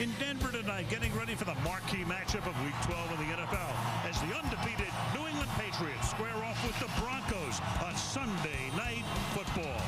in Denver tonight, getting ready for the marquee matchup of Week 12 of the NFL as the undefeated New England Patriots square off with the Broncos on Sunday Night Football.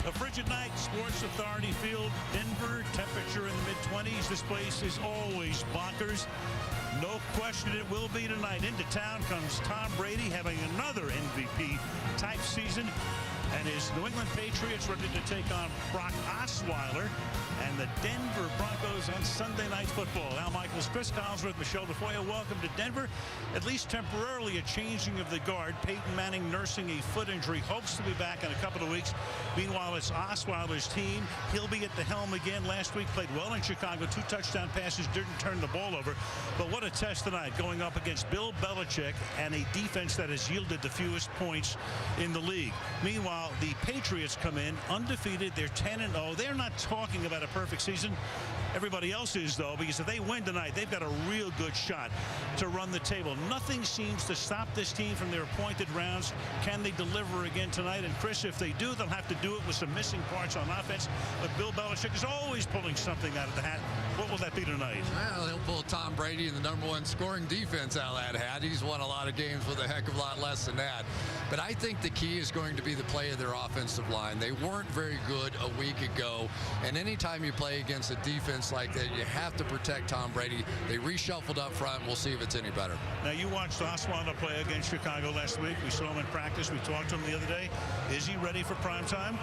A frigid night, Sports Authority Field, Denver, temperature in the mid-20s. This place is always bonkers. No question it will be tonight. Into town comes Tom Brady having another MVP-type season. And his New England Patriots ready to take on Brock Osweiler and the Denver Broncos on Sunday Night Football. Al Michaels, Cris Collinsworth, Michelle DeFoya, welcome to Denver. At least temporarily a changing of the guard. Peyton Manning nursing a foot injury, hopes to be back in a couple of weeks. Meanwhile, it's Osweiler's team. He'll be at the helm again. Last week played well in Chicago. 2 touchdown passes, didn't turn the ball over. But what a test tonight, going up against Bill Belichick and a defense that has yielded the fewest points in the league. Meanwhile, the Patriots come in undefeated. They're 10-0. They're not talking about a perfect season. Everybody else is, though, because if they win tonight, they've got a real good shot to run the table. Nothing seems to stop this team from their appointed rounds. Can they deliver again tonight? And Chris, if they do, they'll have to do it with some missing parts on offense. But Bill Belichick is always pulling something out of the hat. What will that be tonight? Well, he'll pull Tom Brady and the #1 scoring defense out of that hat. He's won a lot of games with a heck of a lot less than that. But I think the key is going to be the play of their offensive line. They weren't very good a week ago. And anytime you play against a defense like that, you have to protect Tom Brady. They reshuffled up front. We'll see if it's any better. Now, you watched Osweiler play against Chicago last week. We saw him in practice. We talked to him the other day. Is he ready for prime time?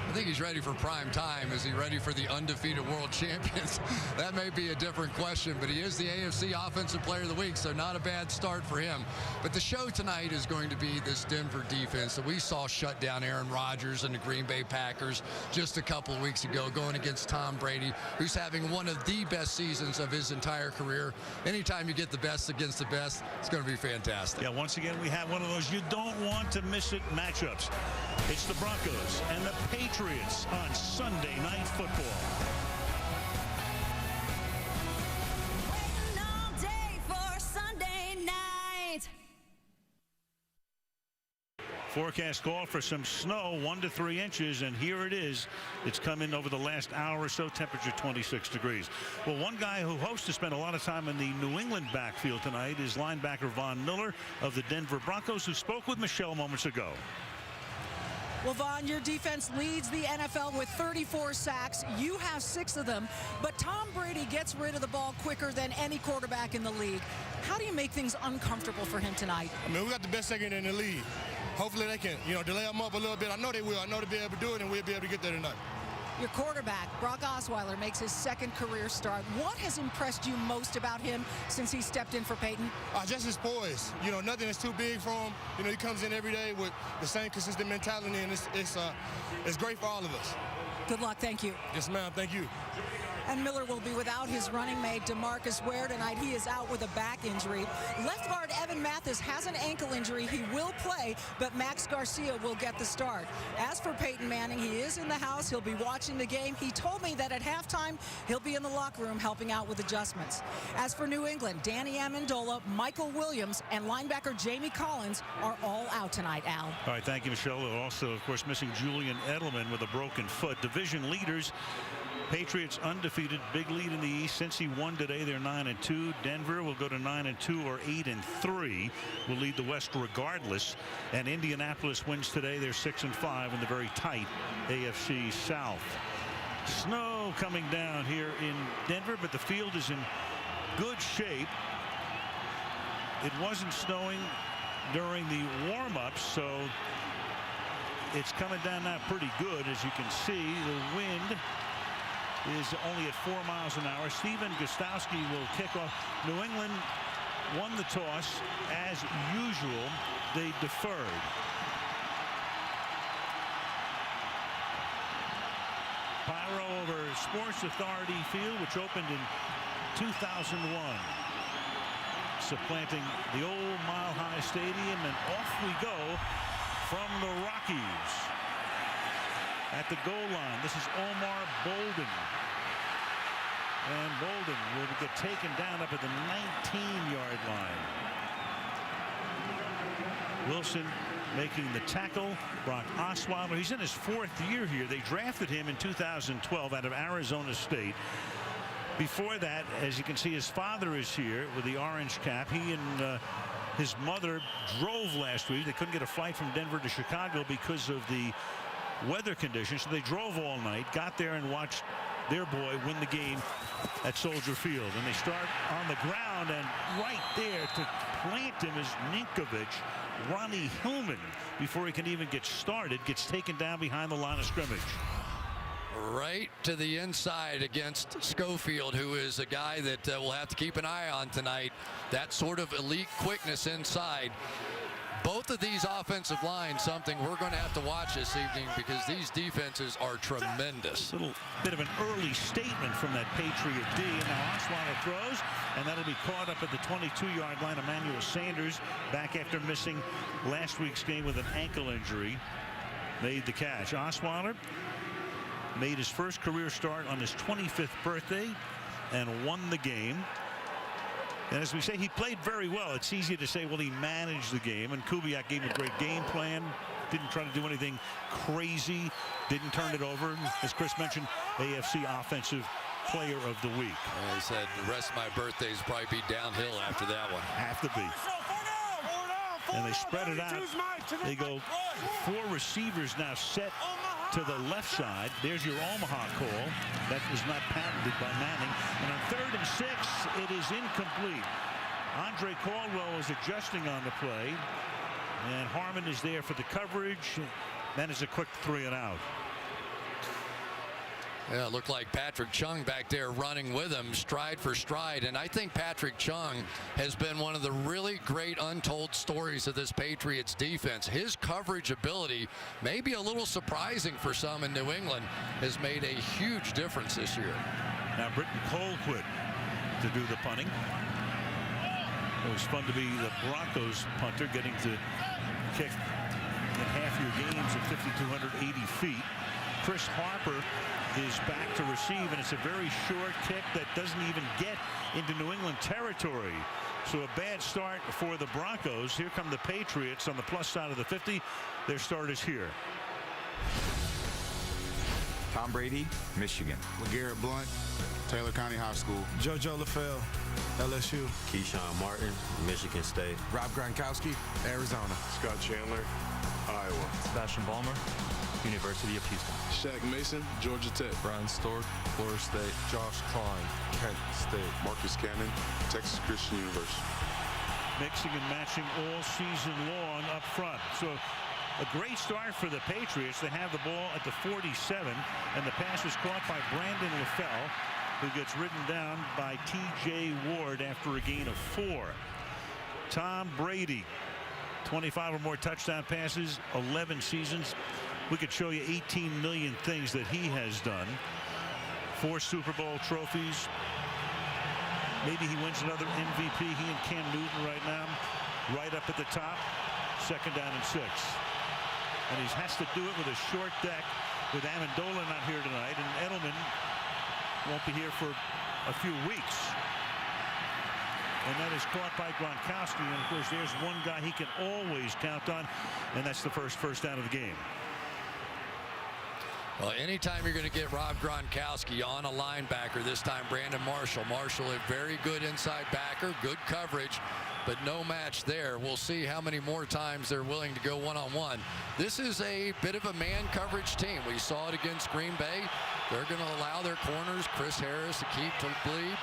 I think he's ready for prime time. Is he ready for the undefeated world champions? That may be a different question, but he is the AFC Offensive Player of the Week, so not a bad start for him. But the show tonight is going to be this Denver defense that we saw shut down Aaron Rodgers and the Green Bay Packers just a couple of weeks ago, going against Tom Brady, who's having one of the best seasons of his entire career. Anytime you get the best against the best, it's going to be fantastic. Yeah, once again, we have one of those you don't want to miss it matchups. It's the Broncos and the Patriots on Sunday Night Football. Waiting all day for Sunday night. Forecast call for some snow, 1 to 3 inches, and here it is. It's come in over the last hour or so, temperature 26 degrees. Well, one guy who hopes to spend a lot of time in the New England backfield tonight is linebacker Von Miller of the Denver Broncos, who spoke with Michelle moments ago. Well, Von, your defense leads the NFL with 34 sacks. You have 6 of them, but Tom Brady gets rid of the ball quicker than any quarterback in the league. How do you make things uncomfortable for him tonight? I mean, we got the best secondary in the league. Hopefully they can, delay them up a little bit. I know they will. I know they'll be able to do it, and we'll be able to get there tonight. Your quarterback, Brock Osweiler, makes his 2nd career start. What has impressed you most about him since he stepped in for Peyton? Just his poise. Nothing is too big for him. He comes in every day with the same consistent mentality, and it's great for all of us. Good luck. Thank you. Yes, ma'am. Thank you. And Miller will be without his running mate, DeMarcus Ware, tonight. He is out with a back injury. Left guard Evan Mathis has an ankle injury. He will play, but Max Garcia will get the start. As for Peyton Manning, he is in the house. He'll be watching the game. He told me that at halftime, he'll be in the locker room helping out with adjustments. As for New England, Danny Amendola, Michael Williams, and linebacker Jamie Collins are all out tonight, Al. All right, thank you, Michelle. Also, of course, missing Julian Edelman with a broken foot. Division leaders, Patriots undefeated, big lead in the East. Since he won today, they're 9-2. Denver will go to 9-2 or 8-3. Will lead the West regardless. And Indianapolis wins today. They're 6-5 in the very tight AFC South. Snow coming down here in Denver, but the field is in good shape. It wasn't snowing during the warm-ups, so it's coming down now pretty good. As you can see, the wind is only at 4 miles an hour. Steven Gostowski will kick off. New England won the toss. As usual, they deferred. Pyro over Sports Authority Field, which opened in 2001. Supplanting the old Mile High Stadium, and off we go from the Rockies. At the goal line, this is Omar Bolden. And Bolden will get taken down up at the 19-yard line. Wilson making the tackle. Brock Osweiler, he's in his 4th year here. They drafted him in 2012 out of Arizona State. Before that, as you can see, his father is here with the orange cap. He and his mother drove last week. They couldn't get a flight from Denver to Chicago because of the weather conditions, so they drove all night, got there and watched their boy win the game at Soldier Field. And they start on the ground, and right there to plant him is Ninkovich. Ronnie Hillman, before he can even get started, gets taken down behind the line of scrimmage. Right to the inside against Schofield, who is a guy that we'll have to keep an eye on tonight. That sort of elite quickness inside. Both of these offensive lines, something we're going to have to watch this evening, because these defenses are tremendous. A little bit of an early statement from that Patriot D. And now Osweiler throws, and that'll be caught up at the 22-yard line. Emmanuel Sanders, back after missing last week's game with an ankle injury, made the catch. Osweiler made his first career start on his 25th birthday and won the game. And as we say, he played very well. It's easy to say, well, he managed the game, and Kubiak gave him a great game plan. Didn't try to do anything crazy. Didn't turn it over. As Chris mentioned, AFC Offensive Player of the Week. He said the rest of my birthdays probably be downhill after that one. Have to be. And they spread it out. They go 4 receivers now set to the left side. There's your Omaha call. That was not patented by Manning. And on 3rd and 6, it is incomplete. Andre Caldwell is adjusting on the play, and Harmon is there for the coverage. That is a quick 3 and out. Yeah, it looked like Patrick Chung back there running with him stride for stride. And I think Patrick Chung has been one of the really great untold stories of this Patriots defense. His coverage ability, maybe a little surprising for some in New England, has made a huge difference this year. Now Britton Colquitt to do the punting. It was fun to be the Broncos punter, getting to kick in half your games at 5,280 feet. Chris Harper is back to receive, and it's a very short kick that doesn't even get into New England territory. So a bad start for the Broncos. Here come the Patriots on the plus side of the 50. Their start is here. Tom Brady, Michigan. LeGarrette Blunt, Taylor County High School. JoJo LaFell, LSU. Keyshawn Martin, Michigan State. Rob Gronkowski, Arizona. Scott Chandler, Iowa. Sebastian Ballmer, University of Houston. Shaq Mason, Georgia Tech. Brian Stork, Florida State. Josh Klein, Kent State. Marcus Cannon, Texas Christian University. Mixing and matching all season long up front. So a great start for the Patriots. They have the ball at the 47, and the pass is caught by Brandon LaFell, who gets ridden down by T.J. Ward after a gain of 4. Tom Brady, 25 or more touchdown passes, 11 seasons. We could show you 18 million things that he has done. 4 Super Bowl trophies. Maybe he wins another MVP. He and Cam Newton right now, right up at the top. 2nd down and 6. And he has to do it with a short deck with Amendola not here tonight. And Edelman won't be here for a few weeks. And that is caught by Gronkowski. And, of course, there's one guy he can always count on, and that's the first down of the game. Well, anytime you're going to get Rob Gronkowski on a linebacker, this time Brandon Marshall. Marshall, a very good inside backer, good coverage, but no match there. We'll see how many more times they're willing to go one-on-one. This is a bit of a man coverage team. We saw it against Green Bay. They're going to allow their corners, Chris Harris, Akeem Talib,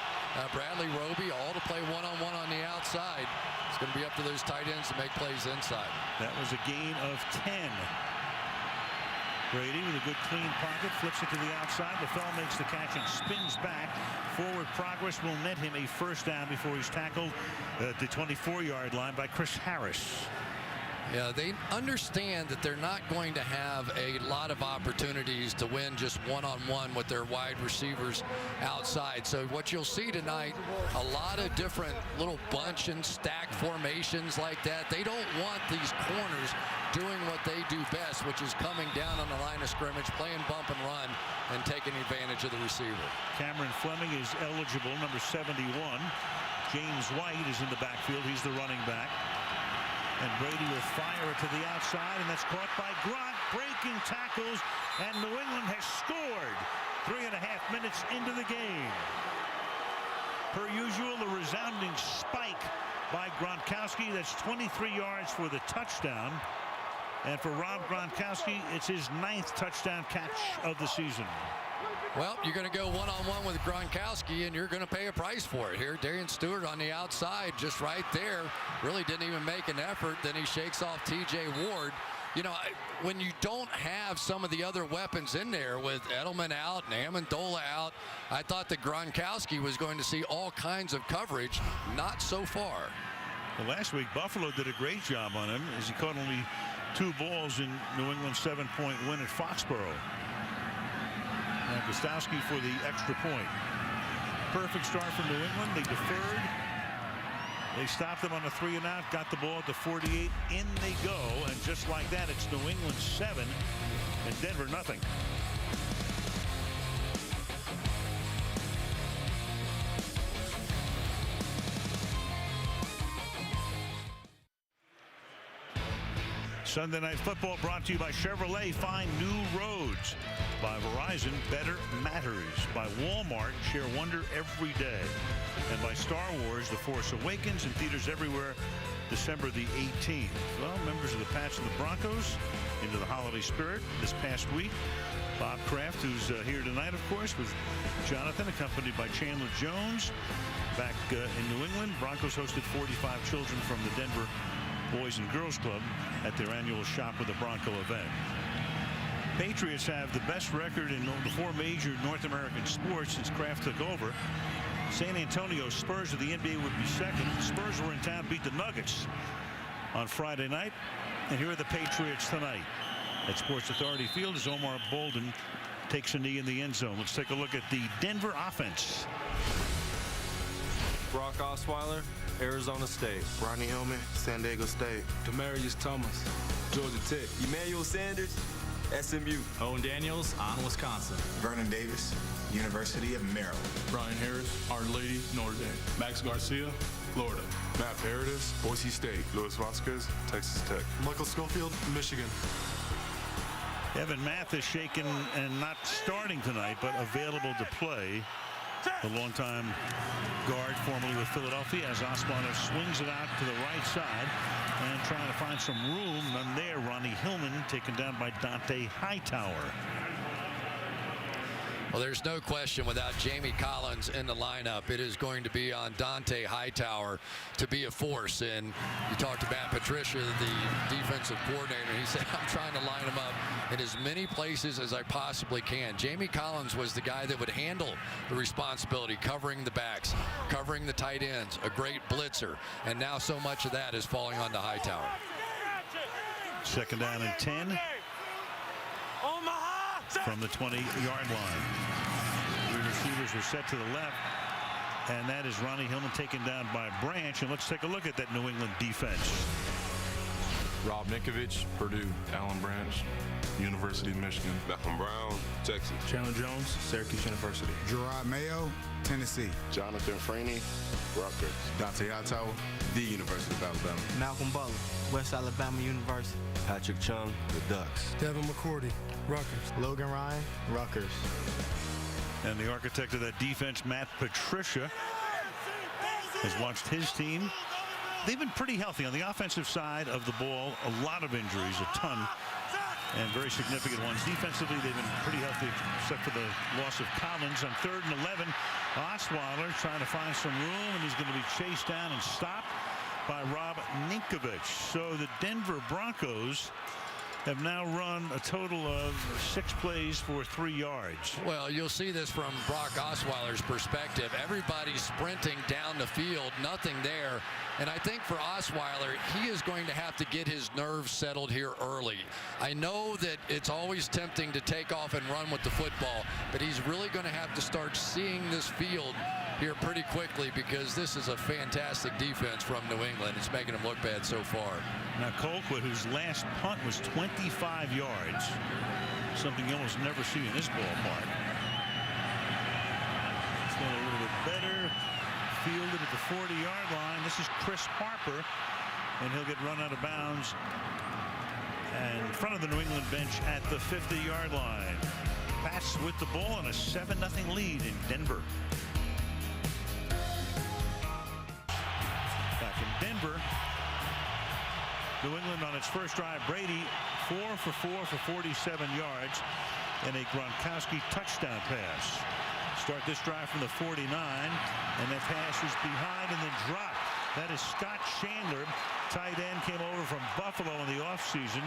Bradley Roby, all to play one-on-one on the outside. It's going to be up to those tight ends to make plays inside. That was a gain of 10. Brady with a good clean pocket, flips it to the outside. LaFell makes the catch and spins back. Forward progress will net him a first down before he's tackled at the 24-yard line by Chris Harris. Yeah, they understand that they're not going to have a lot of opportunities to win just one-on-one with their wide receivers outside. So what you'll see tonight, a lot of different little bunch and stack formations like that. They don't want these corners doing what they do best, which is coming down on the line of scrimmage, playing bump and run, and taking advantage of the receiver. Cameron Fleming is eligible, number 71. James White is in the backfield. He's the running back. And Brady will fire it to the outside, and that's caught by Gronk, breaking tackles, and New England has scored 3.5 minutes into the game. Per usual, the resounding spike by Gronkowski. That's 23 yards for the touchdown. And for Rob Gronkowski, it's his 9th touchdown catch of the season. Well, you're going to go one-on-one with Gronkowski, and you're going to pay a price for it here. Darian Stewart on the outside, just right there. Really didn't even make an effort. Then he shakes off T.J. Ward. You know, when you don't have some of the other weapons in there with Edelman out and Amendola out, I thought that Gronkowski was going to see all kinds of coverage. Not so far. Well, last week, Buffalo did a great job on him as he caught only 2 balls in New England's 7-point win at Foxborough. And Gostowski for the extra point. Perfect start for New England. They deferred. They stopped them on a 3-and-out, got the ball at the 48. In they go, and just like that, it's New England 7 and Denver nothing. Sunday Night Football brought to you by Chevrolet. Find new roads. By Verizon, better matters. By Walmart, share wonder every day. And by Star Wars, The Force Awakens, in theaters everywhere, December the 18th. Well, members of the Pats and the Broncos into the holiday spirit this past week. Bob Kraft, who's here tonight, of course, with Jonathan, accompanied by Chandler Jones. Back in New England, Broncos hosted 45 children from the Denver Boys and Girls Club at their annual Shop with the Bronco event. Patriots have the best record in the 4 major North American sports since Kraft took over. San Antonio Spurs of the NBA would be second. The Spurs were in town, beat the Nuggets on Friday night. And here are the Patriots tonight at Sports Authority Field as Omar Bolden takes a knee in the end zone. Let's take a look at the Denver offense. Brock Osweiler, Arizona State. Rodney Hillman, San Diego State. Demarius Thomas, Georgia Tech. Emmanuel Sanders, SMU. Owen Daniels, on Wisconsin. Vernon Davis, University of Maryland. Brian Harris, Our Lady, Notre Dame. Max Garcia, Florida. Matt Paradis, Boise State. Luis Vasquez, Texas Tech. Michael Schofield, Michigan. Evan Mathis shaken and not starting tonight, but available to play. The longtime guard formerly with Philadelphia, as Osweiler swings it out to the right side and trying to find some room. None there. Ronnie Hillman taken down by Dante Hightower. Well, there's no question without Jamie Collins in the lineup, it is going to be on Dante Hightower to be a force. And you talked to Matt Patricia, the defensive coordinator. He said, I'm trying to line him up in as many places as I possibly can. Jamie Collins was the guy that would handle the responsibility, covering the backs, covering the tight ends, a great blitzer. And now so much of that is falling onto Hightower. 2nd down and 10. from the 20-yard line. The receivers were set to the left, and that is Ronnie Hillman taken down by Branch. And let's take a look at that New England defense. Rob Ninkovich, Purdue. Alan Branch, University of Michigan. Malcolm Brown, Texas. Chandler Jones, Syracuse University. Gerard Mayo, Tennessee. Jonathan Franey, Rutgers. Dante Hightower, the University of Alabama. Malcolm Butler, West Alabama University. Patrick Chung, the Ducks. Devin McCourty, Rutgers. Logan Ryan, Rutgers. And the architect of that defense, Matt Patricia, has watched his team. They've been pretty healthy on the offensive side of the ball. A lot of injuries, a ton, and very significant ones. Defensively, they've been pretty healthy, except for the loss of Collins. On 3rd and 11, Osweiler trying to find some room, and he's going to be chased down and stopped by Rob Ninkovich. So the Denver Broncos have now run a total of 6 plays for 3 yards. Well, you'll see this from Brock Osweiler's perspective. Everybody's sprinting down the field, nothing there. And I think for Osweiler, he is going to have to get his nerves settled here early. I know that it's always tempting to take off and run with the football, but he's really going to have to start seeing this field here pretty quickly, because this is a fantastic defense from New England. It's making him look bad so far. Now Colquitt, whose last punt was 25 yards, something you almost never see in this ballpark. It's going a little bit better. Fielded at the 40-yard line. This is Chris Harper, and he'll get run out of bounds and in front of the New England bench at the 50-yard line. Pats with the ball and a 7-0 lead in Denver. Back in Denver, New England on its first drive. Brady 4 for 4 for 47 yards and a Gronkowski touchdown pass. Start this drive from the 49, and that pass is behind and then dropped. That is Scott Chandler, tight end, came over from Buffalo in the offseason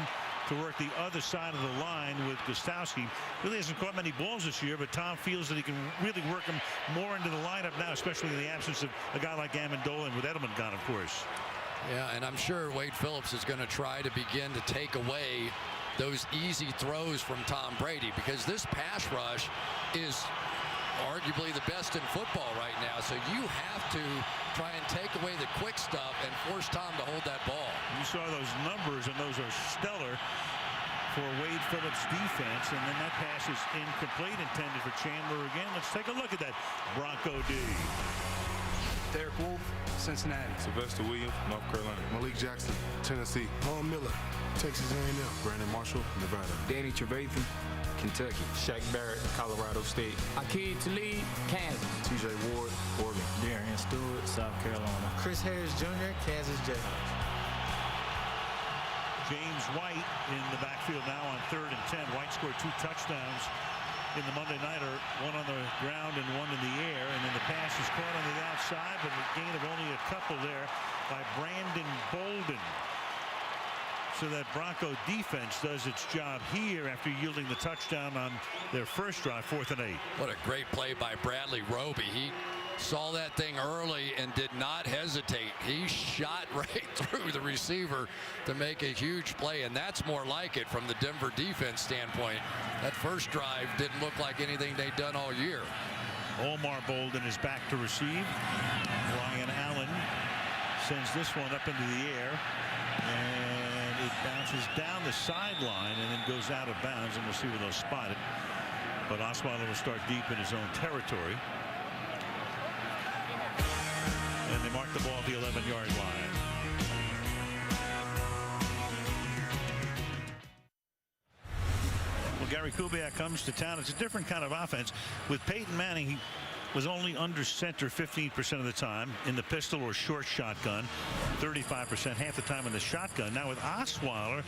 to work the other side of the line with Gostowski. Really hasn't caught many balls this year, but Tom feels that he can really work him more into the lineup now, especially in the absence of a guy like Amendola, and with Edelman gone, of course. Yeah, and I'm sure Wade Phillips is going to try to begin to take away those easy throws from Tom Brady, because this pass rush is arguably the best in football right now. So you have to try and take away the quick stuff and force Tom to hold that ball. You saw those numbers, and those are stellar for Wade Phillips' defense. And then that pass is incomplete, intended for Chandler again. Let's take a look at that Bronco D. Derek Wolf, Cincinnati. Sylvester Williams, North Carolina. Malik Jackson, Tennessee. Paul Miller, Texas A&M. Brandon Marshall, Nevada. Danny Trevathan, Kentucky. Shaq Barrett, Colorado State. Akeem Talib, Kansas. TJ Ward, Oregon. Darian Stewart, South Carolina. Chris Harris Jr., Kansas Jayhawks. James White in the backfield now on 3rd and 10. White scored 2 touchdowns in the Monday Nighter, one on the ground and one in the air, and then the pass is caught on the outside, but a gain of only a couple there by Brandon Bolden. So that Bronco defense does its job here after yielding the touchdown on their first drive, 4th and 8. What a great play by Bradley Roby. He saw that thing early and did not hesitate. He shot right through the receiver to make a huge play, and that's more like it from the Denver defense standpoint. That first drive didn't look like anything they'd done all year. Omar Bolden is back to receive. Ryan Allen sends this one up into the air, and it bounces down the sideline and then goes out of bounds, and we'll see where they'll spot it. But Osweiler will start deep in his own territory. And they mark the ball at the 11-yard line. Well, Gary Kubiak comes to town. It's a different kind of offense. With Peyton Manning, he was only under center 15% of the time in the pistol or short shotgun, 35% half the time in the shotgun. Now with Osweiler,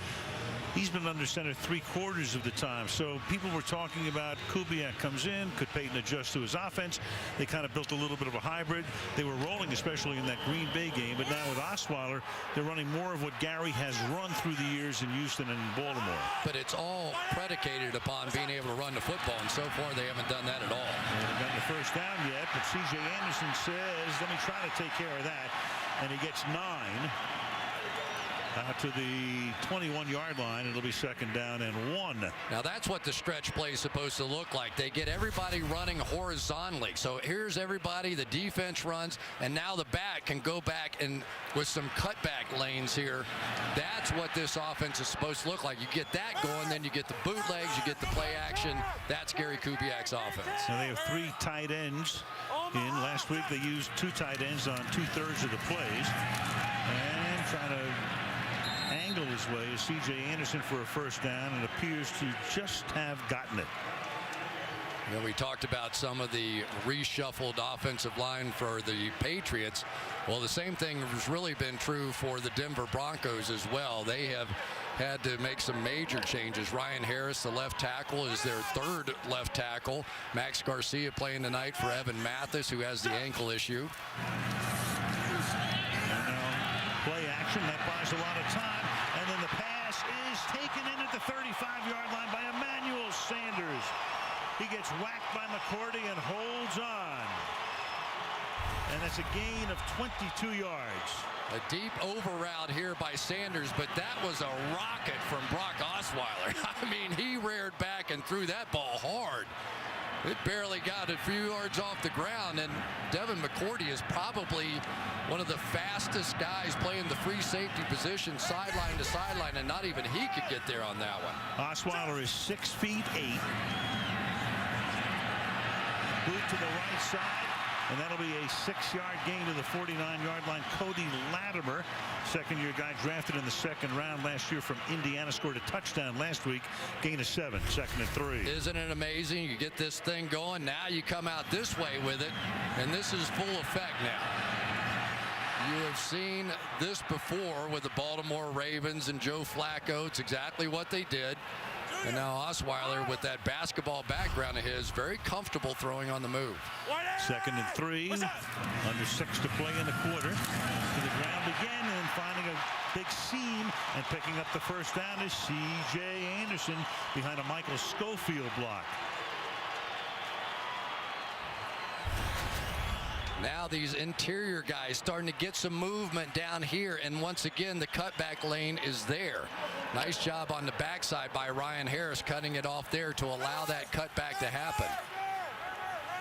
he's been under center 3/4 of the time. So people were talking about Kubiak comes in, could Peyton adjust to his offense? They kind of built a little bit of a hybrid. They were rolling, especially in that Green Bay game. But now with Osweiler, they're running more of what Gary has run through the years in Houston and Baltimore. But it's all predicated upon being able to run the football, and so far they haven't done that at all. They haven't gotten the first down yet, but C.J. Anderson says, let me try to take care of that. And he gets 9. Out to the 21-yard line. It'll be 2nd down and 1. Now that's what the stretch play is supposed to look like. They get everybody running horizontally. So here's everybody, the defense runs, and now the back can go back and with some cutback lanes here. That's what this offense is supposed to look like. You get that going, then you get the bootlegs, you get the play action. That's Gary Kubiak's offense. Now they have 3 tight ends in. Last week they used 2 tight ends on 2/3 of the plays. And trying to angle his way is C.J. Anderson for a 1st down, and appears to just have gotten it. You know, we talked about some of the reshuffled offensive line for the Patriots. Well, the same thing has really been true for the Denver Broncos as well. They have had to make some major changes. Ryan Harris, the left tackle, is their 3rd left tackle. Max Garcia playing tonight for Evan Mathis, who has the ankle issue. Play action, that buys a lot of time, and then the pass is taken in at the 35-yard line by Emmanuel Sanders. He gets whacked by McCourty and holds on. And that's a gain of 22 yards. A deep over route here by Sanders, but that was a rocket from Brock Osweiler. I mean, he reared back and threw that ball hard. It barely got a few yards off the ground, and Devin McCourty is probably one of the fastest guys playing the free safety position sideline to sideline, and not even he could get there on that one. Osweiler is 6 feet 8. Boot to the right side, and that'll be a 6-yard gain to the 49-yard line. Cody Latimer, 2nd-year guy drafted in the 2nd round last year from Indiana, scored a touchdown last week. Gain of 7, 2nd and 3. Isn't it amazing? You get this thing going. Now you come out this way with it, and this is full effect now. You have seen this before with the Baltimore Ravens and Joe Flacco. It's exactly what they did. And now Osweiler, with that basketball background of his, very comfortable throwing on the move. 2nd and 3. Under 6 to play in the quarter. To the ground again, and finding a big seam and picking up the 1st down is C.J. Anderson behind a Michael Schofield block. Now these interior guys starting to get some movement down here, and once again the cutback lane is there. Nice job on the backside by Ryan Harris, cutting it off there to allow that cutback to happen.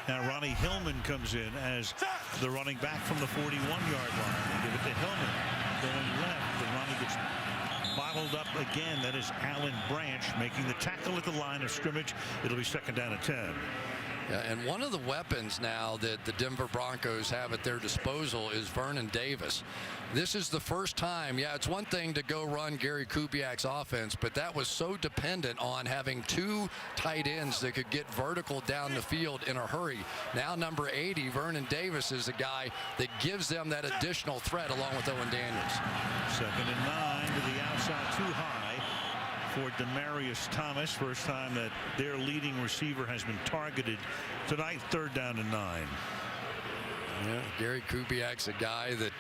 Now Ronnie Hillman comes in as the running back from the 41-yard line. They give it to Hillman going left, and Ronnie gets bottled up again. That is Alan Branch making the tackle at the line of scrimmage. It'll be 2nd down and 10. Yeah, and one of the weapons now that the Denver Broncos have at their disposal is Vernon Davis. This is the first time, yeah, it's one thing to go run Gary Kubiak's offense, but that was so dependent on having 2 tight ends that could get vertical down the field in a hurry. Now number 80, Vernon Davis, is a guy that gives them that additional threat along with Owen Daniels. 2nd and 9 to the outside, too high for Demaryius Thomas. First time that their leading receiver has been targeted tonight. 3rd down and 9. Yeah, Gary Kubiak's a guy that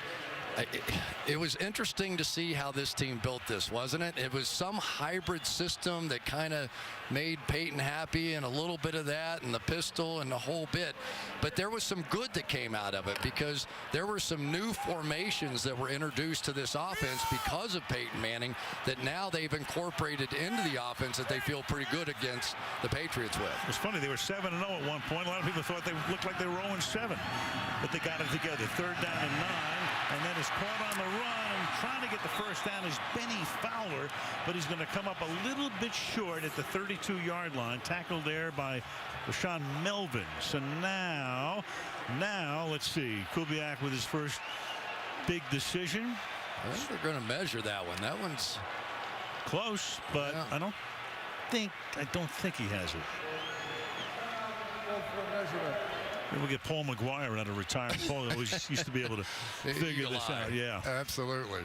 it was interesting to see how this team built this, wasn't it? It was some hybrid system that kind of made Peyton happy, and a little bit of that, and the pistol, and the whole bit. But there was some good that came out of it, because there were some new formations that were introduced to this offense because of Peyton Manning that now they've incorporated into the offense that they feel pretty good against the Patriots with. It's funny, they were 7-0 at one point. A lot of people thought they looked like they were 0-7, but they got it together. 3rd down and 9. And then is caught on the run, and trying to get the 1st down is Benny Fowler, but he's going to come up a little bit short at the 32-yard line. Tackled there by Rashawn Melvin. So now let's see. Kubiak with his first big decision. I think they're going to measure that one. That one's close, but yeah. I don't think he has it. Maybe we'll get Paul McGuire out of retirement. Paul always used to be able to figure this out. Yeah, absolutely.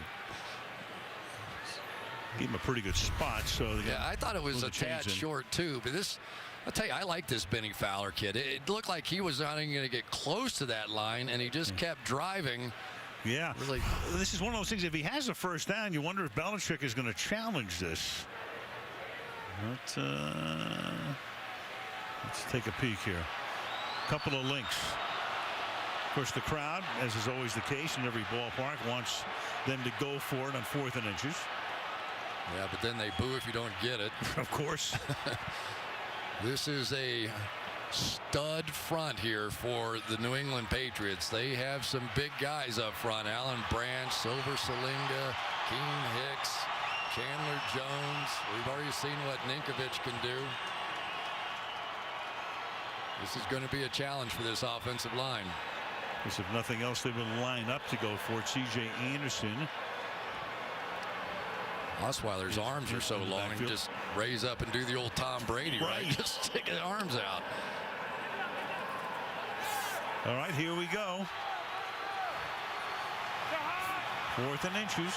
Gave him a pretty good spot. So yeah, I thought it was a tad short too. But this, I'll tell you, I like this Benny Fowler kid. It looked like he was not even going to get close to that line, and he just kept driving. Yeah, really. This is one of those things. If he has a 1st down, you wonder if Belichick is going to challenge this. But let's take a peek here. Couple of links. Of course, the crowd, as is always the case in every ballpark, wants them to go for it on 4th and inches. Yeah, but then they boo if you don't get it. Of course. This is a stud front here for the New England Patriots. They have some big guys up front. Alan Branch, Silver Salinga, Keen Hicks, Chandler Jones. We've already seen what Ninkovich can do. This is going to be a challenge for this offensive line. Because if nothing else, they will line up to go for it. C.J. Anderson. Osweiler's arms are so long, he just raise up and do the old Tom Brady, right? Just stick his arms out. All right, here we go. 4th and inches.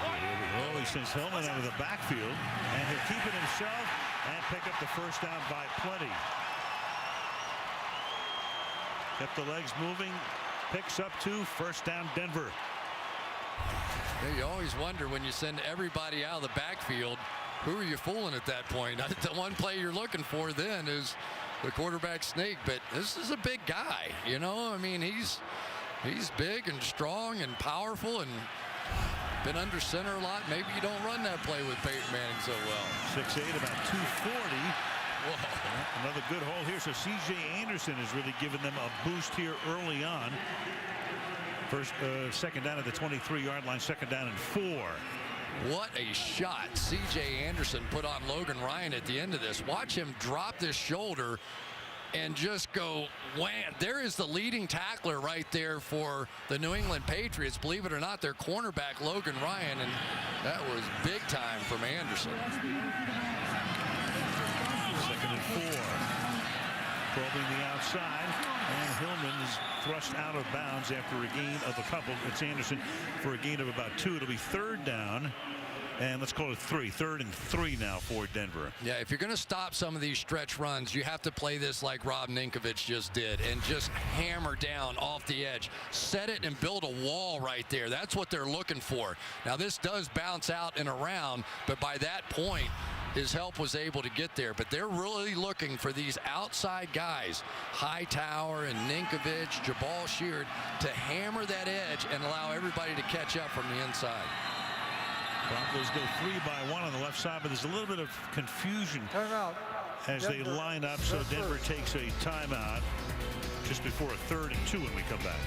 Oh, he sends Hillman out of the backfield, and he'll keep it himself and pick up the first down by plenty. Kept the legs moving, picks up 2, first down Denver. Yeah, you always wonder when you send everybody out of the backfield, who are you fooling at that point? The one play you're looking for then is the quarterback sneak, but this is a big guy, you know. I mean, he's big and strong and powerful and been under center a lot. Maybe you don't run that play with Peyton Manning so well. 6'8", about 240. Whoa. Another good hole here. So C.J. Anderson has really given them a boost here early on. Second down at the 23-yard line, second down and 4. What a shot C.J. Anderson put on Logan Ryan at the end of this. Watch him drop this shoulder and just go wham. There is the leading tackler right there for the New England Patriots. Believe it or not, their cornerback Logan Ryan, and that was big time from Anderson. Second and 4. Probing the outside, and Hillman is thrust out of bounds after a gain of a couple. It's Anderson for a gain of about 2. It'll be 3rd down, and let's call it 3. 3rd and 3 now for Denver. Yeah, if you're going to stop some of these stretch runs, you have to play this like Rob Ninkovich just did and just hammer down off the edge. Set it and build a wall right there. That's what they're looking for. Now, this does bounce out and around, but by that point, his help was able to get there. But they're really looking for these outside guys, Hightower and Ninkovich, Jabal Sheard, to hammer that edge and allow everybody to catch up from the inside. Broncos go 3-by-1 on the left side, but there's a little bit of confusion as they line up. So Denver takes a timeout just before a 3rd and 2 when we come back.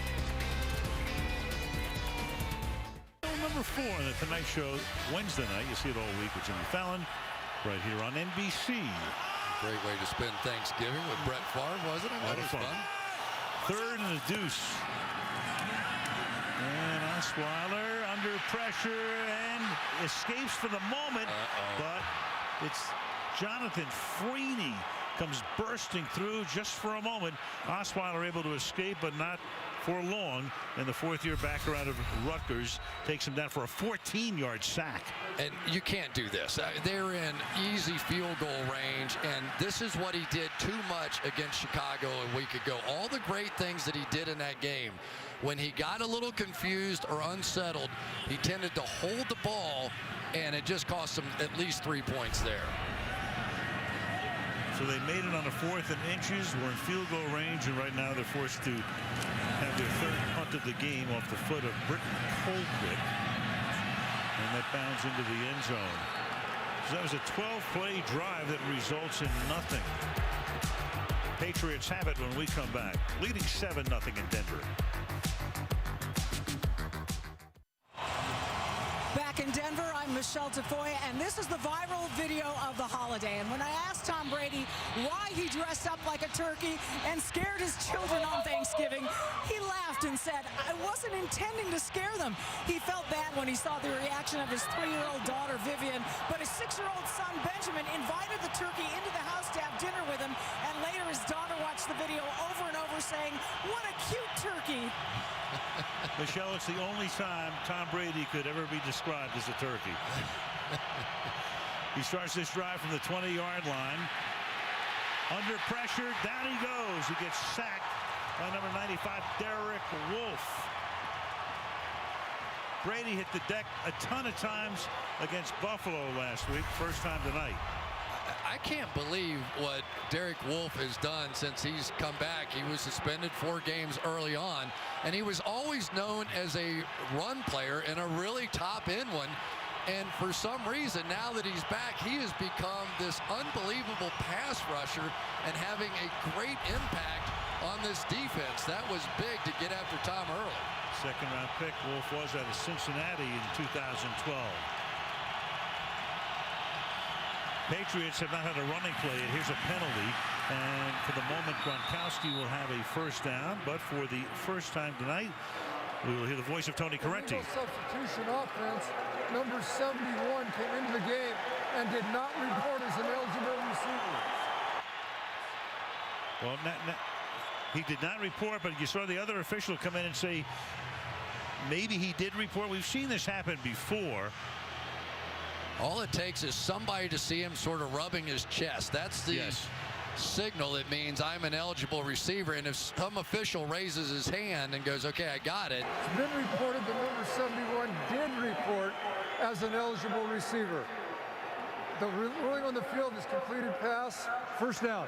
Number 4 on the Tonight Show Wednesday night. You see it all week with Jimmy Fallon right here on NBC. Great way to spend Thanksgiving with Brett Favre, wasn't it? That was fun. 3rd and a deuce. And Osweiler under pressure and escapes for the moment. But it's Jonathan Freeney comes bursting through just for a moment. Osweiler able to escape, but not for long. And the 4th-year backer out of Rutgers takes him down for a 14-yard sack. And you can't do this. They're in easy field goal range, and this is what he did too much against Chicago a week ago. All the great things that he did in that game, when he got a little confused or unsettled, he tended to hold the ball, and it just cost him at least 3 points there. So they made it on the 4th and inches. We're in field goal range, and right now they're forced to have their 3rd punt of the game off the foot of Britton Colquitt. And that bounds into the end zone. So that was a 12-play drive that results in nothing. Patriots have it when we come back, leading 7-0 in Denver. Back in Denver, I'm Michelle Tafoya, and this is the viral video of the holiday. And when I asked Tom Brady why he dressed up like a turkey and scared his children on Thanksgiving, he laughed and said, "I wasn't intending to scare them." He felt bad when he saw the reaction of his 3-year-old daughter, Vivian, but his 6-year-old son, Benjamin, invited the turkey into the house to have dinner with him, and later his daughter watched the video over and over saying, "What a cute turkey." Michelle, it's the only time Tom Brady could ever be described as a turkey. He starts this drive from the 20-yard line. Under pressure, down he goes. He gets sacked by number 95, Derek Wolfe. Brady hit the deck a ton of times against Buffalo last week. First time tonight. I can't believe what Derek Wolfe has done since he's come back. He was suspended 4 games early on, and he was always known as a run player and a really top-end one. And for some reason, now that he's back, he has become this unbelievable pass rusher and having a great impact on this defense. That was big to get after Tom early. Second-round pick. Wolfe was out of Cincinnati in 2012. Patriots have not had a running play. Here's a penalty, and for the moment, Gronkowski will have a first down. But for the first time tonight, we will hear the voice of Tony Correnti. Substitution offense. Number 71 came into the game and did not report as an eligible receiver. Well, he did not report, but you saw the other official come in and say maybe he did report. We've seen this happen before. All it takes is somebody to see him sort of rubbing his chest. That's the signal that means I'm an eligible receiver. And if some official raises his hand and goes, okay, I got it. It's been reported that number 71 did report as an eligible receiver. The ruling on the field is completed pass, first down.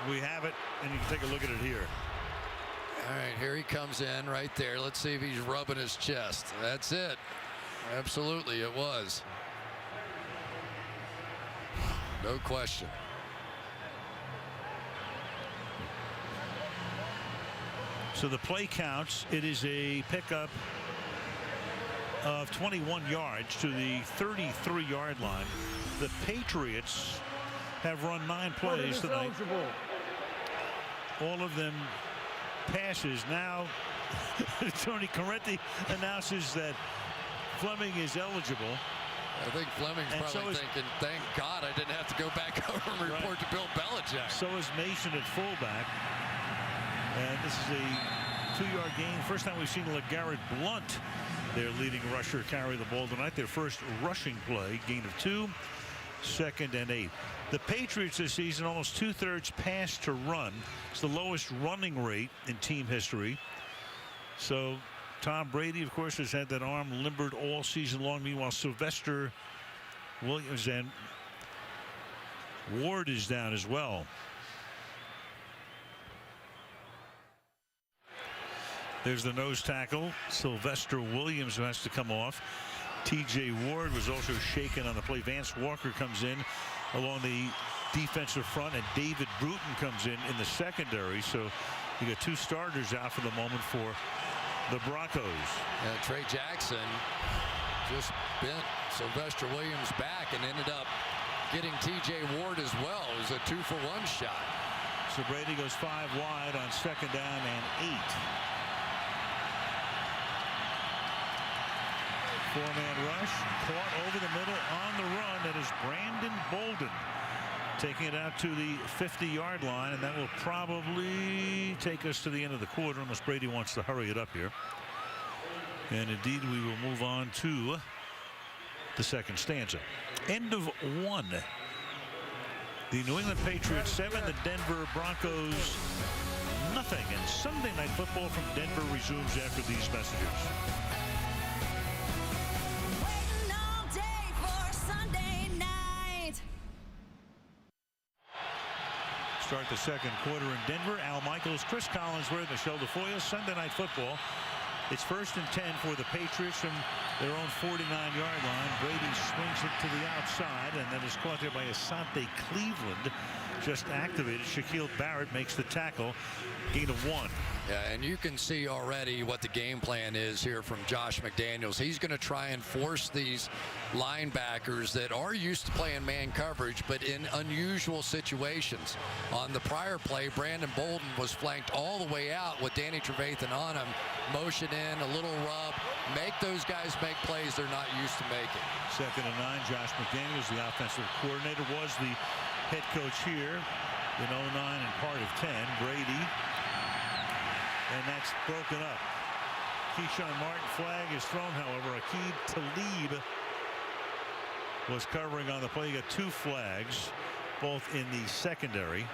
We have it, and you can take a look at it here. All right, here he comes in right there. Let's see if he's rubbing his chest. That's it. Absolutely, it was. No question. So the play counts. It is a pickup of 21 yards to the 33-yard line. The Patriots have run 9 plays tonight. All of them passes. Now Tony Correnti announces that Fleming is eligible. I think Fleming's probably thinking, thank God I didn't have to go back over and report to Bill Belichick. So is Mason at fullback. And this is a 2-yard gain. First time we've seen LeGarrette Blount, their leading rusher, carry the ball tonight. Their first rushing play, gain of 2, 2nd and 8. The Patriots this season almost 2/3 pass to run. It's the lowest running rate in team history. So Tom Brady, of course, has had that arm limbered all season long. Meanwhile, Sylvester Williams and Ward is down as well. There's the nose tackle, Sylvester Williams, who has to come off. T.J. Ward was also shaken on the play. Vance Walker comes in along the defensive front, and David Bruton comes in the secondary. So you got 2 starters out for the moment for the Broncos. Trey Jackson just bent Sylvester Williams back and ended up getting T.J. Ward as well. It was a 2-for-1 shot. So Brady goes 5 wide on 2nd down and 8. 4-man rush, caught over the middle on the run. That is Brandon Bolden taking it out to the 50-yard line, and that will probably take us to the end of the quarter unless Brady wants to hurry it up here. And indeed, we will move on to the second stanza. End of 1. The New England Patriots 7, the Denver Broncos nothing. And Sunday Night Football from Denver resumes after these messages. Start the second quarter in Denver. Al Michaels, Cris Collinsworth, Michelle DeFoya. Sunday Night Football. It's 1st and 10 for the Patriots from their own 49-yard line. Brady swings it to the outside, and then is caught there by Asante Cleveland. Just activated. Shaquille Barrett makes the tackle. Gain of 1. Yeah, and you can see already what the game plan is here from Josh McDaniels. He's going to try and force these linebackers that are used to playing man coverage, but in unusual situations. On the prior play, Brandon Bolden was flanked all the way out with Danny Trevathan on him. Motion in, a little rub. Make those guys make plays they're not used to making. 2nd and 9. Josh McDaniels, the offensive coordinator, was the head coach here in 09 and part of 10. Brady. And that's broken up. Keyshawn Martin flag is thrown, however. Aqib Talib was covering on the play. You got 2 flags, both in the secondary.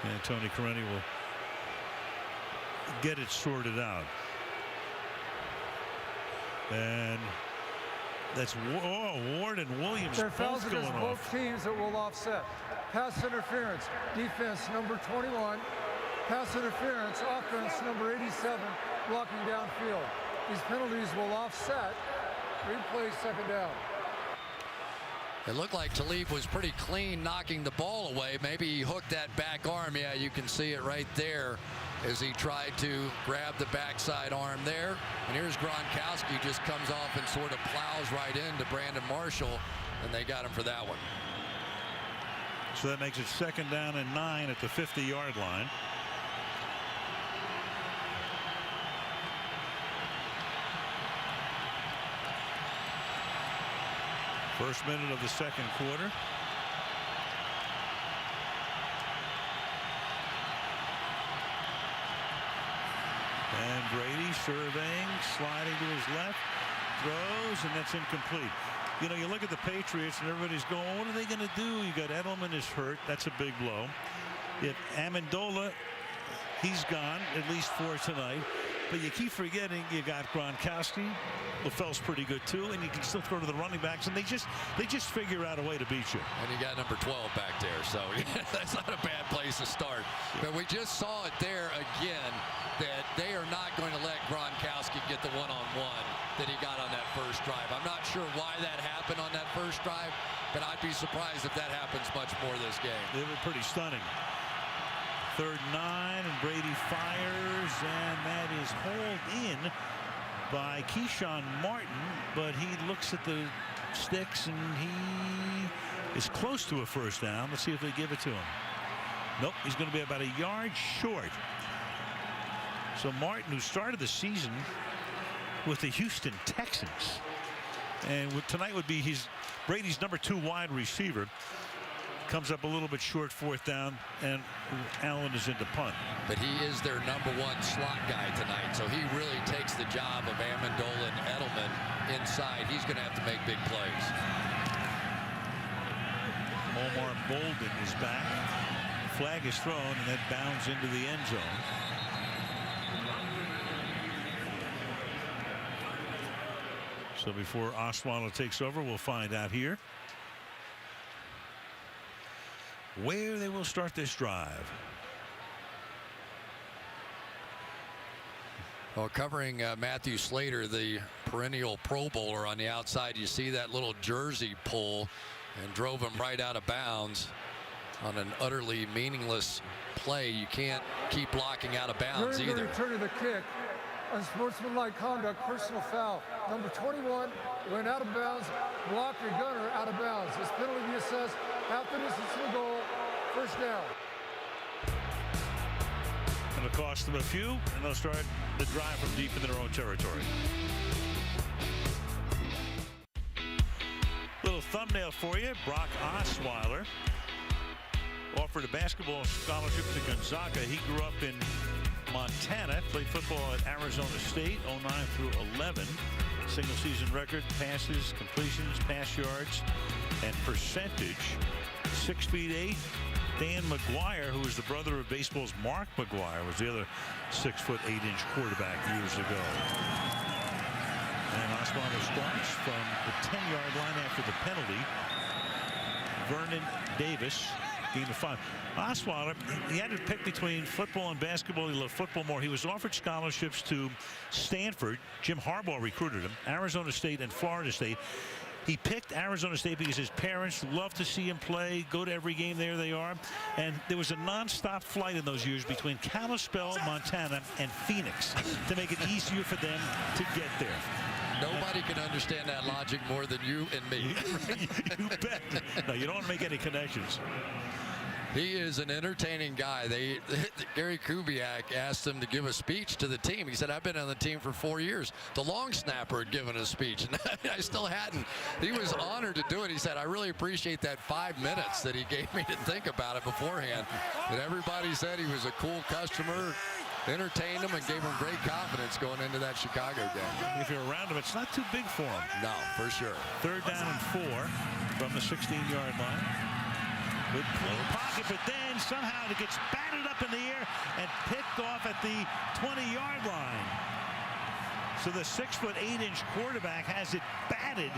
And Tony Correnti will get it sorted out. And that's Ward and Williams There are fouls both going against off. both teams that will offset. Pass interference, defense number 21. Pass interference, offense number 87, blocking downfield. These penalties will offset. Replay second down. It looked like Talib was pretty clean knocking the ball away. Maybe he hooked that back arm. Yeah, you can see it right there as he tried to grab the backside arm there. And here's Gronkowski, just comes off and sort of plows right into Brandon Marshall, and they got him for that one. So that makes it 2nd down and 9 at the 50-yard line. First minute of the second quarter. And Brady surveying, sliding to his left, throws, and that's incomplete. You know, you look at the Patriots and everybody's going, what are they going to do? You got Edelman is hurt. That's a big blow. If Amendola, he's gone, at least for tonight. But you keep forgetting you got Gronkowski. LaFell's pretty good too, and you can still throw to the running backs, and they just figure out a way to beat you. And you got number 12 back there, so that's not a bad place to start. But we just saw it there again, that they are not going to let Gronkowski get the one-on-one that he got on that first drive. I'm not sure why that happened on that first drive, but I'd be surprised if that happens much more this game. They were pretty stunning. 3rd and 9, and Brady fires, and that is hauled in by Keyshawn Martin, but he looks at the sticks and he is close to a first down. Let's see if they give it to him. Nope, he's going to be about a yard short. So Martin, who started the season with the Houston Texans, and tonight would be Brady's number 2 wide receiver, comes up a little bit short 4th down, and Allen is into punt. But he is their number 1 slot guy tonight, so he really takes the job of Amendola and Edelman inside. He's going to have to make big plays. Omar Bolden is back. Flag is thrown, and that bounds into the end zone. So before Osweiler takes over, we'll find out here where they will start this drive. Well, covering Matthew Slater, the perennial Pro Bowler on the outside, you see that little jersey pull and drove him right out of bounds on an utterly meaningless play. You can't keep blocking out of bounds During the either. return of the kick, unsportsmanlike conduct, personal foul. Number 21 went out of bounds, blocked your gunner out of bounds. This penalty be assessed half the distance to the goal, first down. Going to cost them a few, and they'll start the drive from deep in their own territory. Little thumbnail for you. Brock Osweiler offered a basketball scholarship to Gonzaga. He grew up in Montana, played football at Arizona State, 09 through 11. Single season record, passes, completions, pass yards, and percentage. 6'8". Dan McGuire, who was the brother of baseball's Mark McGuire, was the other 6'8" quarterback years ago. And Osweiler starts from the 10-yard line after the penalty. Vernon Davis gained a 5. Osweiler, he had to pick between football and basketball. He loved football more. He was offered scholarships to Stanford. Jim Harbaugh recruited him. Arizona State and Florida State. He picked Arizona State because his parents loved to see him play, go to every game. There they are. And there was a nonstop flight in those years between Kalispell, Montana, and Phoenix to make it easier for them to get there. Nobody can understand that logic more than you and me. You bet. No, you don't want to make any connections. He is an entertaining guy. Gary Kubiak asked him to give a speech to the team. He said, I've been on the team for 4 years. The long snapper had given a speech, and I still hadn't. He was honored to do it. He said, I really appreciate that 5 minutes that he gave me to think about it beforehand. And everybody said he was a cool customer, entertained him, and gave him great confidence going into that Chicago game. If you're around him, it's not too big for him. No, for sure. 3rd down and 4 from the 16-yard line. with clean pocket, but then somehow it gets batted up in the air and picked off at the 20-yard line. So the 6'8" quarterback has it batted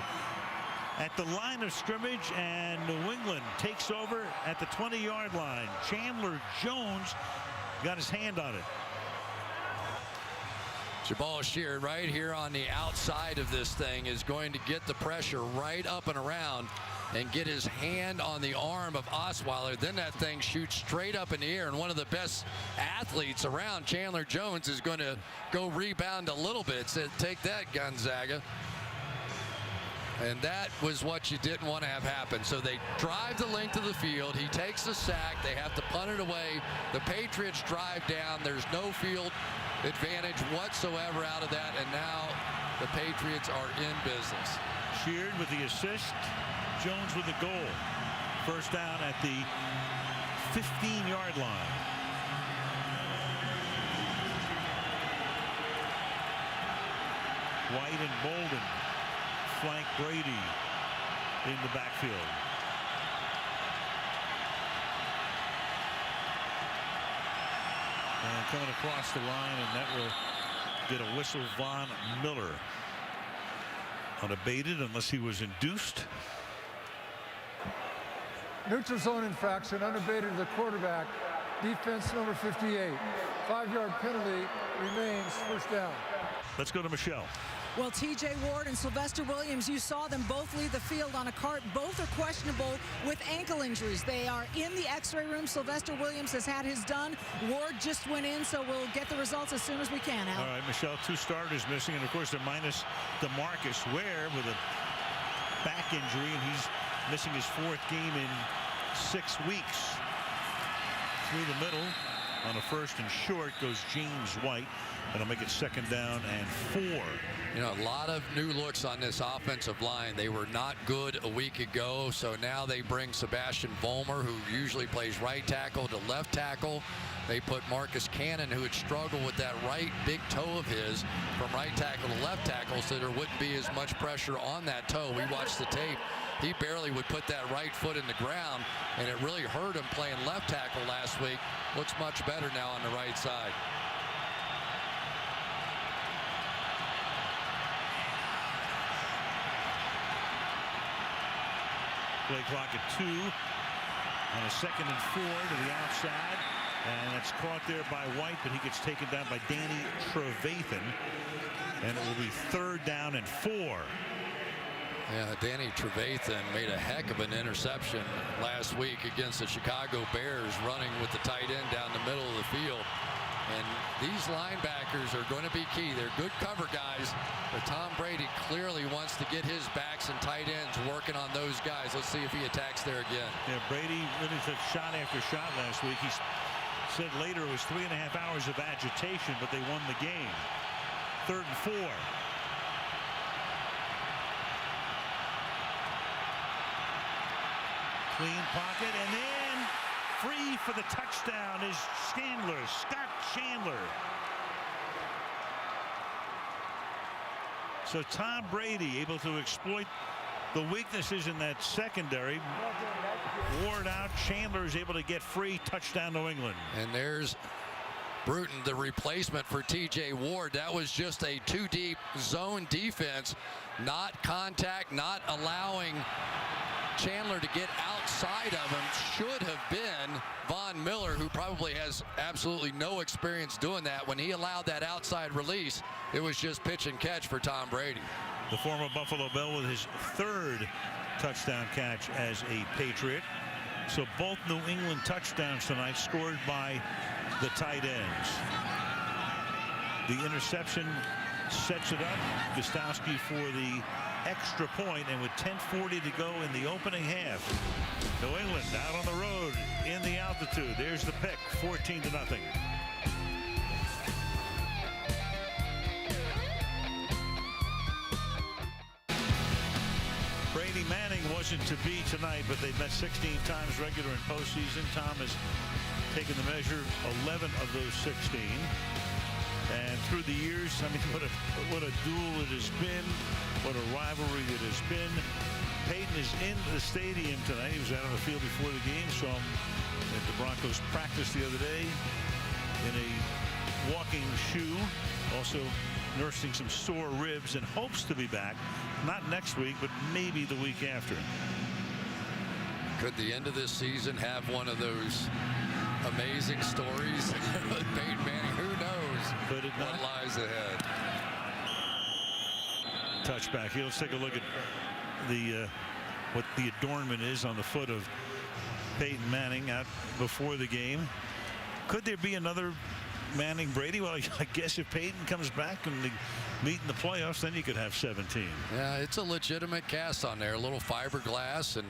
at the line of scrimmage, and New England takes over at the 20-yard line. Chandler Jones got his hand on it. Jabal Sheard right here on the outside of this thing is going to get the pressure right up and around and get his hand on the arm of Osweiler. Then that thing shoots straight up in the air, and one of the best athletes around, Chandler Jones, is going to go rebound a little bit. So take that, Gonzaga. And that was what you didn't want to have happen. So they drive the length of the field. He takes the sack. They have to punt it away. The Patriots drive down. There's no field advantage whatsoever out of that, and now the Patriots are in business. Sheard with the assist, Jones with the goal. First down at the 15-yard line. White and Bolden flank Brady in the backfield. And coming across the line, and that will get a whistle. Von Miller unabated unless he was induced. Neutral zone infraction, unabated to the quarterback. Defense number 58. 5-yard penalty remains. First down. Let's go to Michelle. Well, TJ Ward and Sylvester Williams, you saw them both leave the field on a cart. Both are questionable with ankle injuries. They are in the x-ray room. Sylvester Williams has had his done. Ward just went in, so we'll get the results as soon as we can, Al. All right, Michelle, 2 starters missing, and of course they're minus DeMarcus Ware with a back injury, and he's missing his 4th game in 6 weeks. Through the middle on a first and short goes James White. That'll make it second down and 4. You know, a lot of new looks on this offensive line. They were not good a week ago, so now they bring Sebastian Vollmer, who usually plays right tackle, to left tackle. They put Marcus Cannon, who had struggled with that right big toe of his, from right tackle to left tackle, so there wouldn't be as much pressure on that toe. We watched the tape. He barely would put that right foot in the ground, and it really hurt him playing left tackle last week. Looks much better now on the right side. Play clock at 2 on a 2nd and 4 to the outside, and that's caught there by White, but he gets taken down by Danny Trevathan, and it will be 3rd down and 4. Yeah, Danny Trevathan made a heck of an interception last week against the Chicago Bears, running with the tight end down the middle of the field. And these linebackers are going to be key. They're good cover guys, but Tom Brady clearly wants to get his backs and tight ends working on those guys. Let's see if he attacks there again. Yeah, Brady really took shot after shot last week. He said later it was 3.5 hours of agitation, but they won the game. 3rd and 4. Clean pocket, and then free for the touchdown is Chandler, Scott Chandler. So Tom Brady able to exploit the weaknesses in that secondary. Ward out, Chandler is able to get free, touchdown New England. And there's Bruton, the replacement for TJ Ward. That was just a 2-deep zone defense, not contact, not allowing Chandler to get outside of him. Should have been Von Miller, who probably has absolutely no experience doing that. When he allowed that outside release, it was just pitch and catch for Tom Brady. The former Buffalo Bill with his 3rd touchdown catch as a Patriot. So both New England touchdowns tonight scored by the tight ends. The interception sets it up. Gostowski for the extra point, and with 10:40 to go in the opening half, New England out on the road in the altitude. There's the pick, 14-0. Brady Manning wasn't to be tonight, but they've met 16 times regular in postseason. Tom has taken the measure 11 of those 16. And through the years, I mean, what a duel it has been, what a rivalry it has been. Peyton is in the stadium tonight. He was out on the field before the game. Saw him at the Broncos practice the other day in a walking shoe. Also nursing some sore ribs and hopes to be back. Not next week, but maybe the week after. Could the end of this season have one of those amazing stories with Peyton Manning? Who knows what lies ahead? Touchback here. Let's take a look at the what the adornment is on the foot of Peyton Manning out before the game. Could there be another Manning Brady? Well, I guess if Peyton comes back and they meet in the playoffs, then you could have 17. Yeah, it's a legitimate cast on there, a little fiberglass, and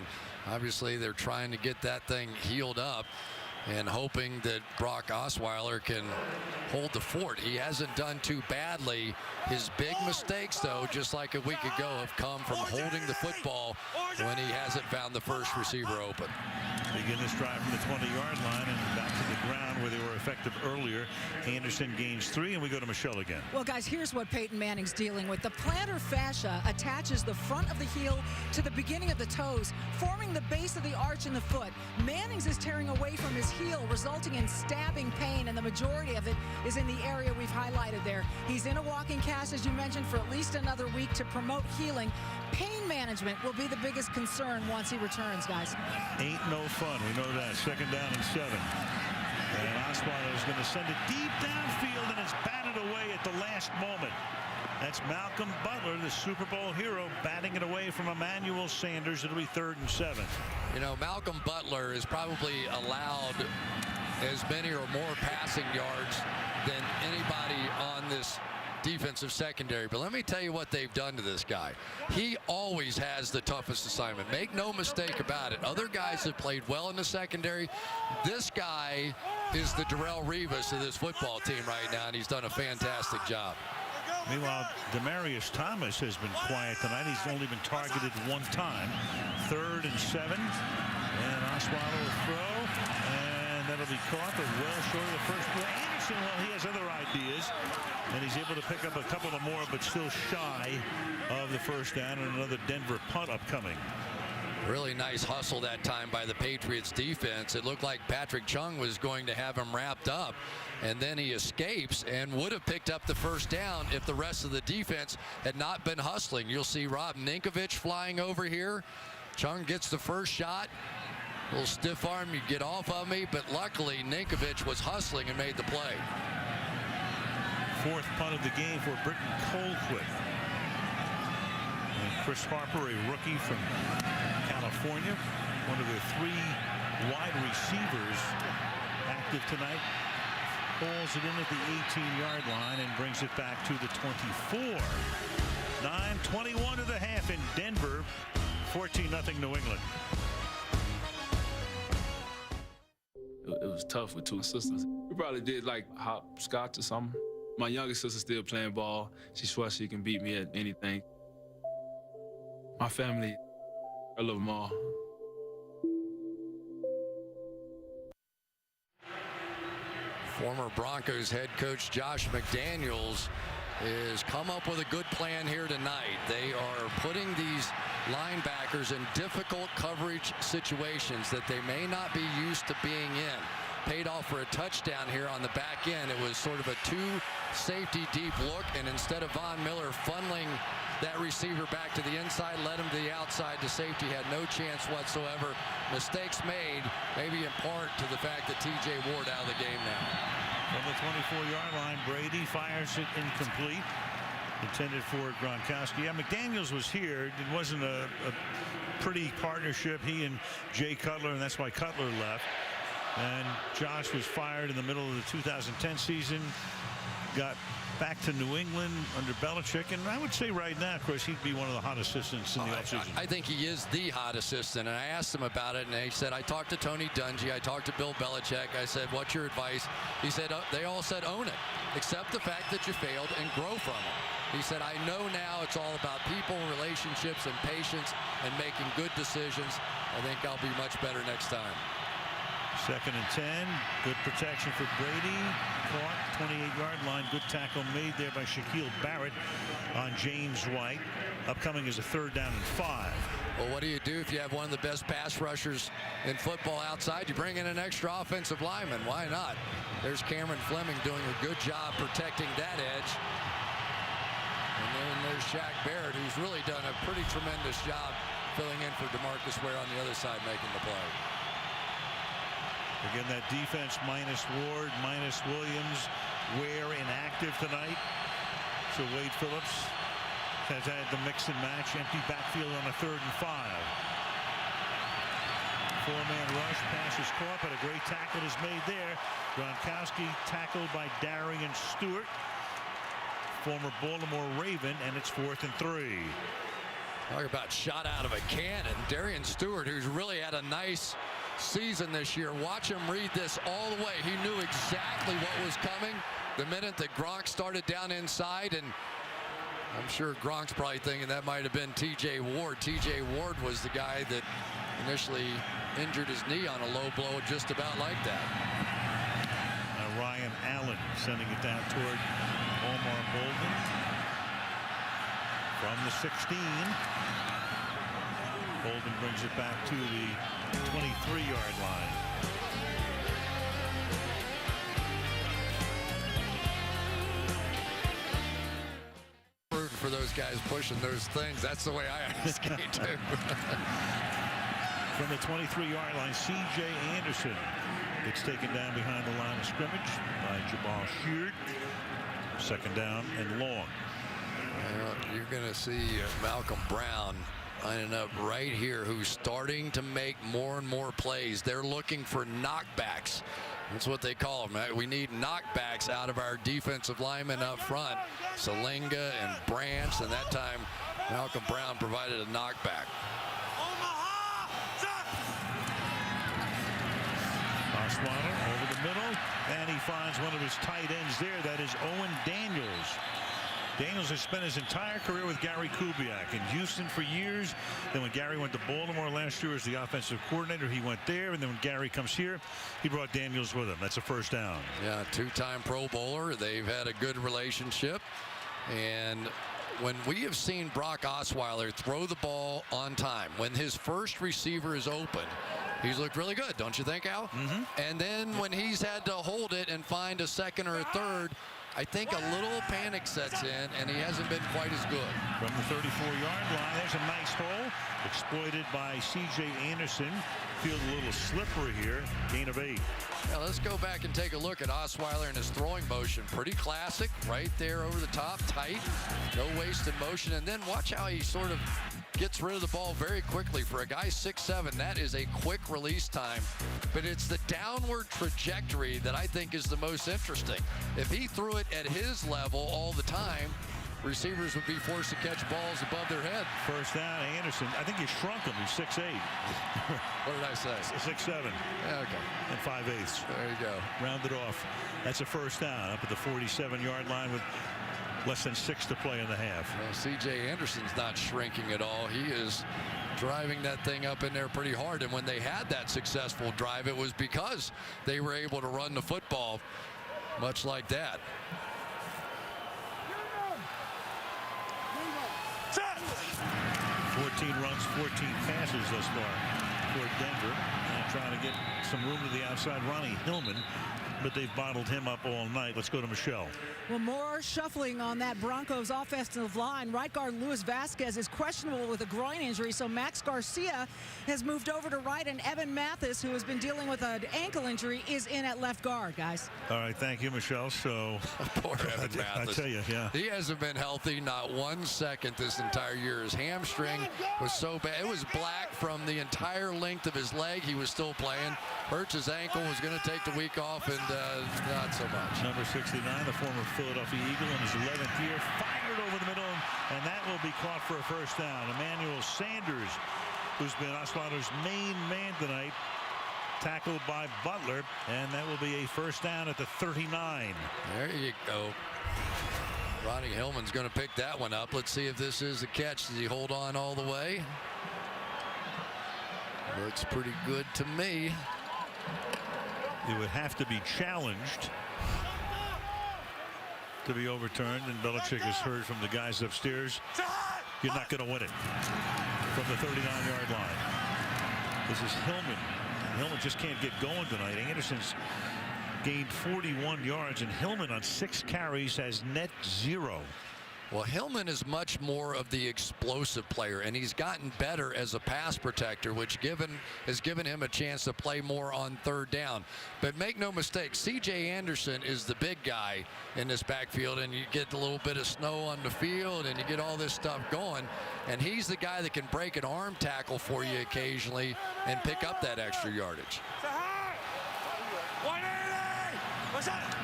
obviously they're trying to get that thing healed up and hoping that Brock Osweiler can hold the fort. He hasn't done too badly. His big mistakes, though, just like a week ago, have come from holding the football when he hasn't found the first receiver open. Begin this drive from the 20-yard line and back to the ground where they were effective earlier. Anderson gains 3, and we go to Michelle again. Well, guys, here's what Peyton Manning's dealing with. The plantar fascia attaches the front of the heel to the beginning of the toes, forming the base of the arch in the foot. Manning's is tearing away from his heel, resulting in stabbing pain, and the majority of it is in the area we've highlighted there. He's in a walking cast, as you mentioned, for at least another week to promote healing. Pain management will be the biggest concern once he returns, guys. Ain't no fun. We know that. 2nd down and 7. And Osweiler is going to send it deep downfield, and it's batted away at the last moment. That's Malcolm Butler, the Super Bowl hero, batting it away from Emmanuel Sanders. It'll be 3rd and 7. You know, Malcolm Butler is probably allowed as many or more passing yards than anybody on this defensive secondary. But let me tell you what they've done to this guy. He always has the toughest assignment. Make no mistake about it. Other guys have played well in the secondary. This guy is the Darrelle Revis of this football team right now, and he's done a fantastic job. Meanwhile, Demaryius Thomas has been quiet tonight. He's only been targeted 1 time. 3rd and 7. And Osweiler will throw. And that'll be caught, but well short of the first play. Anderson, well, he has other ideas. And he's able to pick up a couple of more, but still shy of the 1st down, and another Denver punt upcoming. Really nice hustle that time by the Patriots defense. It looked like Patrick Chung was going to have him wrapped up, and then he escapes and would have picked up the 1st down if the rest of the defense had not been hustling. You'll see Rob Ninkovich flying over here. Chung gets the first shot. A little stiff arm, you get off of me, but luckily Ninkovich was hustling and made the play. 4th punt of the game for Britton Colquitt. And Chris Harper, a rookie from California, one of their 3 wide receivers active tonight, pulls it in at the 18-yard line and brings it back to the 24. 9:21 to the half in Denver. 14-0 New England. It was tough with 2 sisters. We probably did like hopscotch or something. My youngest sister's still playing ball. She swears she can beat me at anything. My family, I love them all. Former Broncos head coach Josh McDaniels has come up with a good plan here tonight. They are putting these linebackers in difficult coverage situations that they may not be used to being in. Paid off for a touchdown here on the back end. It was sort of a 2 safety deep look, and instead of Von Miller funneling that receiver back to the inside, led him to the outside. The safety had no chance whatsoever. Mistakes made, maybe in part to the fact that T.J. Ward out of the game now. From the 24-yard line, Brady fires it incomplete. Intended for Gronkowski. Yeah, McDaniels was here. It wasn't a pretty partnership, he and Jay Cutler, and that's why Cutler left. And Josh was fired in the middle of the 2010 season. Got back to New England under Belichick, and I would say right now, Chris, he'd be one of the hot assistants in the offseason. I think he is the hot assistant, and I asked him about it, and he said, I talked to Tony Dungy, I talked to Bill Belichick, I said, what's your advice? He said, they all said own it, accept the fact that you failed and grow from it. He said, I know now it's all about people, relationships, and patience, and making good decisions. I think I'll be much better next time. 2nd and 10. Good protection for Brady. Caught 28-yard line. Good tackle made there by Shaquille Barrett on James White. Upcoming is a 3rd down and 5. Well, what do you do if you have one of the best pass rushers in football outside? You bring in an extra offensive lineman. Why not? There's Cameron Fleming doing a good job protecting that edge. And then there's Shaq Barrett, who's really done a pretty tremendous job filling in for DeMarcus Ware on the other side, making the play. Again, that defense minus Ward, minus Williams, Ware inactive tonight. So Wade Phillips has had the mix and match. Empty backfield on a 3rd and 5. Four-man rush, pass is caught, but a great tackle is made there. Gronkowski tackled by Darian Stewart, former Baltimore Raven, and it's 4th and 3. Talk about shot out of a cannon. Darian Stewart, who's really had a nice season this year. Watch him read this all the way. He knew exactly what was coming the minute that Gronk started down inside, and I'm sure Gronk's probably thinking that might have been T.J. Ward. T.J. Ward was the guy that initially injured his knee on a low blow just about like that. Ryan Allen sending it down toward Omar Bolden from the 16. Bolden brings it back to the 23-yard line. For those guys pushing those things, that's the way I skate too. From the 23-yard line, C.J. Anderson gets taken down behind the line of scrimmage by Jabal Sheard. 2nd down and long. Well, you're going to see Malcolm Brown lining up right here, who's starting to make more and more plays. They're looking for knockbacks. That's what they call them. We need knockbacks out of our defensive linemen up front. Salinga and Branch, and that time Malcolm Brown provided a knockback. Osweiler over the middle, and he finds one of his tight ends there. That is Owen Daniels. Daniels has spent his entire career with Gary Kubiak in Houston for years. Then when Gary went to Baltimore last year as the offensive coordinator, he went there. And then when Gary comes here, he brought Daniels with him. That's a 1st down. Yeah, 2-time Pro Bowler. They've had a good relationship. And when we have seen Brock Osweiler throw the ball on time, when his first receiver is open, he's looked really good, don't you think, Al? Mm-hmm. And then when he's had to hold it and find a 2nd or a 3rd, I think a little panic sets in, and he hasn't been quite as good. From the 34-yard line, there's a nice hole exploited by C.J. Anderson. Field a little slippery here. Gain of 8. Now let's go back and take a look at Osweiler and his throwing motion. Pretty classic, right there over the top, tight, no wasted motion. And then watch how he sort of gets rid of the ball very quickly. For a guy 6'7", that is a quick release time. But it's the downward trajectory that I think is the most interesting. If he threw it at his level all the time, receivers would be forced to catch balls above their head. 1st down, Anderson. I think you shrunk him. He's 6'8". What did I say? 6'7". Yeah, okay. And 5/8. There you go. Rounded off. That's a 1st down up at the 47-yard line with less than 6 to play in the half. Well, C.J. Anderson's not shrinking at all. He is driving that thing up in there pretty hard. And when they had that successful drive, it was because they were able to run the football much like that. 14 runs, 14 passes thus far for Denver. And trying to get some room to the outside. Ronnie Hillman, but they've bottled him up all night. Let's go to Michelle. Well, more shuffling on that Broncos offensive line. Right guard Luis Vasquez is questionable with a groin injury, so Max Garcia has moved over to right, and Evan Mathis, who has been dealing with an ankle injury, is in at left guard, guys. All right, thank you, Michelle. So poor Evan Mathis. I tell you, yeah. He hasn't been healthy not 1 second this entire year. His hamstring was so bad. It was black from the entire length of his leg. He was still playing. Hurts his ankle, was going to take the week off, and not so much. Number 69, the former Philadelphia Eagle in his 11th year, fired over the middle, and that will be caught for a 1st down. Emmanuel Sanders, who's been Osweiler's main man tonight, tackled by Butler, and that will be a 1st down at the 39. There you go. Ronnie Hillman's going to pick that one up. Let's see if this is the catch. Does he hold on all the way? Looks pretty good to me. It would have to be challenged to be overturned, and Belichick has heard from the guys upstairs, you're not going to win it. from the 39-yard line. This is Hillman. Hillman just can't get going tonight. Anderson's gained 41 yards, and Hillman on 6 carries has net 0. Well, Hillman is much more of the explosive player, and he's gotten better as a pass protector, which has given him a chance to play more on 3rd down. But make no mistake, C.J. Anderson is the big guy in this backfield, and you get a little bit of snow on the field, and you get all this stuff going, and he's the guy that can break an arm tackle for you occasionally and pick up that extra yardage. What's that?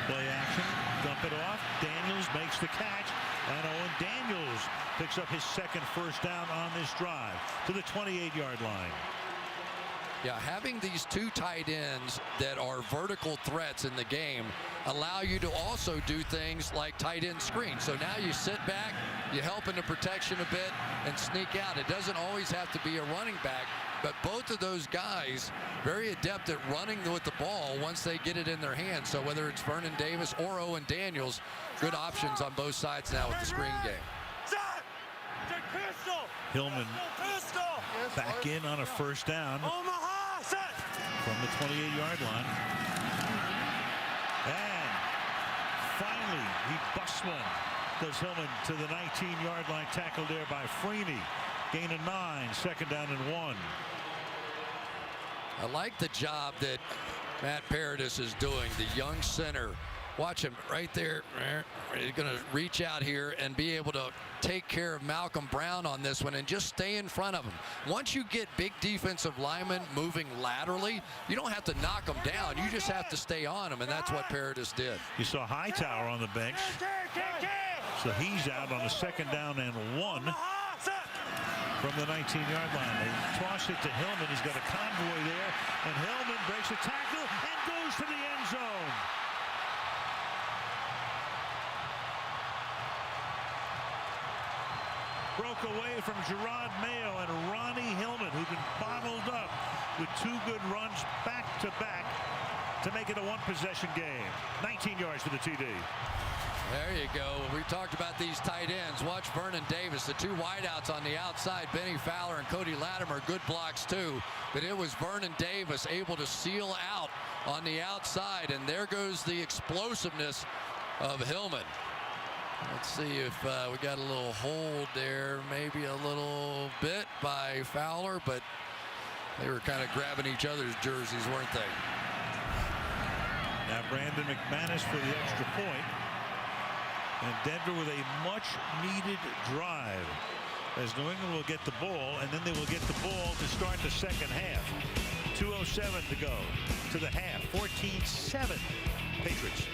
Play action, dump it off. Daniels makes the catch, and Owen Daniels picks up his 2nd first down on this drive to the 28-yard line. Yeah, having these 2 tight ends that are vertical threats in the game allow you to also do things like tight end screen. So now you sit back, you help in the protection a bit, and sneak out. It doesn't always have to be a running back, but both of those guys very adept at running with the ball once they get it in their hands. So whether it's Vernon Davis or Owen Daniels, good options on both sides now with the screen game. Hillman back in on a first down from the 28-yard line. And finally, he busts one. Does Hillman to the 19-yard line, tackled there by Freeney. Gain of 9, 2nd down and 1. I like the job that Matt Paradis is doing, the young center. Watch him right there. He's going to reach out here and be able to take care of Malcolm Brown on this one and just stay in front of him. Once you get big defensive linemen moving laterally, you don't have to knock them down. You just have to stay on them, and that's what Paradis did. You saw Hightower on the bench. So he's out on a 2nd down and 1 from the 19-yard line. They toss it to Hillman. He's got a convoy there, and Hillman breaks a tackle and goes to the end zone. Broke away from Gerard Mayo and Ronnie Hillman, who'd been bottled up with 2 good runs back-to-back to make it a 1-possession game. 19 yards for the TD. There you go. We talked about these tight ends. Watch Vernon Davis, the 2 wideouts on the outside. Benny Fowler and Cody Latimer, good blocks too. But it was Vernon Davis able to seal out on the outside. And there goes the explosiveness of Hillman. Let's see if we got a little hold there, maybe a little bit by Fowler, but they were kind of grabbing each other's jerseys, weren't they? Now Brandon McManus for the extra point. And Denver with a much-needed drive, as New England will get the ball, and then they will get the ball to start the 2nd half. 2:07 to go to the half. 14-7 Patriots.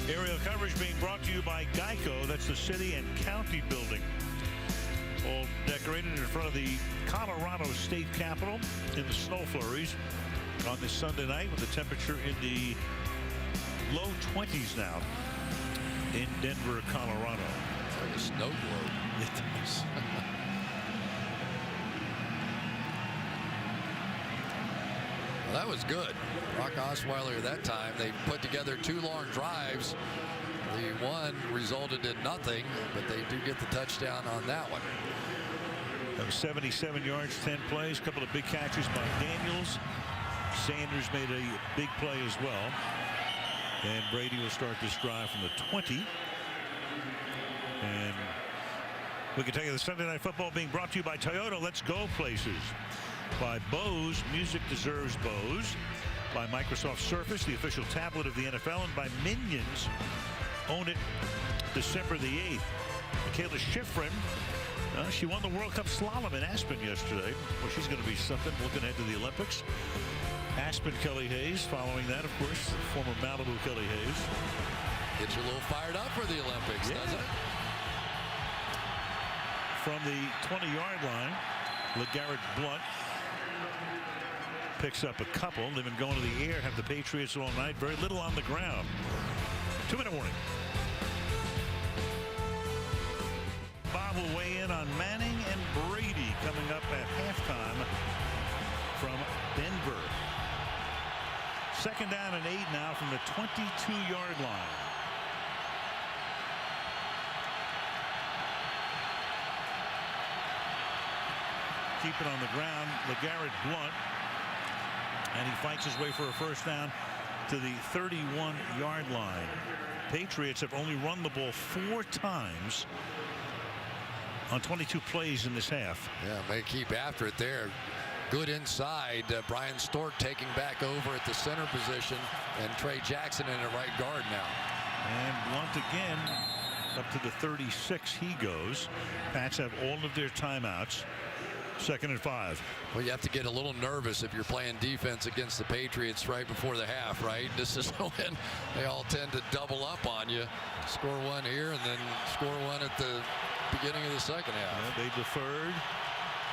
Aerial coverage being brought to you by Geico. That's the city and county building, all decorated in front of the Colorado State Capitol in the snow flurries on this Sunday night, with the temperature in the low 20s now in Denver, Colorado. It's like a snow globe. It does. Well, that was good. Brock Osweiler that time. They put together 2 long drives. The one resulted in nothing, but they do get the touchdown on that one. That was 77 yards, 10 plays, a couple of big catches by Daniels. Sanders made a big play as well. And Brady will start this drive from the 20. And we can tell you the Sunday Night Football being brought to you by Toyota. Let's go places. By Bose, music deserves Bose. By Microsoft Surface, the official tablet of the NFL. And by Minions, own it December the 8th. Michaela Schifrin, she won the World Cup slalom in Aspen yesterday. Well, she's going to be something looking ahead to the Olympics. Aspen Kelly Hayes following that, of course, former Malibu Kelly Hayes. Gets you a little fired up for the Olympics, doesn't it? From the 20-yard line, LeGarrette Blount picks up a couple. They've been going to the air, have the Patriots all night. Very little on the ground. 2-minute warning. Bob will weigh in on Manning and Brady coming up at halftime from Denver. Second down and 8 now from the 22-yard line. Keep it on the ground. LeGarrette Blount. And he fights his way for a first down to the 31-yard line. Patriots have only run the ball 4 times on 22 plays in this half. Yeah, they keep after it there. Good inside. Brian Stork taking back over at the center position, and Trey Jackson in at right guard now. And Blount again up to the 36 he goes. Pats have all of their timeouts. 2nd and 5. Well, you have to get a little nervous if you're playing defense against the Patriots right before the half, right? This is when they all tend to double up on you. Score one here and then score one at the beginning of the second half. Yeah, they deferred.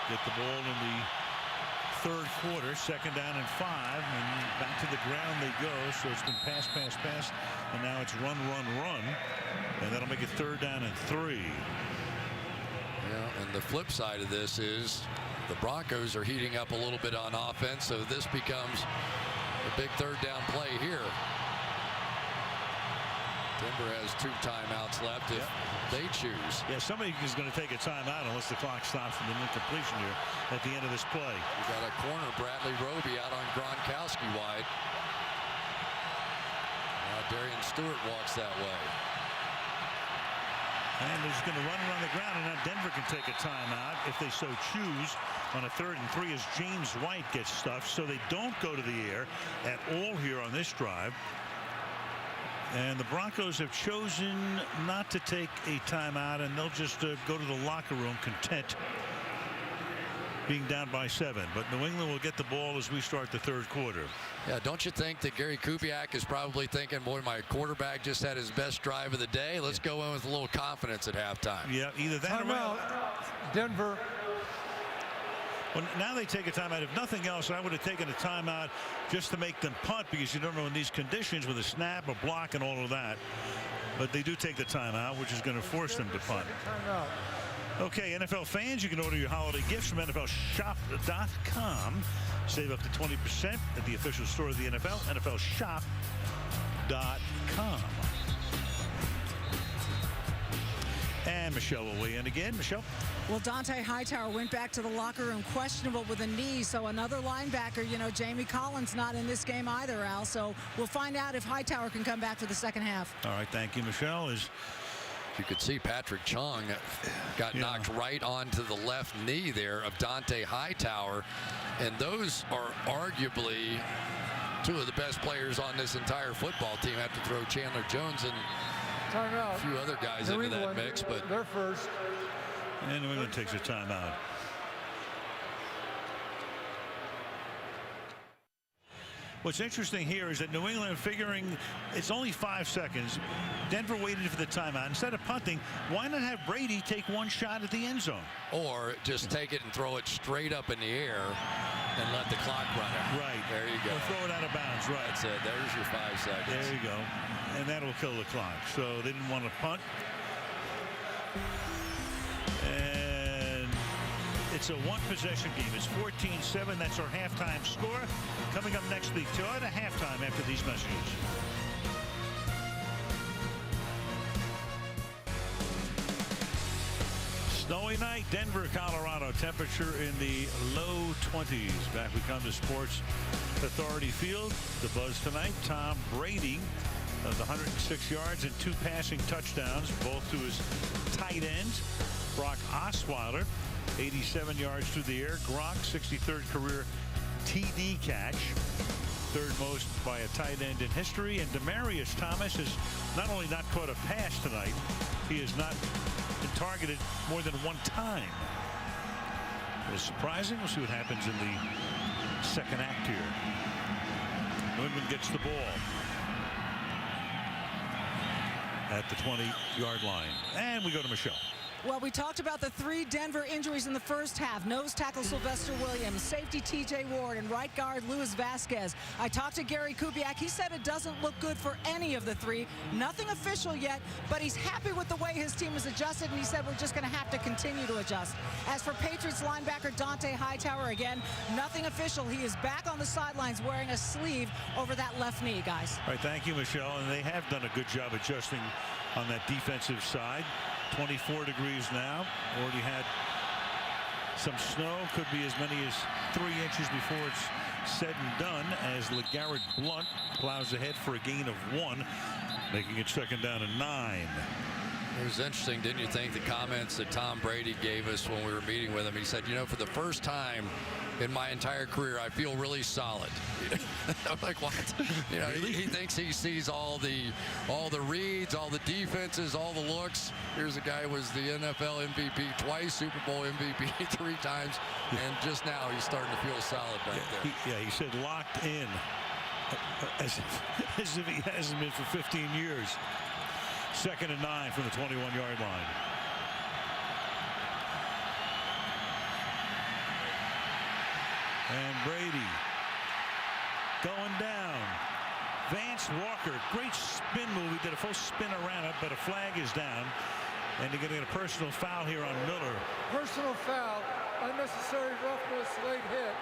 Get the ball in the 3rd quarter. 2nd down and 5. And back to the ground they go. So it's been pass, pass, pass. And now it's run, run, run. And that'll make it 3rd down and 3. Yeah, and the flip side of this is the Broncos are heating up a little bit on offense, so this becomes a big 3rd down play here. Denver has 2 timeouts left if they choose. Yeah, somebody is going to take a timeout unless the clock stops from an incompletion here at the end of this play. We got a corner, Bradley Roby out on Gronkowski wide. Now Darian Stewart walks that way. And they're just going to run around the ground, and now Denver can take a timeout if they so choose on a 3rd and 3 as James White gets stuffed, so they don't go to the air at all here on this drive. And the Broncos have chosen not to take a timeout, and they'll just go to the locker room content being down by 7. But New England will get the ball as we start the 3rd quarter. Yeah, don't you think that Gary Kubiak is probably thinking, boy, my quarterback just had his best drive of the day. Let's go in with a little confidence at halftime. Yeah, either that or Denver. Well, now they take a timeout. If nothing else, I would have taken a timeout just to make them punt, because you don't know in these conditions with a snap, a block, and all of that. But they do take the timeout, which is going to force them to punt. Okay, NFL fans, you can order your holiday gifts from NFLShop.com. Save up to 20% at the official store of the NFL, NFLShop.com. And Michelle will weigh in again. Michelle? Well, Dante Hightower went back to the locker room questionable with a knee, so another linebacker, Jamie Collins not in this game either, Al. So we'll find out if Hightower can come back for the second half. All right, thank you, Michelle. You could see Patrick Chung got knocked right onto the left knee there of Dante Hightower. And those are arguably 2 of the best players on this entire football team. Have to throw Chandler Jones and timeout. A few other guys into that mix. But they're first. And New England takes a timeout. What's interesting here is that New England figuring it's only 5 seconds. Denver waited for the timeout. Instead of punting, why not have Brady take one shot at the end zone? Or just take it and throw it straight up in the air and let the clock run out. Right. There you go. Or throw it out of bounds. Right. That's it. There's your 5 seconds. There you go. And that'll kill the clock. So they didn't want to punt. And it's a 1-possession game. It's 14-7. That's our halftime score. Coming up next, the Toyota halftime after these messages. Snowy night, Denver, Colorado. Temperature in the low 20s. Back we come to Sports Authority Field. The buzz tonight, Tom Brady. The 106 yards and 2 passing touchdowns, both to his tight end, Brock Osweiler, 87 yards through the air. Gronk, 63rd career TD catch, 3rd most by a tight end in history. And Demaryius Thomas has not only not caught a pass tonight, he has not been targeted more than 1 time. It was surprising. We'll see what happens in the second act here. New England gets the ball at the 20-yard line. And we go to Michelle. Well, we talked about the 3 Denver injuries in the first half. Nose tackle Sylvester Williams, safety TJ Ward, and right guard Luis Vasquez. I talked to Gary Kubiak. He said it doesn't look good for any of the 3. Nothing official yet, but he's happy with the way his team is adjusted, and he said we're just going to have to continue to adjust. As for Patriots linebacker Dante Hightower, again, nothing official. He is back on the sidelines wearing a sleeve over that left knee, guys. All right, thank you, Michelle. And they have done a good job adjusting on that defensive side. 24 degrees now. Already had some snow. Could be as many as 3 inches before it's said and done as LeGarrette Blount plows ahead for a gain of 1, making it 2nd down and 9. It was interesting, didn't you think, the comments that Tom Brady gave us when we were meeting with him? He said, you know, for the first time in my entire career, I feel really solid. I'm like, what? You know, he thinks he sees all the reads, all the defenses, all the looks. Here's a guy who was the NFL MVP twice, Super Bowl MVP 3 times, and just now he's starting to feel solid back there. He said locked in, as if he hasn't been for 15 years. 2nd and 9 from the 21-yard line. And Brady going down. Vance Walker, great spin move. He did a full spin around it, but a flag is down. And they're going to get a personal foul here on Miller. Personal foul, unnecessary roughness, late hit.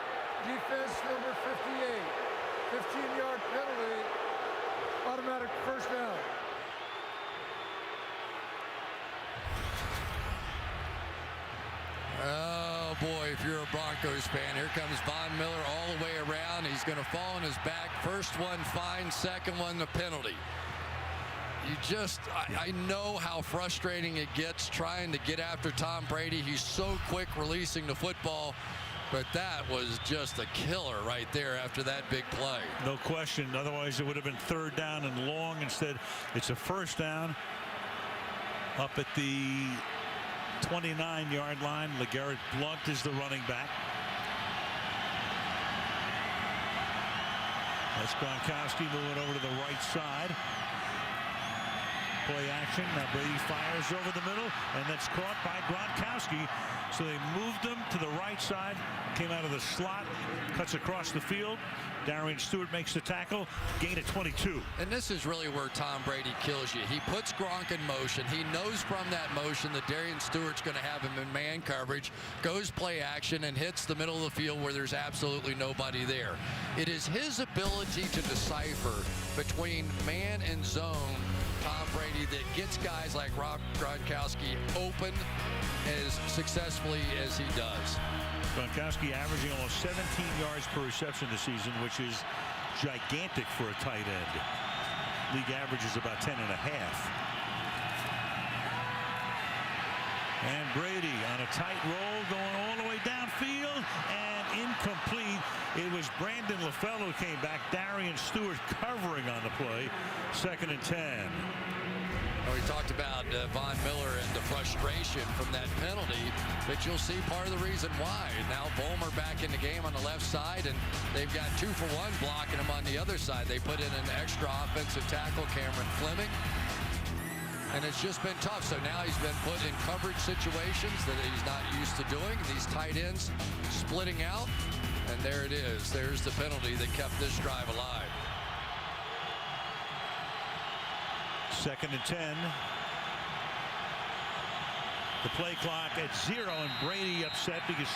Defense number 58. 15-yard penalty, automatic first down. Oh, boy, if you're a Broncos fan, here comes Von Miller all the way around. He's going to fall on his back. First one, fine. Second one, the penalty. I know how frustrating it gets trying to get after Tom Brady. He's so quick releasing the football, but that was just a killer right there after that big play. No question. Otherwise, it would have been 3rd down and long. Instead, it's a 1st down up at the 29-yard line. LeGarrette Blount is the running back. That's Gronkowski moving over to the right side. Play action. Now Brady fires over the middle, and that's caught by Gronkowski. So they moved him to the right side. Came out of the slot, cuts across the field. Darian Stewart makes the tackle, gain of 22. And this is really where Tom Brady kills you. He puts Gronk in motion. He knows from that motion that Darian Stewart's going to have him in man coverage, goes play action, and hits the middle of the field where there's absolutely nobody there. It is his ability to decipher between man and zone, Tom Brady, that gets guys like Rob Gronkowski open as successfully as he does. Gronkowski averaging almost 17 yards per reception this season, which is gigantic for a tight end. League average is about 10.5. And Brady on a tight roll going all the way downfield and incomplete. It was Brandon LaFell who came back. Darian Stewart covering on the play. 2nd and 10. We talked about Von Miller and the frustration from that penalty, but you'll see part of the reason why. Now Vollmer back in the game on the left side, and they've got 2 for 1 blocking him on the other side. They put in an extra offensive tackle, Cameron Fleming, and it's just been tough. So now he's been put in coverage situations that he's not used to doing. These tight ends splitting out, and there it is. There's the penalty that kept this drive alive. 2nd and 10. The play clock at 0, and Brady upset because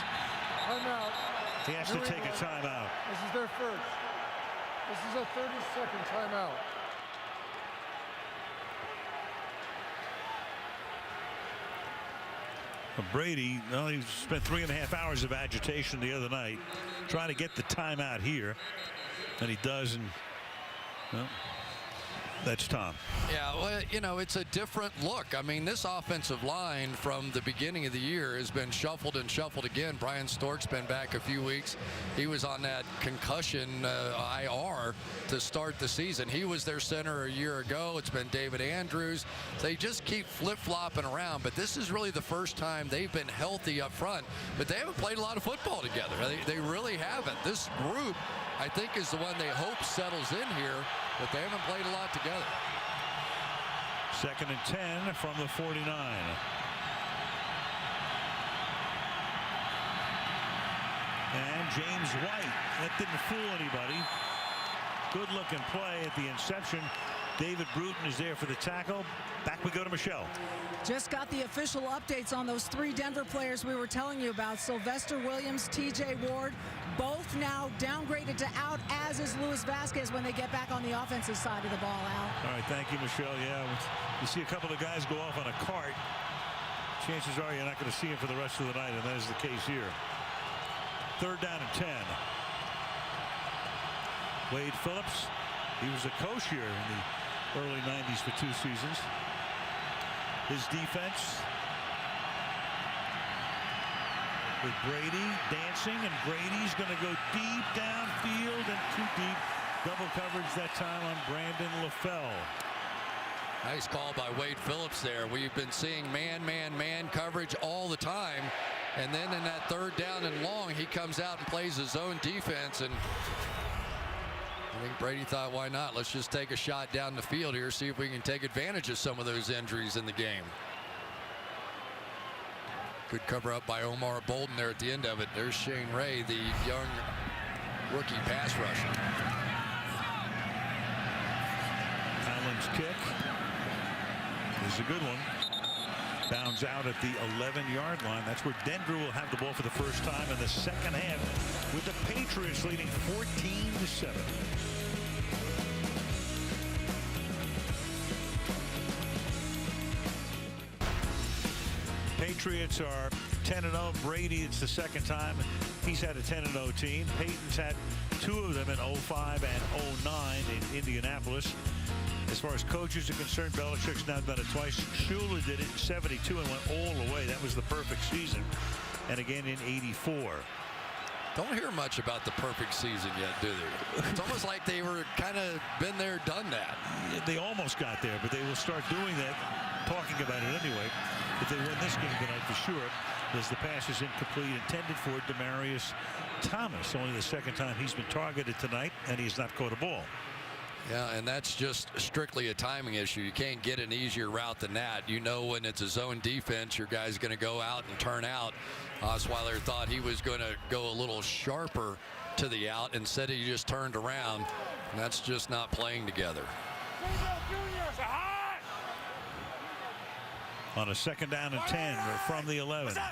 timeout. He has to take a timeout. This is their first. This is a 30-second timeout. Brady, well, he spent 3.5 hours of agitation the other night trying to get the timeout here, and he does, and well, that's Tom. Yeah, well, you know, it's a different look. I mean, this offensive line from the beginning of the year has been shuffled and shuffled again. Brian Stork's been back a few weeks. He was on that concussion IR to start the season. He was their center a year ago. It's been David Andrews. They just keep flip-flopping around, but this is really the first time they've been healthy up front, but they haven't played a lot of football together. They really haven't. This group, I think, is the one they hope settles in here, but they haven't played a lot together. 2nd and 10 from the 49. James White. That didn't fool anybody. Good looking play at the inception. David Bruton is there for the tackle. Back we go to Michelle. Just got the official updates on those 3 Denver players we were telling you about. Sylvester Williams, TJ Ward, both now downgraded to out, as is Luis Vasquez when they get back on the offensive side of the ball, Al. All right, thank you, Michelle. Yeah, you see a couple of guys go off on a cart. Chances are you're not going to see him for the rest of the night, and that is the case here. 3rd down and 10. Wade Phillips, he was a coach here in the early 90s for 2 seasons. His defense with Brady dancing, and Brady's going to go deep downfield and too deep. Double coverage that time on Brandon LaFell. Nice call by Wade Phillips there. We've been seeing man coverage all the time. And then in that 3rd down and long, he comes out and plays his own defense. And I think Brady thought, why not? Let's just take a shot down the field here, see if we can take advantage of some of those injuries in the game. Good cover up by Omar Bolden there at the end of it. There's Shane Ray, the young rookie pass rusher. Allen's kick is a good one. Bounds out at the 11-yard line. That's where Denver will have the ball for the first time in the second half, with the Patriots leading 14-7. Patriots are 10-0. Brady, it's the second time he's had a 10-0 team. Peyton's had 2 of them in 05 and 09 in Indianapolis. As far as coaches are concerned, Belichick's now done it twice. Shula did it in 72 and went all the way. That was the perfect season. And again in 84. Don't hear much about the perfect season yet, do they? It's almost like they were kind of been there, done that. They almost got there, but they will start doing that, talking about it anyway. If they win this game tonight for sure, as the pass is incomplete, intended for Demaryius Thomas. Only the second time he's been targeted tonight, and he's not caught a ball. Yeah, and that's just strictly a timing issue. You can't get an easier route than that. You know, when it's a zone defense, your guy's going to go out and turn out. Osweiler thought he was going to go a little sharper to the out. Instead, he just turned around. And that's just not playing together. On a 2nd down and 10 from the 11. Ronnie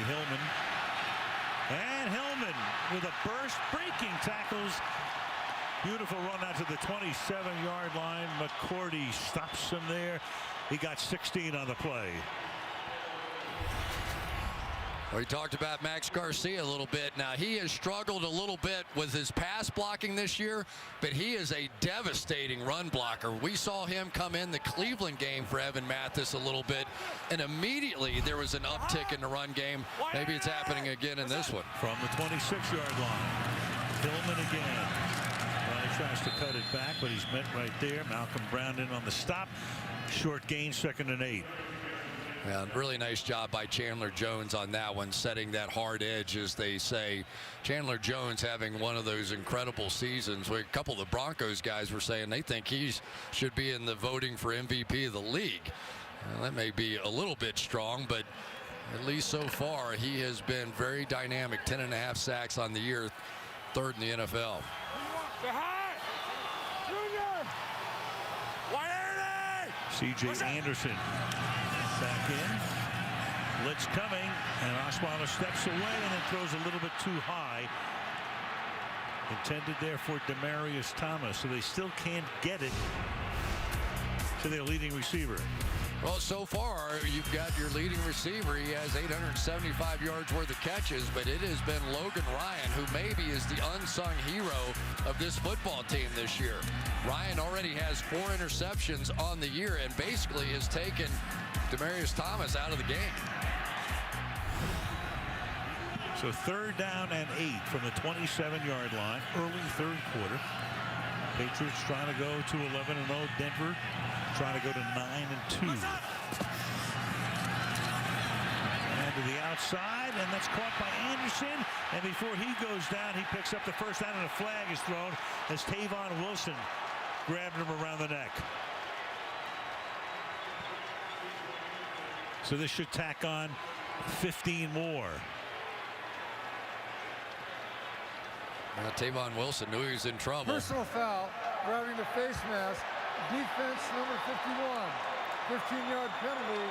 Hillman. And Hillman with a burst, breaking tackles. Beautiful run out to the 27-yard line. McCourty stops him there. He got 16 on the play. We talked about Max Garcia a little bit. Now, he has struggled a little bit with his pass blocking this year, but he is a devastating run blocker. We saw him come in the Cleveland game for Evan Mathis a little bit, and immediately there was an uptick in the run game. Maybe it's happening again in this one. From the 26-yard line, Hillman again. Ronnie tries to cut it back, but he's met right there. Malcolm Brown in on the stop. Short gain, 2nd and 8. Yeah, really nice job by Chandler Jones on that one, setting that hard edge, as they say. Chandler Jones having one of those incredible seasons. A couple of the Broncos guys were saying they think he should be in the voting for MVP of the league. Well, that may be a little bit strong, but at least so far he has been very dynamic. 10.5 sacks on the year, 3rd in the NFL. C.J. Anderson back in. Blitz coming, and Osweiler steps away and then throws a little bit too high. Intended there for Demaryius Thomas, so they still can't get it to their leading receiver. Well, so far, you've got your leading receiver. He has 875 yards worth of catches, but it has been Logan Ryan, who maybe is the unsung hero of this football team this year. Ryan already has 4 interceptions on the year and basically has taken Demaryius Thomas out of the game. So 3rd down and 8 from the 27-yard line, early 3rd quarter. Patriots trying to go to 11-0. Denver trying to go to 9-2. And to the outside, and that's caught by Anderson. And before he goes down, he picks up the first down, and a flag is thrown as Tavon Wilson grabbed him around the neck. So this should tack on 15 more. Tavon Wilson knew he was in trouble. Personal foul, grabbing the face mask. Defense number 51. 15-yard penalty,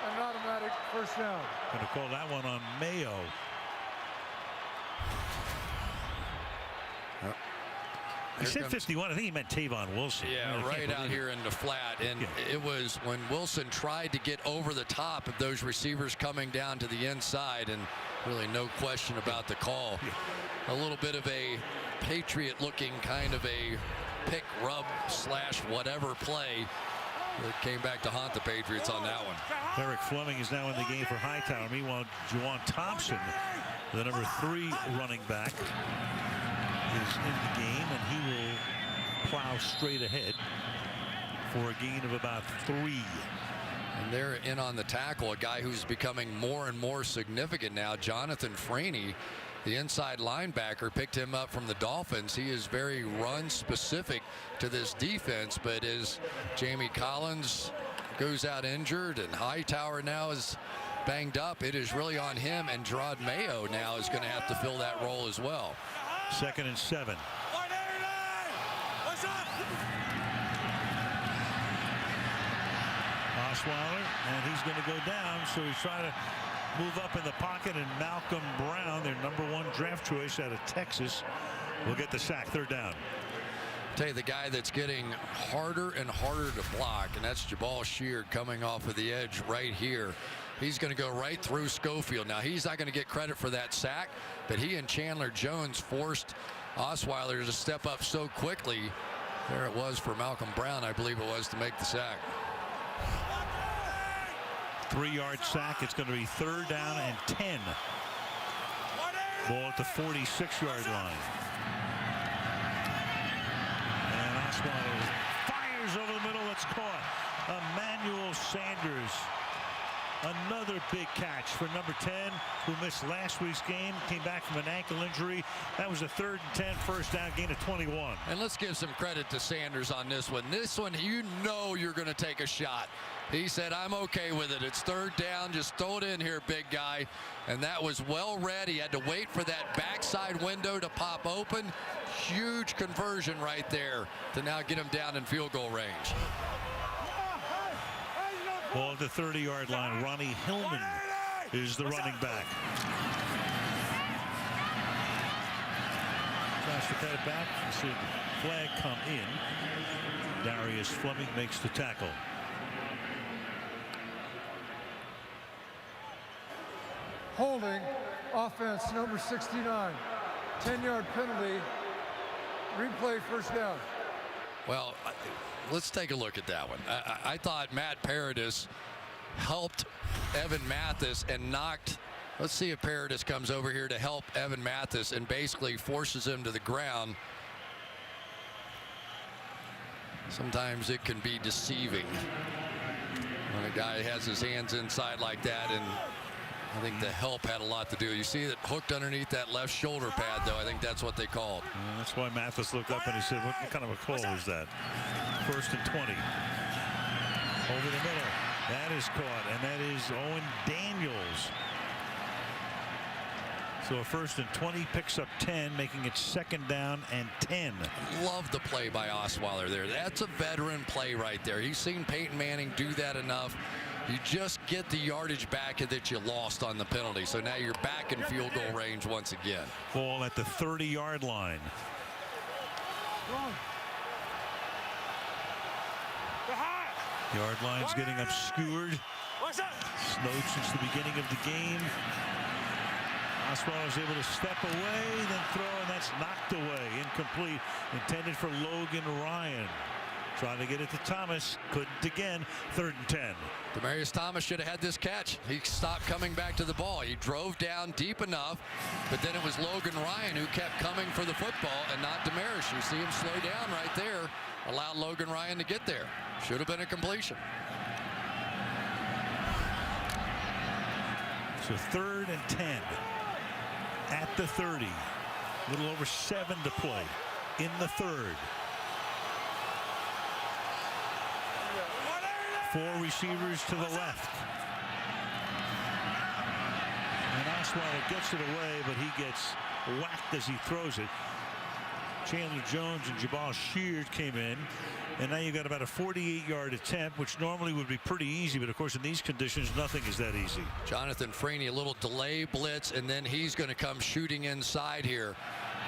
an automatic first down. Going to call that one on Mayo. He said 51. I think he meant Tavon Wilson. Yeah, right out here in the flat. And it was when Wilson tried to get over the top of those receivers coming down to the inside, and really no question about the call. A little bit of a Patriot-looking kind of a pick, rub, slash whatever play that came back to haunt the Patriots on that one. Eric Fleming is now in the game for Hightower. Meanwhile, Juwan Thompson, the number 3 running back, is in the game, and he will plow straight ahead for a gain of about 3. And they're in on the tackle, a guy who's becoming more and more significant now, Jonathan Franey, the inside linebacker, picked him up from the Dolphins. He is very run specific to this defense, but as Jamie Collins goes out injured and Hightower now is banged up, it is really on him, and Gerard Mayo now is going to have to fill that role as well. 2nd and 7. Osweiler, and he's going to go down, so he's trying to move up in the pocket, and Malcolm Brown, their number 1 draft choice out of Texas, will get the sack. 3rd down. Tell you the guy that's getting harder and harder to block, and that's Jabal Sheard coming off of the edge right here. He's going to go right through Schofield. Now, he's not going to get credit for that sack, but he and Chandler Jones forced Osweiler to step up so quickly. There it was for Malcolm Brown, I believe it was, to make the sack. 3-yard sack. It's going to be 3rd down and 10. Ball at the 46-yard line. And Osweiler fires over the middle. It's caught. Emmanuel Sanders. Another big catch for number 10, who missed last week's game, came back from an ankle injury. That was a 3rd and 10, first down, gain of 21. And let's give some credit to Sanders on this one. This one, you know you're going to take a shot. He said, I'm okay with it. It's 3rd down. Just throw it in here, big guy. And that was well read. He had to wait for that backside window to pop open. Huge conversion right there to now get him down in field goal range. Ball at the 30-yard line. Ronnie Hillman is the running back. Tries to cut it back. You see the flag come in. Darius Fleming makes the tackle. Holding, offense number 69. 10-yard penalty. Replay, first down. Well, let's take a look at that one. I thought Matt Paradis helped Evan Mathis and knocked. Let's see if Paradis comes over here to help Evan Mathis and basically forces him to the ground. Sometimes it can be deceiving when a guy has his hands inside like that, and I think the help had a lot to do. You see that hooked underneath that left shoulder pad, though. I think that's what they called. That's why Mathis looked up and he said, what kind of a call was that? 1st and 20. Over the middle. That is caught, and that is Owen Daniels. So a 1st and 20, picks up 10, making it 2nd down and 10. Love the play by Osweiler there. That's a veteran play right there. He's seen Peyton Manning do that enough. You just get the yardage back that you lost on the penalty. So now you're back in field goal range once again. Ball at the 30-yard line. Yard line's getting obscured. Snowed since the beginning of the game. Osweiler was able to step away, then throw, and that's knocked away. Incomplete. Intended for Logan Ryan. Trying to get it to Thomas. Couldn't again. 3rd and 10. Demaryius Thomas should have had this catch. He stopped coming back to the ball. He drove down deep enough, but then it was Logan Ryan who kept coming for the football and not Demaryius. You see him slow down right there. Allowed Logan Ryan to get there. Should have been a completion. So 3rd and 10 at the 30. A little over 7 to play in the 3rd. 4 receivers to the left. Osweiler gets it away, but he gets whacked as he throws it. Chandler Jones and Jabal Sheard came in, and now you got about a 48-yard attempt, which normally would be pretty easy, but of course in these conditions nothing is that easy. Jonathan Freeney, a little delay blitz, and then he's going to come shooting inside here.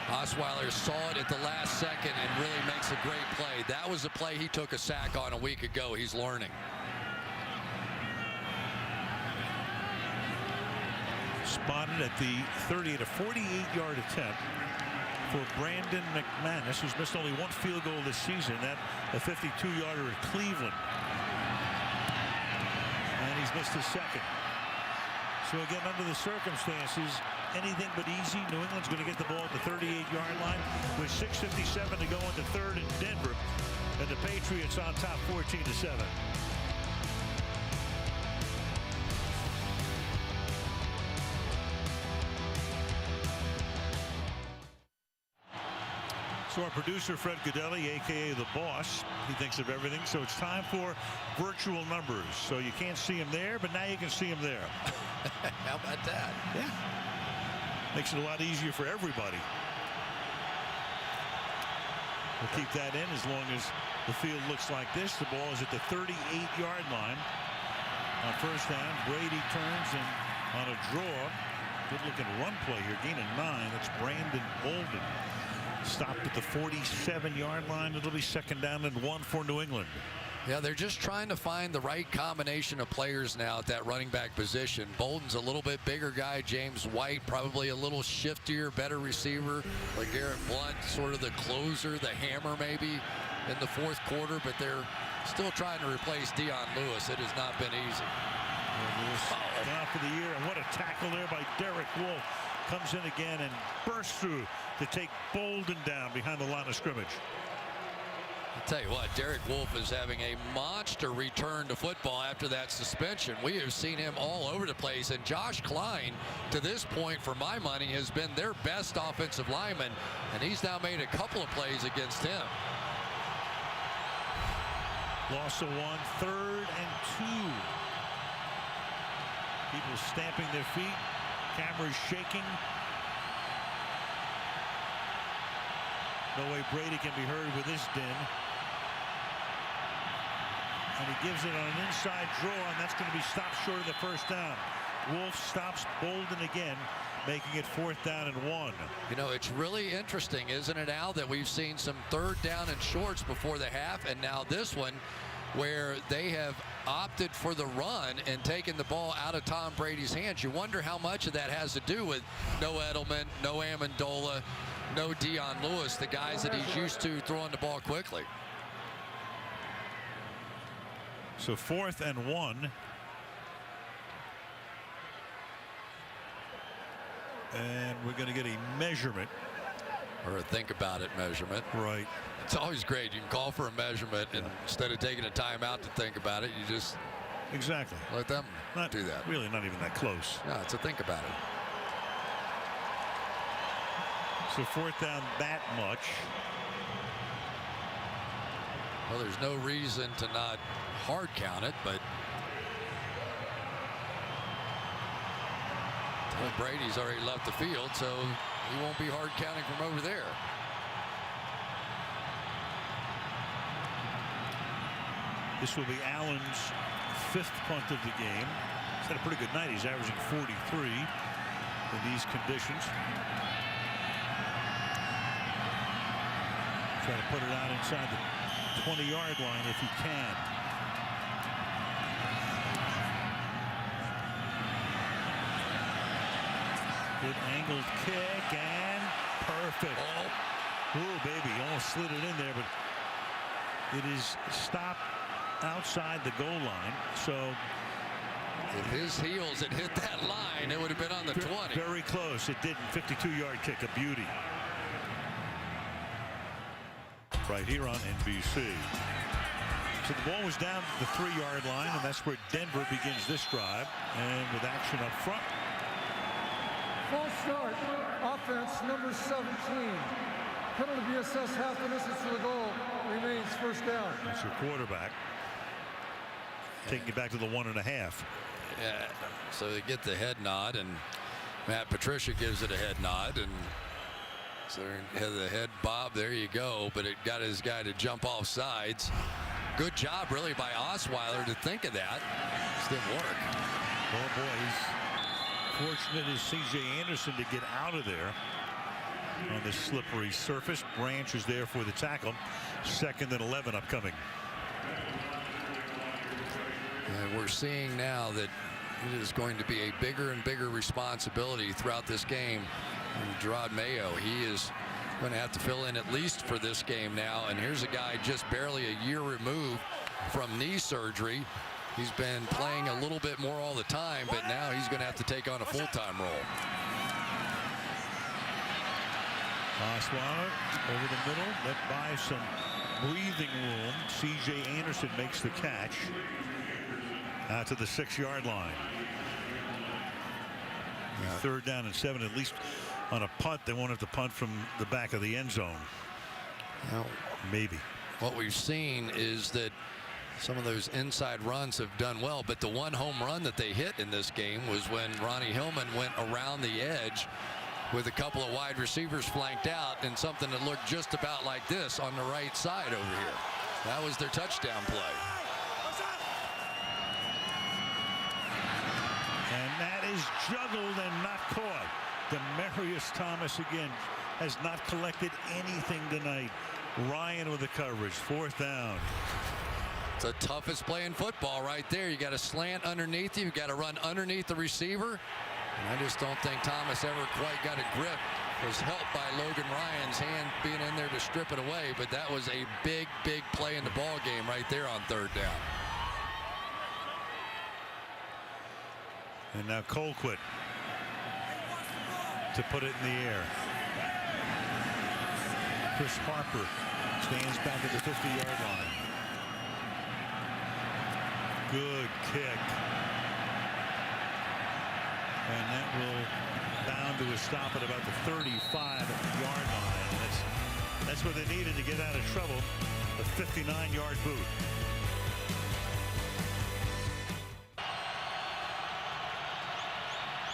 Osweiler saw it at the last second and really makes a great play. That was a play he took a sack on a week ago. He's learning. Spotted at the 30 at a 48-yard attempt for Brandon McManus, who's missed only one field goal this season, that a 52-yarder at Cleveland. And he's missed his second. So again, under the circumstances, anything but easy. New England's going to get the ball at the 38-yard line with 6:57 to go in the third in Denver, and the Patriots on top 14-7. So our producer, Fred Godelli, a.k.a. The Boss, he thinks of everything. So it's time for virtual numbers. So you can't see him there, but now you can see him there. How about that? Yeah. Makes it a lot easier for everybody. We'll keep that in as long as the field looks like this. The ball is at the 38-yard line. On first down, Brady turns and on a draw. Good-looking run play here. Gain of 9. That's Brandon Bolden. Stopped at the 47-yard line. It'll be second down and 1 for New England. Yeah, they're just trying to find the right combination of players now at that running back position. Bolden's a little bit bigger guy. James White probably a little shiftier, better receiver. Like Garrett Blunt, sort of the closer, the hammer maybe in the fourth quarter. But they're still trying to replace Dion Lewis. It has not been easy. Down for the year, and what a tackle there by Derek Wolfe. Comes in again and bursts through to take Bolden down behind the line of scrimmage. I'll tell you what, Derek Wolfe is having a monster return to football after that suspension. We have seen him all over the place, and Josh Klein, to this point, for my money, has been their best offensive lineman, and he's now made a couple of plays against him. Loss of 1, 3rd and 2. People stamping their feet. Cameras shaking. No way Brady can be heard with this din. And he gives it on an inside draw, and that's going to be stopped short of the first down. Wolf stops Bolden again, making it 4th down and 1. You know, it's really interesting, isn't it, Al, that we've seen some 3rd down and shorts before the half, and now this one where they have opted for the run and taken the ball out of Tom Brady's hands. You wonder how much of that has to do with no Edelman, no Amendola, no Dion Lewis, the guys that he's used to throwing the ball quickly. So 4th and 1. And we're going to get a measurement. Or a think about it measurement. Right. It's always great. You can call for a measurement, and instead of taking a timeout to think about it, you just exactly let them not do that. Really not even that close. No, it's a think about it. So 4th down that much. Well, there's no reason to not hard count it, but Tom Brady's already left the field, so he won't be hard counting from over there. This will be Allen's 5th punt of the game. He's had a pretty good night. He's averaging 43 in these conditions. Try to put it out inside the 20-yard line if he can. Good angled kick and perfect. Oh, baby, almost slid it in there, but it is stopped outside the goal line. So if his heels had hit that line, it would have been on the 20. Very close. It didn't. 52-yard kick, a beauty. Right here on NBC. So the ball was down the 3-yard line, and that's where Denver begins this drive. And with action up front. False start. Offense number 17. Penalty be assessed half the distance to the goal. Remains first down. That's your quarterback. Taking it back to the 1.5. Yeah, so they get the head nod, and Matt Patricia gives it a head nod, and so the head bob, there you go, but it got his guy to jump off sides. Good job really by Osweiler to think of that. Just didn't work. Oh boy, he's fortunate as C.J. Anderson to get out of there on this slippery surface. Branch is there for the tackle. 2nd and 11 upcoming. And we're seeing now that it is going to be a bigger and bigger responsibility throughout this game. And Gerard Mayo, he is going to have to fill in at least for this game now. And here's a guy just barely a year removed from knee surgery. He's been playing a little bit more all the time, but now he's going to have to take on a full-time role. Osweiler over the middle, let by some breathing room. C.J. Anderson makes the catch out to the 6-yard line. 3rd down and 7. At least on a punt, they won't have to punt from the back of the end zone. Now, maybe. What we've seen is that some of those inside runs have done well, but the one home run that they hit in this game was when Ronnie Hillman went around the edge with a couple of wide receivers flanked out and something that looked just about like this on the right side over here. That was their touchdown play. And that is juggled and not caught. Demaryius Thomas again has not collected anything tonight. Ryan with the coverage. 4th down. It's the toughest play in football right there. You got to slant underneath you. You got to run underneath the receiver. And I just don't think Thomas ever quite got a grip. Was helped by Logan Ryan's hand being in there to strip it away. But that was a big, big play in the ball game right there on 3rd down. And now Colquitt to put it in the air. Chris Harper stands back at the 50-yard line. Good kick. And that will bound to a stop at about the 35-yard line. And that's what they needed to get out of trouble. A 59-yard boot.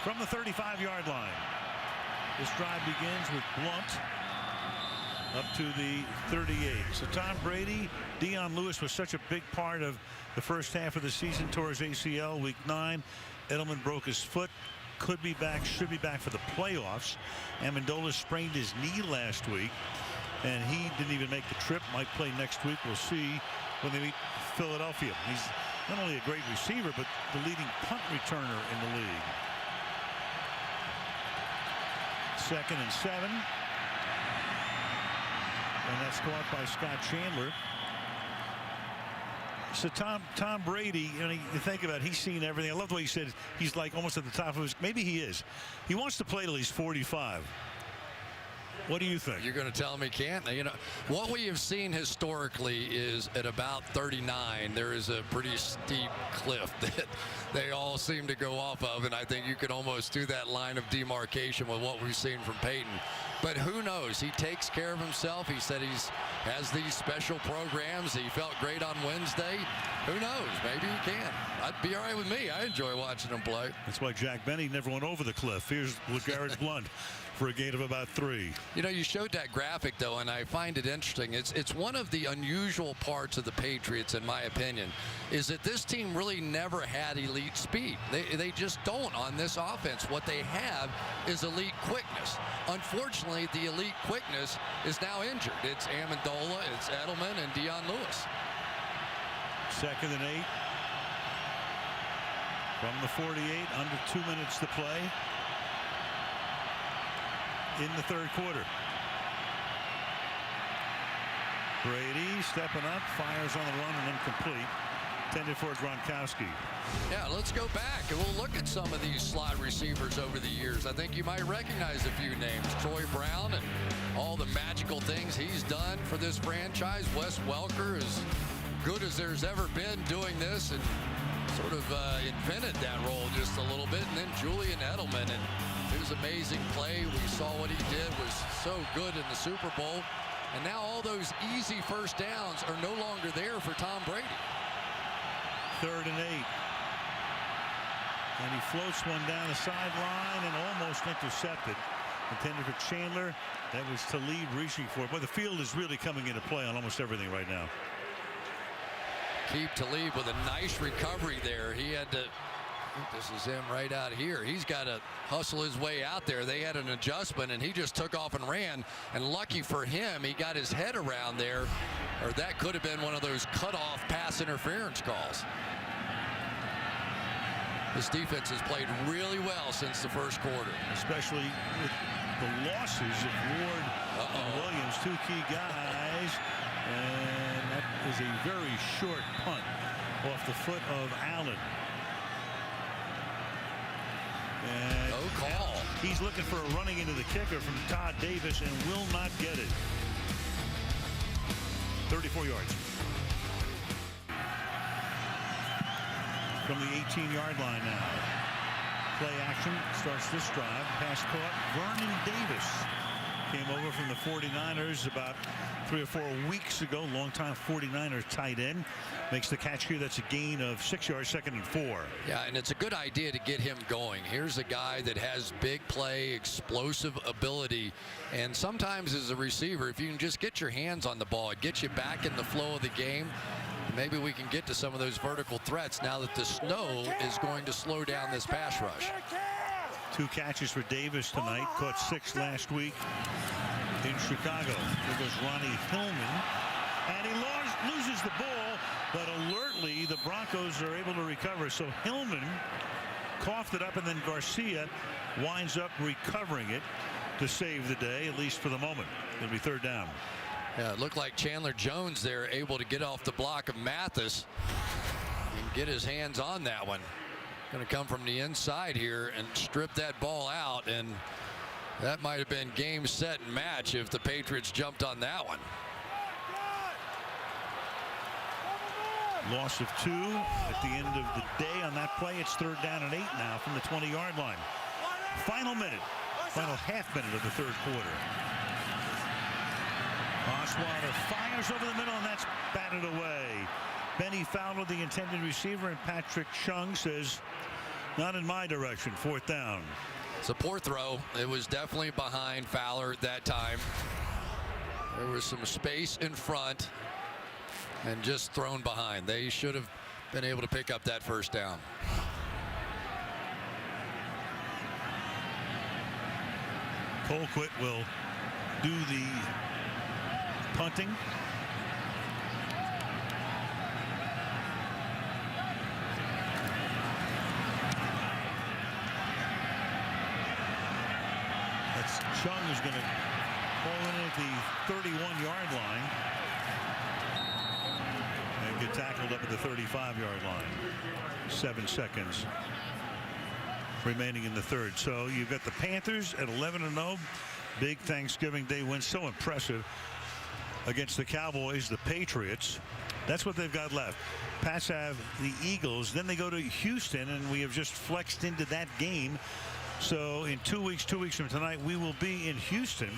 From the 35-yard line. This drive begins with Blunt up to the 38. So Tom Brady, Dion Lewis was such a big part of the first half of the season. Tore his ACL week 9. Edelman broke his foot. Could be back, should be back for the playoffs. Amendola sprained his knee last week, and he didn't even make the trip. Might play next week. We'll see when they meet Philadelphia. He's not only a great receiver, but the leading punt returner in the league. 2nd and 7. And that's caught by Scott Chandler. So Tom Brady, you think about it, he's seen everything. I love the way he said he's like almost at the top of his. Maybe he is. He wants to play till he's 45. What do you think? You're going to tell him he can't? You know, what we have seen historically is at about 39, there is a pretty steep cliff that they all seem to go off of, and I think you could almost do that line of demarcation with what we've seen from Peyton. But who knows? He takes care of himself. He said has these special programs. He felt great on Wednesday. Who knows? Maybe he can. I'd be all right with me. I enjoy watching him play. That's why Jack Benny never went over the cliff. Here's LeGarrette Blount for a gain of about 3. You know, you showed that graphic, though, and I find it interesting. It's one of the unusual parts of the Patriots, in my opinion, is that this team really never had elite speed. They just don't on this offense. What they have is elite quickness. Unfortunately, the elite quickness is now injured. It's Amendola, it's Edelman, and Dion Lewis. 2nd and 8. From the 48, under 2 minutes to play in the 3rd quarter. Brady stepping up, fires on the run and incomplete. Intended for Gronkowski. Yeah, let's go back and we'll look at some of these slot receivers over the years. I think you might recognize a few names. Troy Brown and all the magical things he's done for this franchise. Wes Welker, as good as there's ever been doing this, and sort of invented that role just a little bit. And then Julian Edelman, and his amazing play. We saw what he did was so good in the Super Bowl. And now all those easy first downs are no longer there for Tom Brady. 3rd and 8. And he floats one down the sideline and almost intercepted. Intended for Chandler. That was Talib reaching for it. But the field is really coming into play on almost everything right now. Keep Talib with a nice recovery there. He had to, I think this is him right out here. He's got to hustle his way out there. They had an adjustment, and he just took off and ran. And lucky for him, he got his head around there, or that could have been one of those cutoff pass interference calls. This defense has played really well since the first quarter. Especially with the losses of Ward and Williams, two key guys. And that is a very short punt off the foot of Allen. And no call. He's looking for a running into the kicker from Todd Davis and will not get it. 34 yards. From the 18-yard line now. Play action starts this drive. Pass caught. Vernon Davis came over from the 49ers about 3 or 4 weeks ago. Longtime 49ers tight end. Makes the catch here. That's a gain of 6 yards, 2nd and 4. Yeah, and it's a good idea to get him going. Here's a guy that has big play, explosive ability. And sometimes as a receiver, if you can just get your hands on the ball, it gets you back in the flow of the game. Maybe we can get to some of those vertical threats now that the snow is going to slow down this pass rush. 2 catches for Davis tonight. Caught 6 last week in Chicago. There goes Ronnie Hillman. And he loses the ball, but alertly the Broncos are able to recover. So Hillman coughed it up, and then Garcia winds up recovering it to save the day, at least for the moment. It'll be 3rd down. Yeah, it looked like Chandler Jones there able to get off the block of Mathis and get his hands on that one. Going to come from the inside here and strip that ball out, and that might have been game, set, and match if the Patriots jumped on that one. Loss of 2 at the end of the day on that play. It's 3rd down and 8 now from the 20-yard line. Final half minute of the 3rd quarter. Osweiler fires over the middle, and that's batted away. Benny Fowler, the intended receiver, and Patrick Chung says, not in my direction. 4th down. It's a poor throw. It was definitely behind Fowler that time. There was some space in front and just thrown behind. They should have been able to pick up that 1st down. Colquitt will do the punting. That's Chung is going to pull in at the 31-yard line and get tackled up at the 35-yard line. 7 seconds remaining in the 3rd. So you've got the Panthers at 11-0. Big Thanksgiving Day win. So impressive against the Cowboys, the Patriots. That's what they've got left. Pats have the Eagles. Then they go to Houston, and we have just flexed into that game. So in 2 weeks from tonight, we will be in Houston,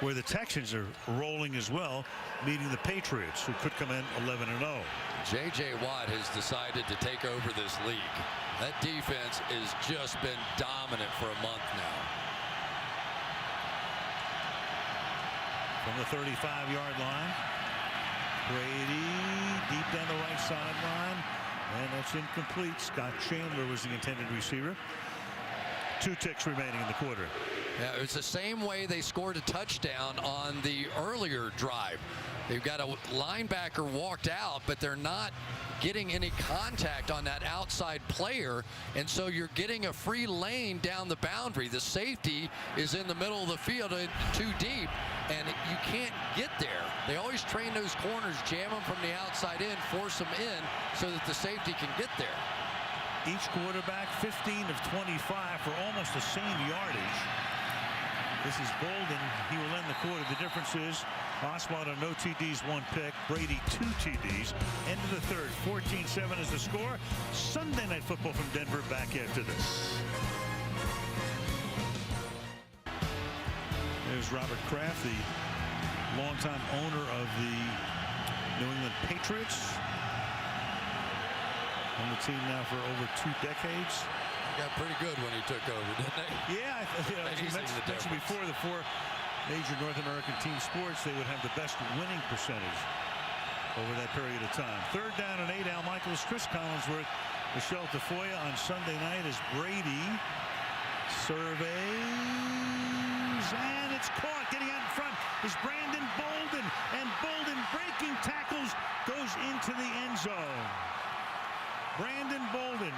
where the Texans are rolling as well, meeting the Patriots, who could come in 11-0. J.J. Watt has decided to take over this league. That defense has just been dominant for a month now. From the 35-yard line, Brady deep down the right sideline, and that's incomplete. Scott Chandler was the intended receiver. 2 ticks remaining in the quarter. Yeah, it's the same way they scored a touchdown on the earlier drive. They've got a linebacker walked out, but they're not getting any contact on that outside player, and so you're getting a free lane down the boundary. The safety is in the middle of the field, too deep, and you can't get there. They always train those corners, jam them from the outside in, force them in so that the safety can get there. Each quarterback 15 of 25 for almost the same yardage. This is Bolden. He will end the quarter. The difference is Osweiler, no TDs, 1 pick. Brady, 2 TDs. End of the 3rd. 14-7 is the score. Sunday Night Football from Denver back after this. There's Robert Kraft, the longtime owner of the New England Patriots. On the team now for over 2 decades. got pretty good when he took over, didn't they? Yeah, as you mentioned before, the 4 major North American team sports, they would have the best winning percentage over that period of time. 3rd down and 8. Al Michaels, Cris Collinsworth, Michelle Tafoya on Sunday night as Brady surveys, and it's caught. Getting out in front is Brandon Bolden, and Bolden breaking tackles goes into the end zone. Brandon Bolden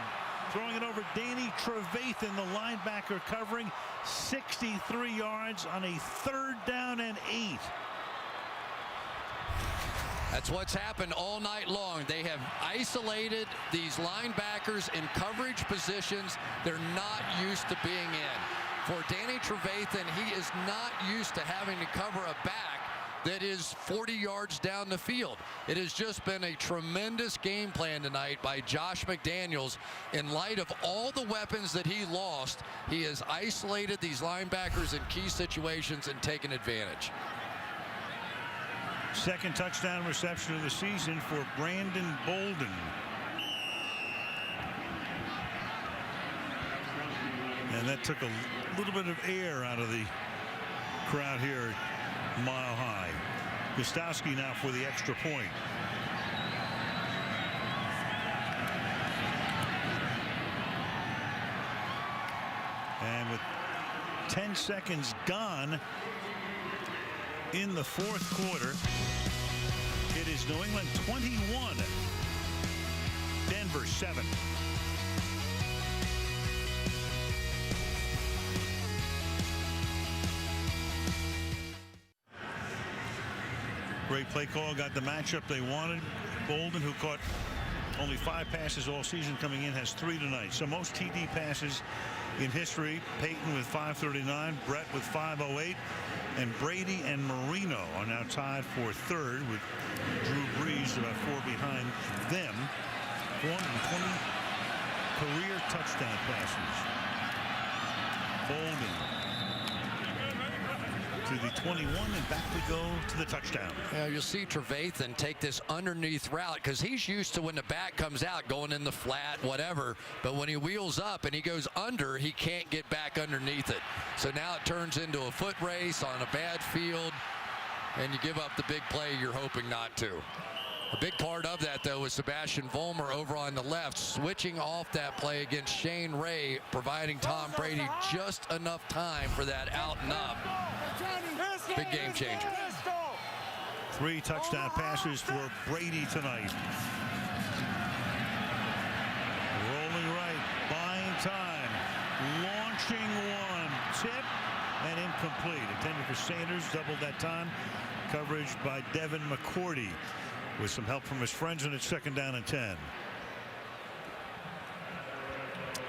throwing it over Danny Trevathan, the linebacker, covering 63 yards on a 3rd down and 8. That's what's happened all night long. They have isolated these linebackers in coverage positions they're not used to being in. For Danny Trevathan, he is not used to having to cover a back that is 40 yards down the field. It has just been a tremendous game plan tonight by Josh McDaniels. In light of all the weapons that he lost, he has isolated these linebackers in key situations and taken advantage. 2nd touchdown reception of the season for Brandon Bolden. And that took a little bit of air out of the crowd here at Mile High. Gostowski now for the extra point. And with 10 seconds gone in the 4th quarter, it is New England 21, Denver 7. Great play call, got the matchup they wanted. Bolden, who caught only 5 passes all season coming in, has 3 tonight. So most TD passes in history. Peyton with 539, Brett with 508, and Brady and Marino are now tied for 3rd, with Drew Brees about 4 behind them. 420 career touchdown passes. Bolden to the 21, and back we go to the touchdown. Yeah, you'll see Trevathan take this underneath route because he's used to when the back comes out going in the flat, whatever. But when he wheels up and he goes under, he can't get back underneath it. So now it turns into a foot race on a bad field, and you give up the big play you're hoping not to. A big part of that, though, was Sebastian Vollmer over on the left, switching off that play against Shane Ray, providing Tom Brady just enough time for that out and up. Big game changer. 3 touchdown passes for Brady tonight. Rolling right, buying time, launching one, tip, and incomplete. Intended for Sanders, doubled that time. Coverage by Devin McCourty, with some help from his friends, and it's 2nd down and 10.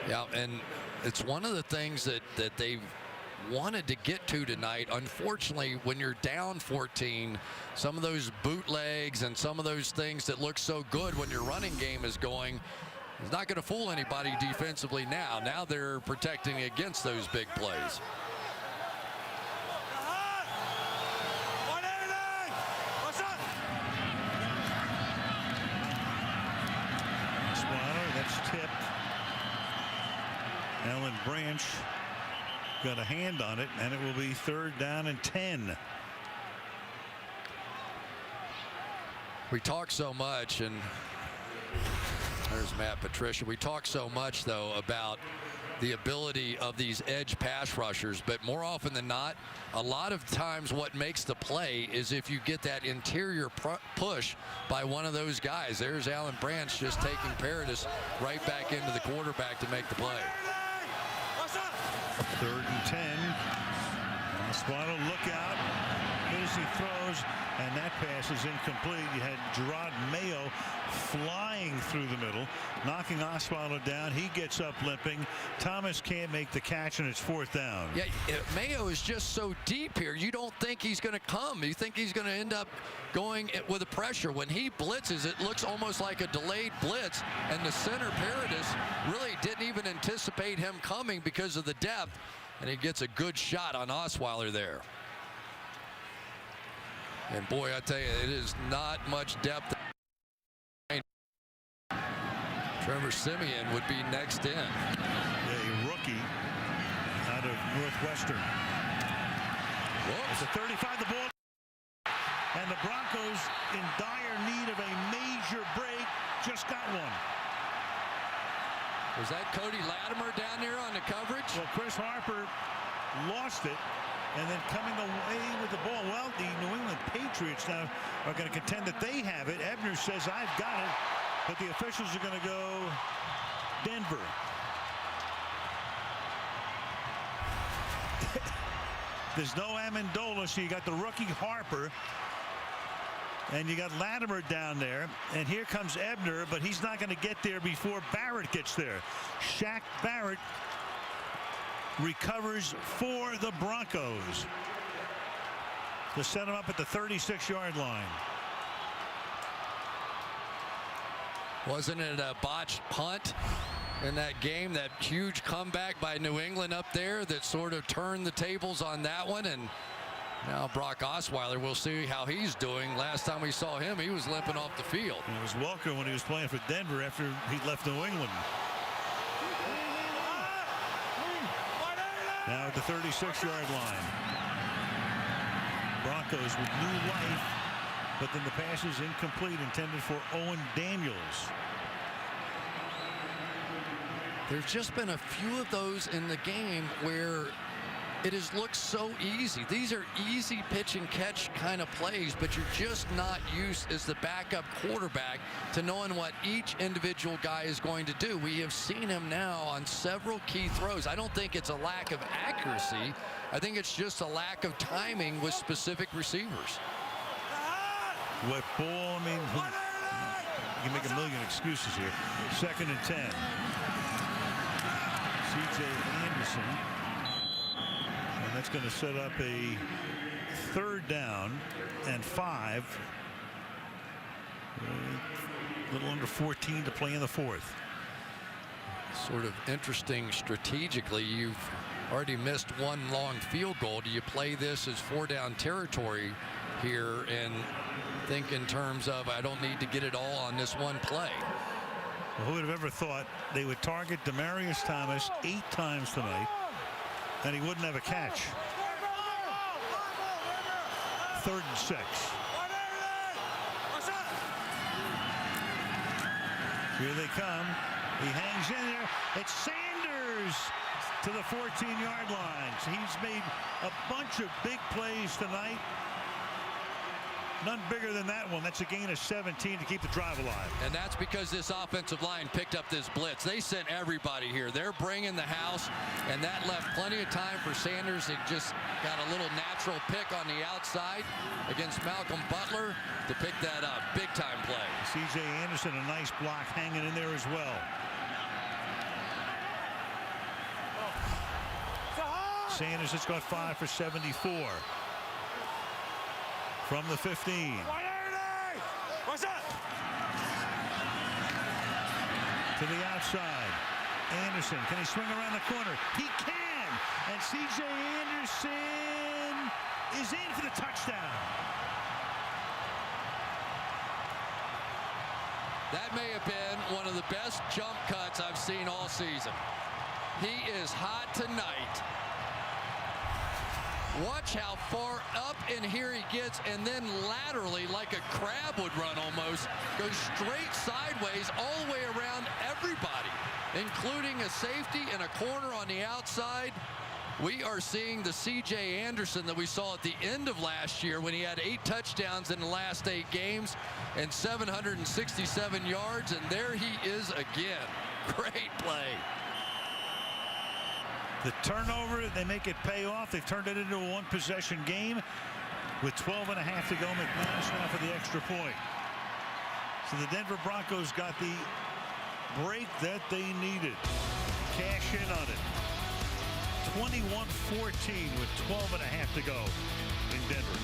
Yeah, and it's one of the things that they've wanted to get to tonight. Unfortunately, when you're down 14, some of those bootlegs and some of those things that look so good when your running game is going, it's not going to fool anybody defensively now. Now they're protecting against those big plays. That's tipped. Alan Branch got a hand on it, and it will be 3rd down and 10. We talk so much, and there's Matt Patricia. We talk so much, though, about the ability of these edge pass rushers, but more often than not, a lot of times what makes the play is if you get that interior push by one of those guys. There's Alan Branch just taking Paradis right back into the quarterback to make the play. 3rd and 10. Osweiler, look out as he throws, and that pass is incomplete. You had Gerard Mayo flying through the middle, knocking Osweiler down. He gets up limping. Thomas can't make the catch, and it's 4th down. Yeah, Mayo is just so deep here. You don't think he's going to come. You think he's going to end up going with the pressure. When he blitzes, it looks almost like a delayed blitz, and the center Paradis really didn't even anticipate him coming because of the depth, and he gets a good shot on Osweiler there. And boy, I tell you, it is not much depth. Trevor Siemian would be next in. Yeah, he Northwestern. It's a 35, the ball. And the Broncos in dire need of a major break just got one. Was that Cody Latimer down there on the coverage? Well, Chris Harper lost it, and then coming away with the ball. Well, the New England Patriots now are going to contend that they have it. Ebner says, I've got it, but the officials are going to go Denver. There's no Amendola, so you got the rookie Harper. And you got Latimer down there. And here comes Ebner, but he's not going to get there before Barrett gets there. Shaq Barrett recovers for the Broncos to set him up at the 36-yard line. Wasn't it a botched punt in that game? That huge comeback by New England up there that sort of turned the tables on that one. And now Brock Osweiler, we'll see how he's doing. Last time we saw him, he was limping off the field. It was Welker when he was playing for Denver after he left New England. Now at the 36-yard line. Broncos with new life, but then the pass is incomplete, intended for Owen Daniels. There's just been a few of those in the game where it has looked so easy. These are easy pitch and catch kind of plays, but you're just not used as the backup quarterback to knowing what each individual guy is going to do. We have seen him now on several key throws. I don't think it's a lack of accuracy. I think it's just a lack of timing with specific receivers. What ball? I mean, you can make a million excuses here. 2nd and 10. C.J. Anderson. And that's going to set up a 3rd down and 5. A little under 14 to play in the 4th. Sort of interesting strategically. You've already missed one long field goal. Do you play this as 4-down territory here and think in terms of I don't need to get it all on this one play? Well, who would have ever thought they would target Demaryius Thomas 8 times tonight and he wouldn't have a catch? 3rd and 6. Here they come. He hangs in there. It's Sanders to the 14-yard line. So he's made a bunch of big plays tonight. None bigger than that one. That's a gain of 17 to keep the drive alive. And that's because this offensive line picked up this blitz. They sent everybody here. They're bringing the house, and that left plenty of time for Sanders. He just got a little natural pick on the outside against Malcolm Butler to pick that up. Big-time play. C.J. Anderson, a nice block hanging in there as well. Sanders has got 5 for 74. From the 15. What's up? To the outside. Anderson, can he swing around the corner? He can! And C.J. Anderson is in for the touchdown. That may have been one of the best jump cuts I've seen all season. He is hot tonight. Watch how far up in here he gets, and then laterally, like a crab would run almost, goes straight sideways all the way around everybody, including a safety and a corner on the outside. We are seeing the C.J. Anderson that we saw at the end of last year when he had 8 touchdowns in the last 8 games and 767 yards, and there he is again. Great play. The turnover, they make it pay off. They've turned it into a 1-possession game with 12 and a half to go. McManus now for the extra point. So the Denver Broncos got the break that they needed. Cash in on it. 21-14 with 12 and a half to go in Denver.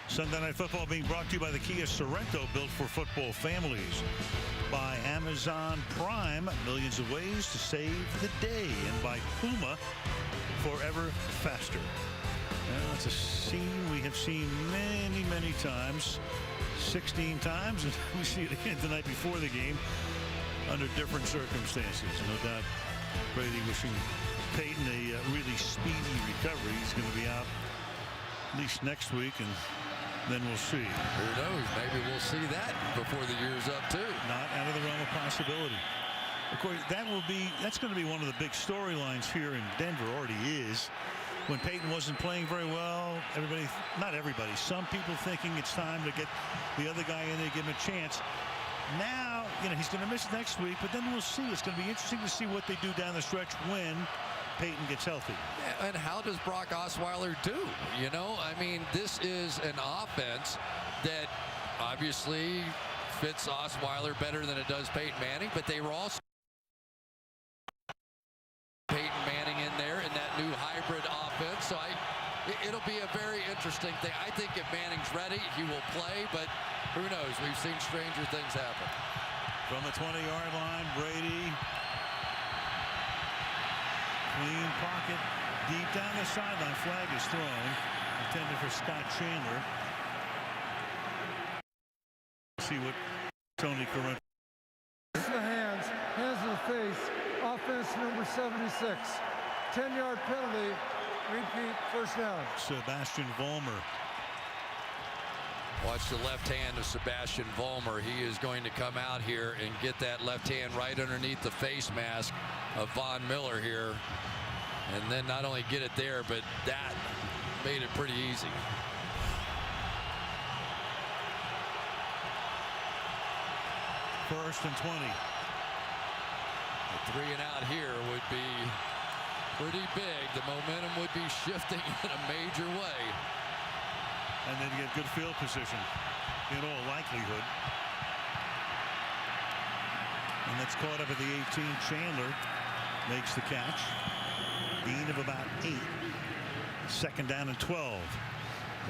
Sunday Night Football being brought to you by the Kia Sorrento, built for football families. By Amazon Prime, millions of ways to save the day. And by Puma, forever faster. Now, it's a scene we have seen many, many times. 16 times, and we see it again tonight before the game under different circumstances. No doubt Brady wishing Peyton a really speedy recovery. He's going to be out at least next week, and then we'll see. Who knows? Maybe we'll see that before the year's up too. Not out of the realm of possibility. Of course, that's going to be one of the big storylines here in Denver. Already is. When Peyton wasn't playing very well, not everybody, some people thinking it's time to get the other guy in there, give him a chance. Now, he's going to miss next week, but then we'll see. It's going to be interesting to see what they do down the stretch when Peyton gets healthy. And how does Brock Osweiler do? I mean, this is an offense that obviously fits Osweiler better than it does Peyton Manning, but they were also Peyton Manning in there in that new hybrid offense. So it'll be a very interesting thing. I think if Manning's ready, he will play, but who knows? We've seen stranger things happen. From the 20-yard line, Brady. Clean pocket deep down the sideline. Flag is thrown. Intended for Scott Chandler. See what Tony Corrent. The hands in the face. Offense number 76. 10-yard penalty. Repeat, first down. Sebastian Vollmer. Watch the left hand of Sebastian Vollmer. He is going to come out here and get that left hand right underneath the face mask of Von Miller here. And then not only get it there, but that made it pretty easy. First and 20. The 3 and out here would be pretty big. The momentum would be shifting in a major way. And then get good field position in all likelihood. And that's caught up at the 18. Chandler makes the catch. Gain of about 8. Second down and 12.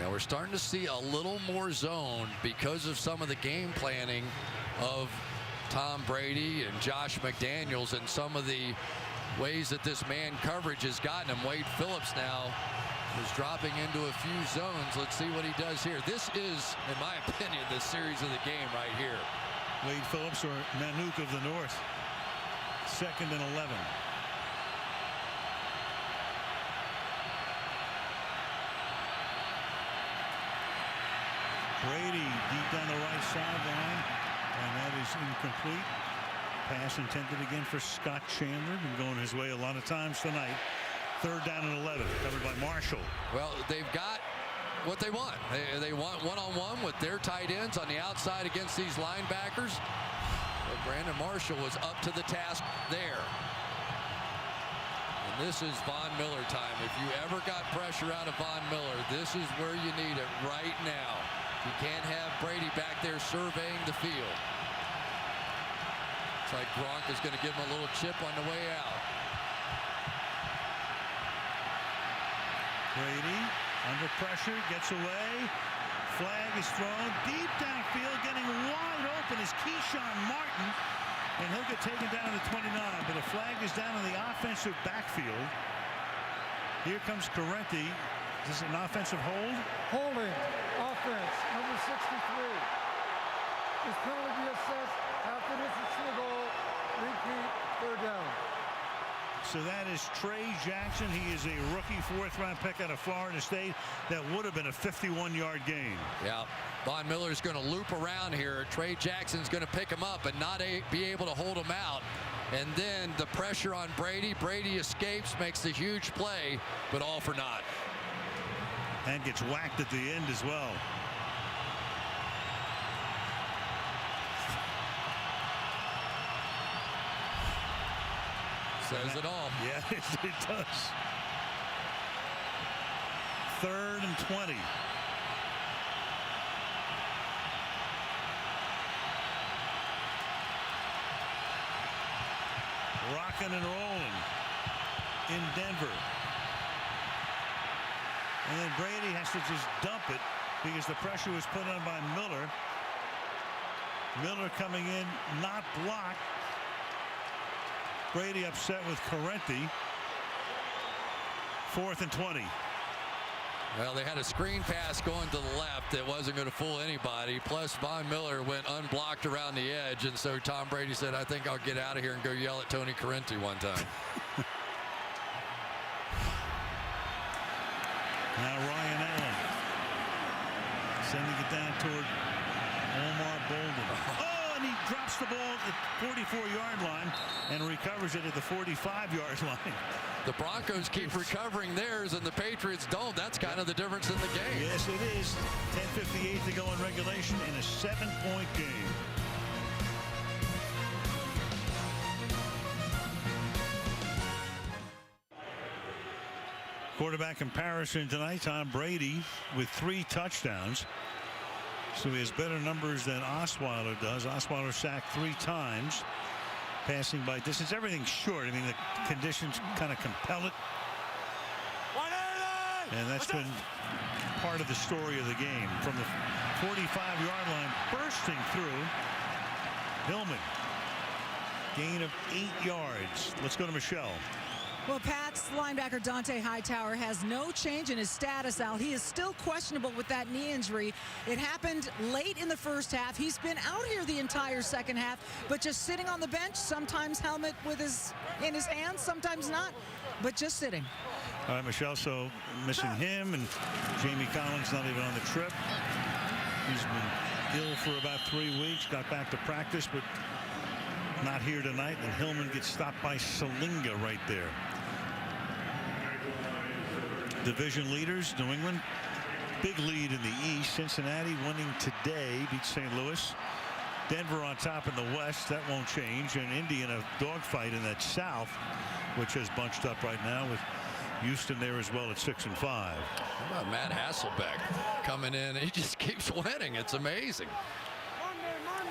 Now we're starting to see a little more zone because of some of the game planning of Tom Brady and Josh McDaniels and some of the ways that this man coverage has gotten him. Wade Phillips now is dropping into a few zones. Let's see what he does here. This is, in my opinion, the series of the game right here. Wade Phillips or Nanook of the North. Second and 11. Brady deep down the right sideline, and that is incomplete. Pass intended again for Scott Chandler, been going his way a lot of times tonight. Third down and 11, covered by Marshall. Well, they've got what they want. They want one-on-one with their tight ends on the outside against these linebackers. But Brandon Marshall was up to the task there. And this is Von Miller time. If you ever got pressure out of Von Miller, this is where you need it right now. You can't have Brady back there surveying the field. It's like Gronk is going to give him a little chip on the way out. Brady under pressure, gets away. Flag is thrown deep downfield, getting wide open is Keyshawn Martin, and he'll get taken down to the 29. But a flag is down in the offensive backfield. Here comes Correnti. Is this an offensive hold? Holding. Offense, number 63. This penalty be assessed after distance to the goal. Repeat, third down. So that is Trey Jackson. He is a rookie 4th-round pick out of Florida State. That would have been a 51-yard gain. Yeah, Von Miller's going to loop around here. Trey Jackson's going to pick him up and not be able to hold him out. And then the pressure on Brady. Brady escapes, makes the huge play, but all for naught. And gets whacked at the end as well. Says it all. Yeah, it does. Third and 20. Rocking and rolling in Denver. And then Brady has to just dump it because the pressure was put on by Miller. Miller coming in, not blocked. Brady upset with Correnti. 4th and 20. Well, they had a screen pass going to the left that wasn't going to fool anybody. Plus, Von Miller went unblocked around the edge. And so Tom Brady said, I think I'll get out of here and go yell at Tony Corrente one time. Now Ryan Allen sending it down toward Omar Bolden. Oh, and he drops the ball at the 44-yard line and recovers it at the 45-yard line. The Broncos keep recovering theirs, and the Patriots don't. That's kind of the difference in the game. Yes, it is. 10:58 to go in regulation in a 7-point game. Quarterback comparison tonight, Tom Brady with 3 touchdowns. So he has better numbers than Osweiler does. Osweiler sacked 3 times. Passing by distance, everything's short. I mean, the conditions kind of compel it. And that's been part of the story of the game. From the 45-yard line, bursting through, Hillman. Gain of 8 yards. Let's go to Michelle. Well, Pats linebacker Dante Hightower has no change in his status, Al. He is still questionable with that knee injury. It happened late in the first half. He's been out here the entire second half, but just sitting on the bench, sometimes helmet with in his hands, sometimes not, but just sitting. All right, Michelle, so missing him, and Jamie Collins not even on the trip. He's been ill for about 3 weeks, got back to practice, but not here tonight, and Hillman gets stopped by Salinga right there. Division leaders, New England, big lead in the East. Cincinnati winning today, beats St. Louis. Denver on top in the West, that won't change. And Indy in a dogfight in that South, which has bunched up right now with Houston there as well at 6-5. How about Matt Hasselbeck coming in? He just keeps winning. It's amazing.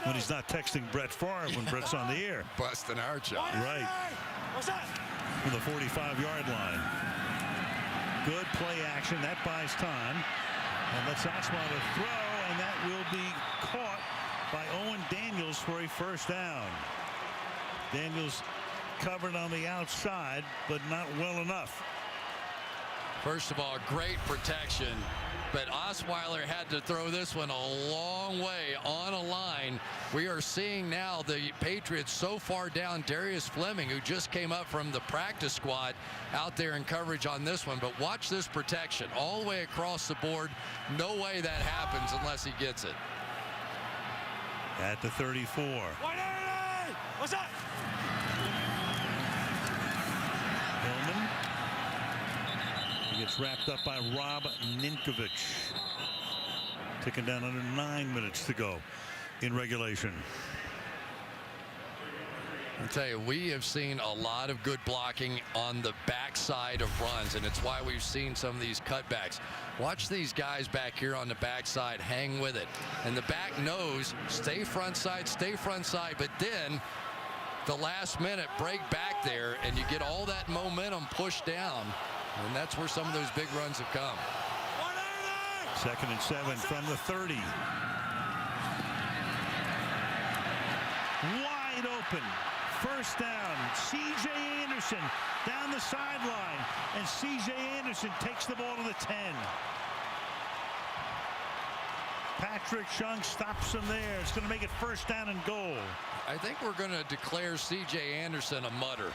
When he's not texting Brett Favre when Brett's on the air. Busting our job. Right. From the 45-yard line. Good play action. That buys time. And lets Osweiler throw, and that will be caught by Owen Daniels for a first down. Daniels covered on the outside, but not well enough. First of all, great protection. But Osweiler had to throw this one a long way on a line. We are seeing now the Patriots so far down Darius Fleming, who just came up from the practice squad, out there in coverage on this one. But watch this protection all the way across the board. No way that happens unless he gets it. At the 34. What's that? Hillman. He gets wrapped up by Rob Ninkovich. Ticking down under 9 minutes to go in regulation. I'll tell you, we have seen a lot of good blocking on the backside of runs, and it's why we've seen some of these cutbacks. Watch these guys back here on the backside hang with it. And the back knows, stay front side, but then the last minute break back there, and you get all that momentum pushed down. And that's where some of those big runs have come. 2nd and 7 from the 30. Wide open. First down. C.J. Anderson down the sideline. And C.J. Anderson takes the ball to the 10. Patrick Chung stops him there. It's going to make it first down and goal. I think we're going to declare C.J. Anderson a mutter.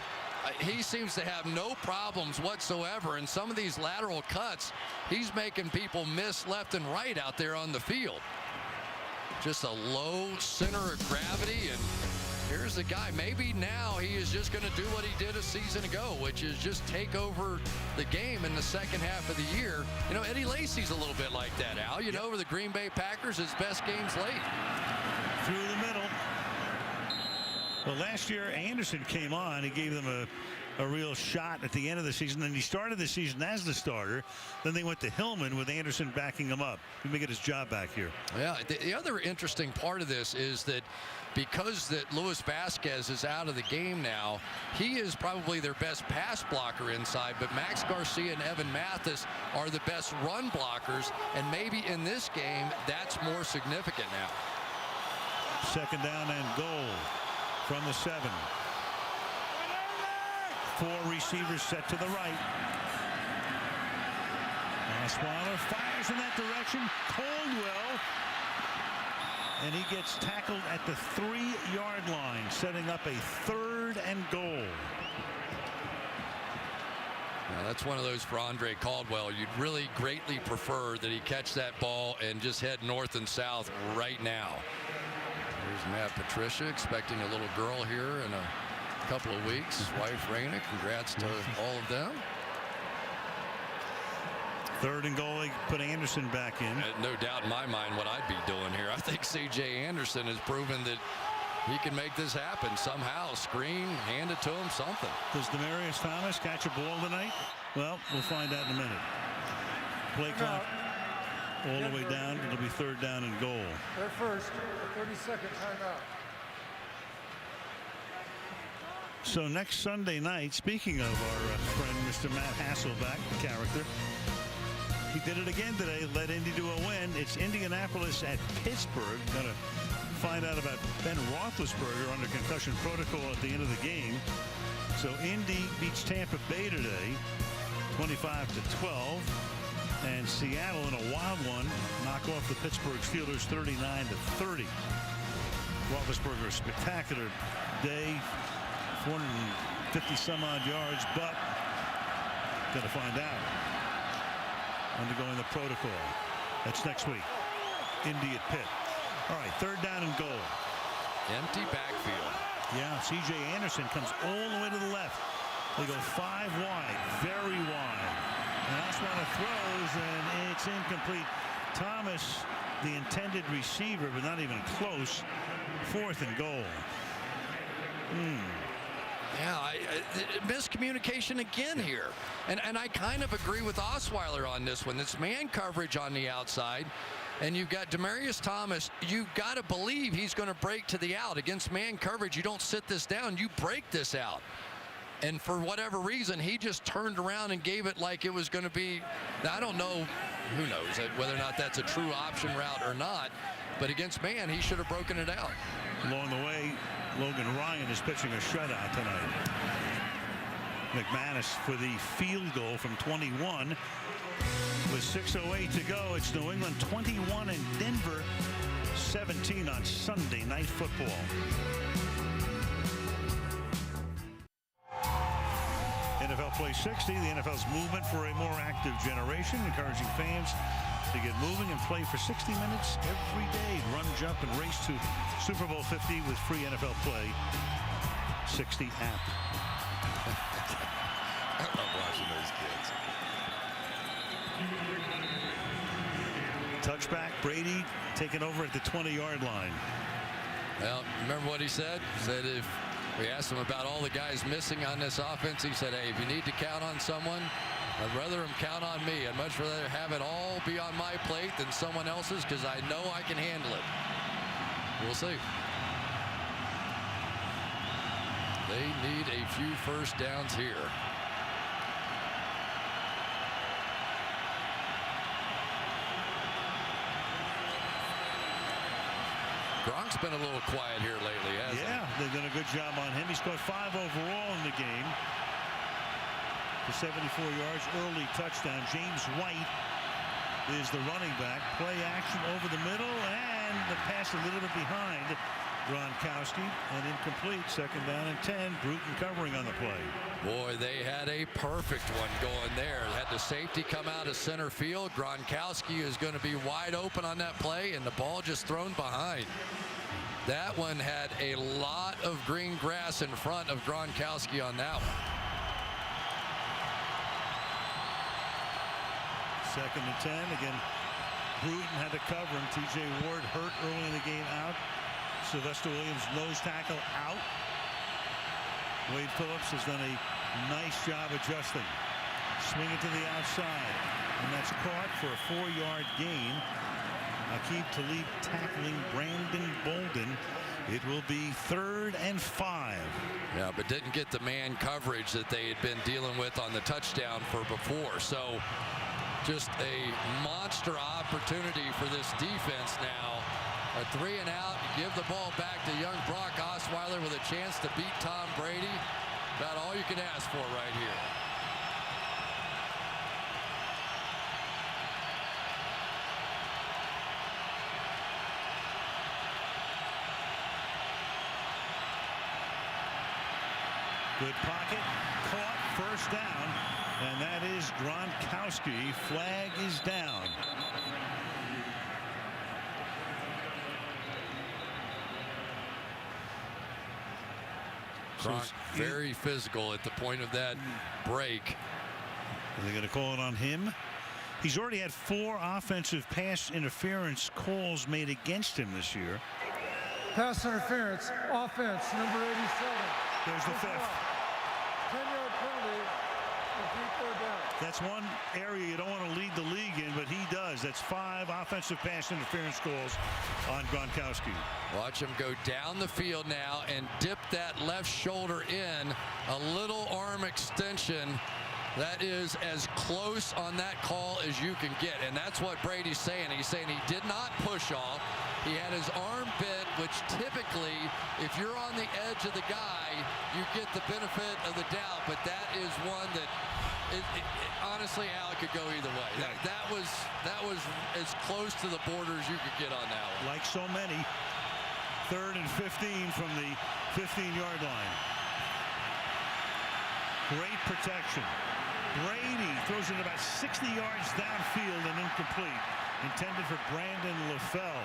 He seems to have no problems whatsoever. And some of these lateral cuts, he's making people miss left and right out there on the field. Just a low center of gravity. And here's the guy. Maybe now he is just going to do what he did a season ago, which is just take over the game in the second half of the year. You know, Eddie Lacy's a little bit like that, Al. You know, over the Green Bay Packers, his best game's late. Through the middle. Well, last year, Anderson came on. He gave them a real shot at the end of the season. Then he started the season as the starter. Then they went to Hillman with Anderson backing him up. He may get his job back here. Yeah, the other interesting part of this is that because that Luis Vasquez is out of the game now, he is probably their best pass blocker inside, but Max Garcia and Evan Mathis are the best run blockers, and maybe in this game, that's more significant now. 2nd down and goal from the 7. 4 receivers set to the right. Osweiler fires in that direction. Caldwell. And he gets tackled at the 3-yard line, setting up a 3rd and goal. Now that's one of those for Andre Caldwell. You'd really greatly prefer that he catch that ball and just head north and south right now. Here's Matt Patricia expecting a little girl here in a couple of weeks. His wife Raina, congrats to all of them. 3rd and goal, they put Anderson back in. No doubt in my mind what I'd be doing here. I think C.J. Anderson has proven that he can make this happen somehow. Screen, hand it to him, something. Does Demarius Thomas catch a ball tonight? Well, we'll find out in a minute. Play clock all the way down. It'll be 3rd down and goal. Their first 30-second timeout. So next Sunday night, speaking of our friend Mr. Matt Hasselbeck character, he did it again today, led Indy to a win. It's Indianapolis at Pittsburgh. Going to find out about Ben Roethlisberger under concussion protocol at the end of the game. So Indy beats Tampa Bay today, 25-12. And Seattle in a wild one knock off the Pittsburgh Steelers 39-30. Roethlisberger, spectacular day, 450 some odd yards, but going to find out. Undergoing the protocol. That's next week. Indy at Pitt. All right, 3rd down and goal. Empty backfield. Yeah, C.J. Anderson comes all the way to the left. They go 5 wide, very wide. And Osweiler throws, and it's incomplete. Thomas, the intended receiver, but not even close. 4th and goal. Yeah, miscommunication again here. And I kind of agree with Osweiler on this one. It's man coverage on the outside. And you've got Demarius Thomas. You've got to believe he's going to break to the out. Against man coverage, you don't sit this down. You break this out. And for whatever reason, he just turned around and gave it like it was going to be. Now, I don't know, who knows, whether or not that's a true option route or not. But against man, he should have broken it out. Along the way, Logan Ryan is pitching a shutout tonight. McManus for the field goal from 21. With 6:08 to go, it's New England 21 and Denver 17 on Sunday Night Football. NFL Play 60, the NFL's movement for a more active generation, encouraging fans to get moving and play for 60 minutes every day. Run, jump, and race to Super Bowl 50 with free NFL Play 60 app. I love watching those kids. Touchback, Brady taking over at the 20-yard line. Well, remember what he said? He said if we asked him about all the guys missing on this offense, he said, hey, if you need to count on someone, I'd rather him count on me. I'd much rather have it all be on my plate than someone else's because I know I can handle it. We'll see. They need a few first downs here. Gronk's been a little quiet here lately, hasn't he? Yeah, they've done a good job on him. He scored 5 overall in the game. For 74 yards, early touchdown. James White is the running back. Play action over the middle, and the pass a little bit behind Gronkowski, and incomplete. 2nd down and 10. Bruton covering on the play. Boy, they had a perfect one going there. Had the safety come out of center field. Gronkowski is going to be wide open on that play, and the ball just thrown behind. That one had a lot of green grass in front of Gronkowski on that one. 2nd and 10. Again, Bruton had to cover him. T.J. Ward hurt early in the game, out. Sylvester Williams nose tackle out. Wade Phillips has done a nice job adjusting. Swing it to the outside, and that's caught for a 4-yard gain. Aqib Talib tackling Brandon Bolden. It will be 3rd and 5. Yeah, but didn't get the man coverage that they had been dealing with on the touchdown for before. So just a monster opportunity for this defense now. A 3 and out. Give the ball back to young Brock Osweiler with a chance to beat Tom Brady. About all you can ask for right here. Good pocket, caught, first down, and that is Gronkowski. Flag is down. Gronk very physical at the point of that break. Are they going to call it on him? He's already had 4 offensive pass interference calls made against him this year. Pass interference, offense, number 87. There's the 5th. 10-yard penalty, and 3rd down. That's one area you don't want to lead the league in, but he does. That's 5 offensive pass interference calls on Gronkowski. Watch him go down the field now and dip that left shoulder in. A little arm extension. That is as close on that call as you can get, and that's what Brady's saying. He's saying he did not push off. He had his arm bent, which typically, if you're on the edge of the guy, you get the benefit of the doubt, but that is one that, honestly, Al, could go either way. Right. That was as close to the border as you could get on that one. Like so many, 3rd and 15 from the 15-yard line. Great protection. Brady throws it about 60 yards downfield and incomplete. Intended for Brandon LaFell.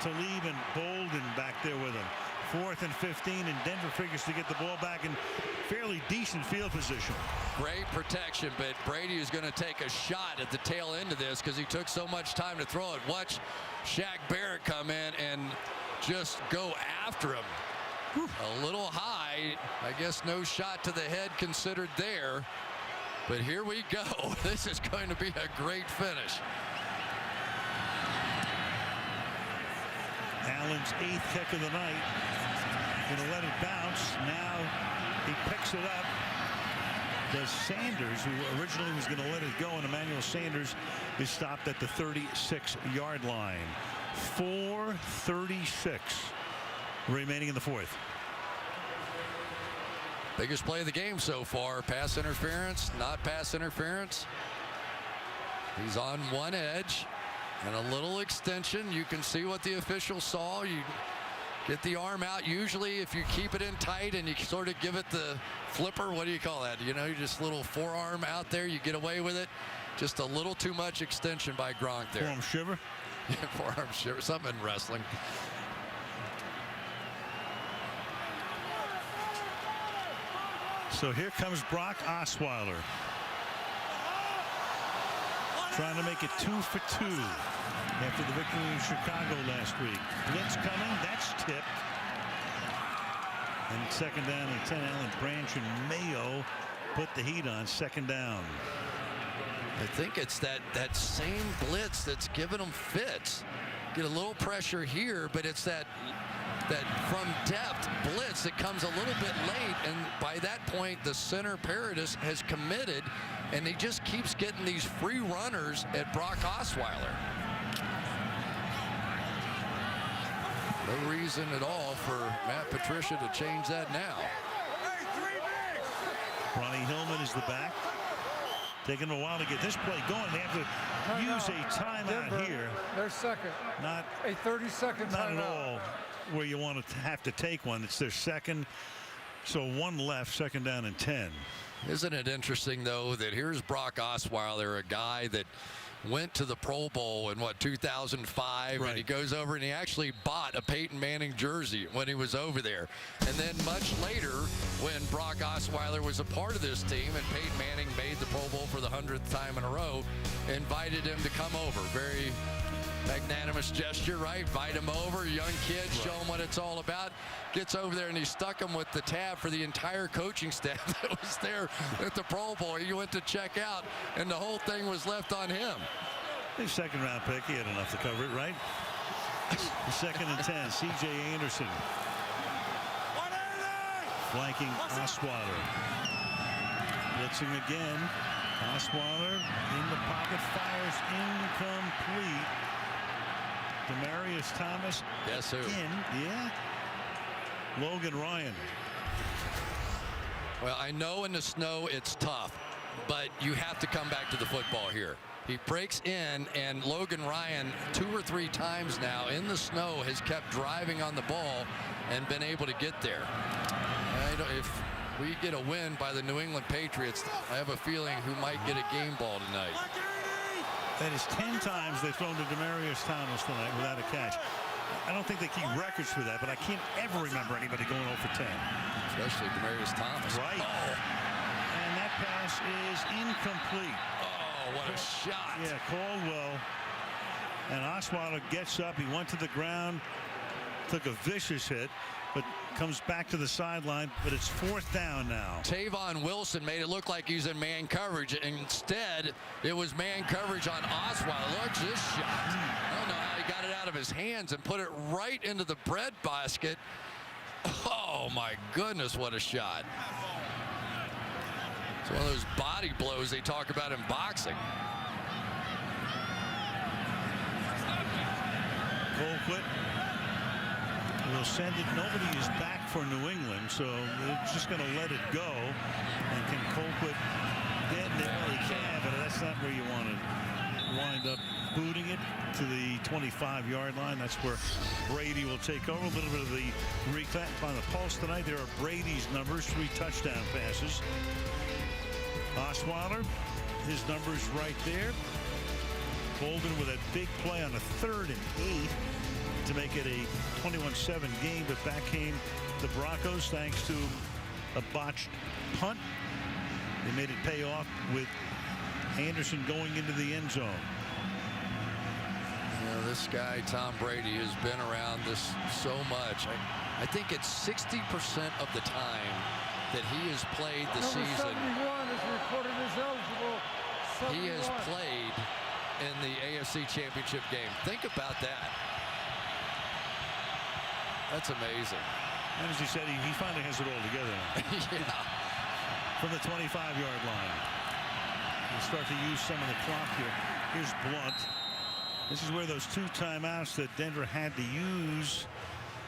Talib and Bolden back there with him. 4th and 15, and Denver figures to get the ball back in fairly decent field position. Great protection, but Brady is going to take a shot at the tail end of this because he took so much time to throw it. Watch Shaq Barrett come in and just go after him. Whew. A little high. I guess no shot to the head considered there. But here we go. This is going to be a great finish. Allen's 8th kick of the night. Going to let it bounce. Now he picks it up. Does Sanders, who originally was going to let it go, and Emmanuel Sanders is stopped at the 36-yard line. 4:36 remaining in the 4th. Biggest play of the game so far. Pass interference, not pass interference. He's on one edge and a little extension. You can see what the official saw. You get the arm out. Usually if you keep it in tight and you sort of give it the flipper, what do you call that? You know, just a little forearm out there, you get away with it. Just a little too much extension by Gronk there. Forearm shiver? Yeah, forearm shiver. Something in wrestling. So here comes Brock Osweiler. Trying to make it 2 for 2 after the victory in Chicago last week. Blitz coming. That's tipped. And 2nd down and 10. Allen Branch and Mayo put the heat on 2nd down. I think it's that same blitz that's giving them fits. Get a little pressure here, but it's that from depth blitz that comes a little bit late, and by that point the center Paradis has committed, and he just keeps getting these free runners at Brock Osweiler. No reason at all for Matt Patricia to change that now. Ronnie Hillman is the back. Taking a while to get this play going. They have to use a timeout Denver, here. Their second. Not a 30-second timeout. Not at all where you want to have to take one. It's their second. So 1 left, 2nd down and 10. Isn't it interesting, though, that here's Brock Osweiler, a guy that went to the Pro Bowl in, 2005, right. And he goes over and he actually bought a Peyton Manning jersey when he was over there. And then much later, when Brock Osweiler was a part of this team and Peyton Manning made the Pro Bowl for the 100th time in a row, invited him to come over. Very magnanimous gesture, right? Invite him over, young kid, show him what it's all about. Gets over there and he stuck him with the tab for the entire coaching staff that was there at the Pro Bowl. He went to check out and the whole thing was left on him. His 2nd round pick, he had enough to cover it, right? 2nd and 10, C.J. Anderson. Flanking Osweiler. Blitzing again. Osweiler in the pocket, fires incomplete. Demaryius Thomas. Guess who? Again, yeah. Logan Ryan. Well, I know in the snow it's tough, but you have to come back to the football here. He breaks in, and Logan Ryan 2 or 3 times now in the snow has kept driving on the ball and been able to get there. we get a win by the New England Patriots, I have a feeling who might get a game ball tonight. That is 10 times they've thrown to Demaryius Thomas tonight without a catch. I don't think they keep records for that, but I can't ever remember anybody going 0 for 10. Especially Demaryius Thomas. Right. Oh. And that pass is incomplete. Oh, what a shot. Yeah, Caldwell. And Osweiler gets up. He went to the ground, took a vicious hit, but comes back to the sideline. But it's 4th down now. Tavon Wilson made it look like he's in man coverage. Instead, it was man coverage on Osweiler. Look at this shot. I don't know how he got it out of his hands and put it right into the bread basket. Oh, my goodness, what a shot. It's one of those body blows they talk about in boxing. Colquitt will send it. Nobody is back for New England, so they're just going to let it go. And can Colquitt get it? Well, he can, but that's not where you want to wind up booting it to the 25-yard line. That's where Brady will take over. A little bit of the reclap on the pulse tonight. There are Brady's numbers, 3 touchdown passes. Osweiler, his numbers right there. Bolden with a big play on a 3rd and 8 to make it a 21-7 game, but back came the Broncos thanks to a botched punt. They made it pay off with Anderson going into the end zone. You know, this guy, Tom Brady, has been around this so much. I think it's 60% of the time that he has played the season. 71 is recorded as eligible. 71. He has played in the AFC Championship game. Think about that. That's amazing. And as he said, he finally has it all together now. Yeah. From the 25-yard line. We'll start to use some of the clock here. Here's Blunt. This is where those 2 timeouts that Denver had to use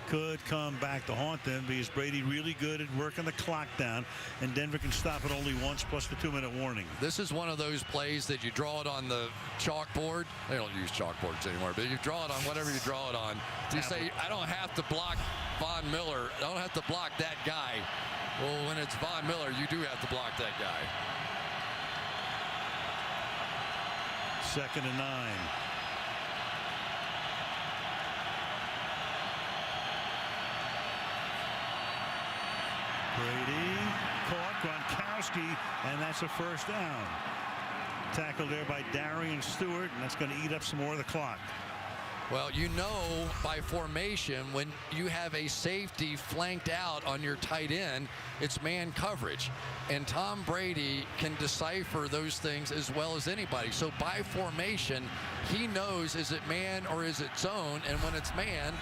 could come back to haunt them, because Brady really good at working the clock down, and Denver can stop it only once plus the 2-minute warning. This is one of those plays that you draw it on the chalkboard. They don't use chalkboards anymore, but you draw it on whatever you draw it on. You say, I don't have to block Von Miller. I don't have to block that guy. Well, when it's Von Miller, you do have to block that guy. 2nd and 9. Brady caught Gronkowski, and that's a 1st down. Tackled there by Darian Stewart, and that's going to eat up some more of the clock. Well, you know, by formation, when you have a safety flanked out on your tight end, it's man coverage. And Tom Brady can decipher those things as well as anybody. So by formation, he knows, is it man or is it zone? And when it's man,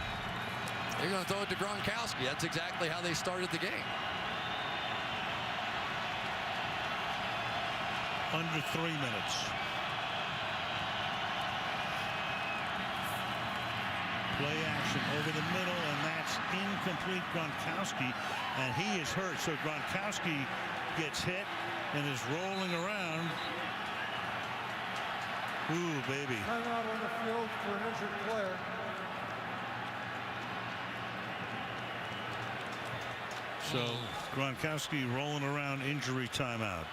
they're going to throw it to Gronkowski. That's exactly how they started the game. Under 3 minutes. Play action over the middle, and that's incomplete. Gronkowski, and he is hurt. So Gronkowski gets hit and is rolling around. Ooh, baby. Timeout on the field for an injured player. So Gronkowski rolling around, injury timeout.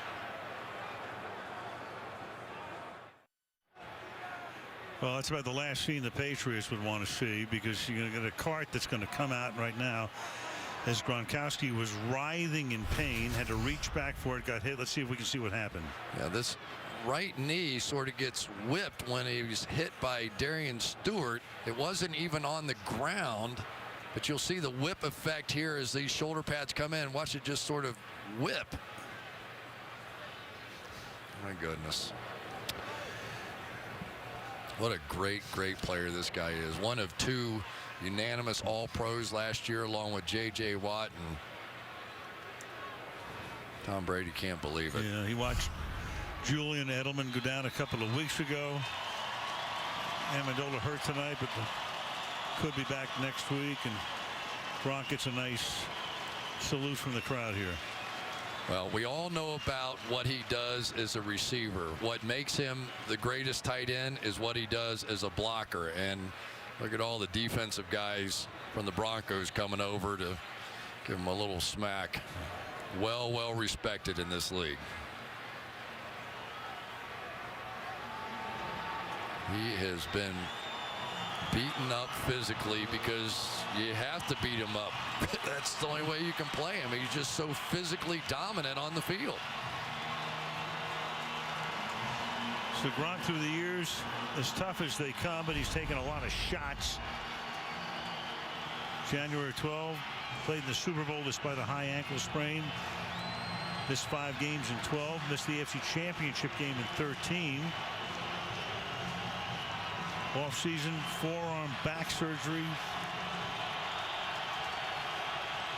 Well, that's about the last scene the Patriots would want to see, because you're going to get a cart that's going to come out right now as Gronkowski was writhing in pain, had to reach back for it, got hit. Let's see if we can see what happened. Yeah, this right knee sort of gets whipped when he was hit by Darian Stewart. It wasn't even on the ground, but you'll see the whip effect here as these shoulder pads come in. Watch it just sort of whip. My goodness. What a great player this guy is. One of 2 unanimous All-Pros last year, along with J.J. Watt. And Tom Brady can't believe it. Yeah, he watched Julian Edelman go down a couple of weeks ago. Amendola hurt tonight, but could be back next week. And Gronk gets a nice salute from the crowd here. Well, we all know about what he does as a receiver. What makes him the greatest tight end is what he does as a blocker. And look at all the defensive guys from the Broncos coming over to give him a little smack. well respected in this league. He has been beaten up physically because you have to beat him up. That's the only way you can play him. He's just so physically dominant on the field. So Gronk through the years, as tough as they come, but he's taken a lot of shots. January 12, played in the Super Bowl despite a high ankle sprain. Missed 5 games in 12. Missed the AFC Championship game in 13. Off-season forearm back surgery.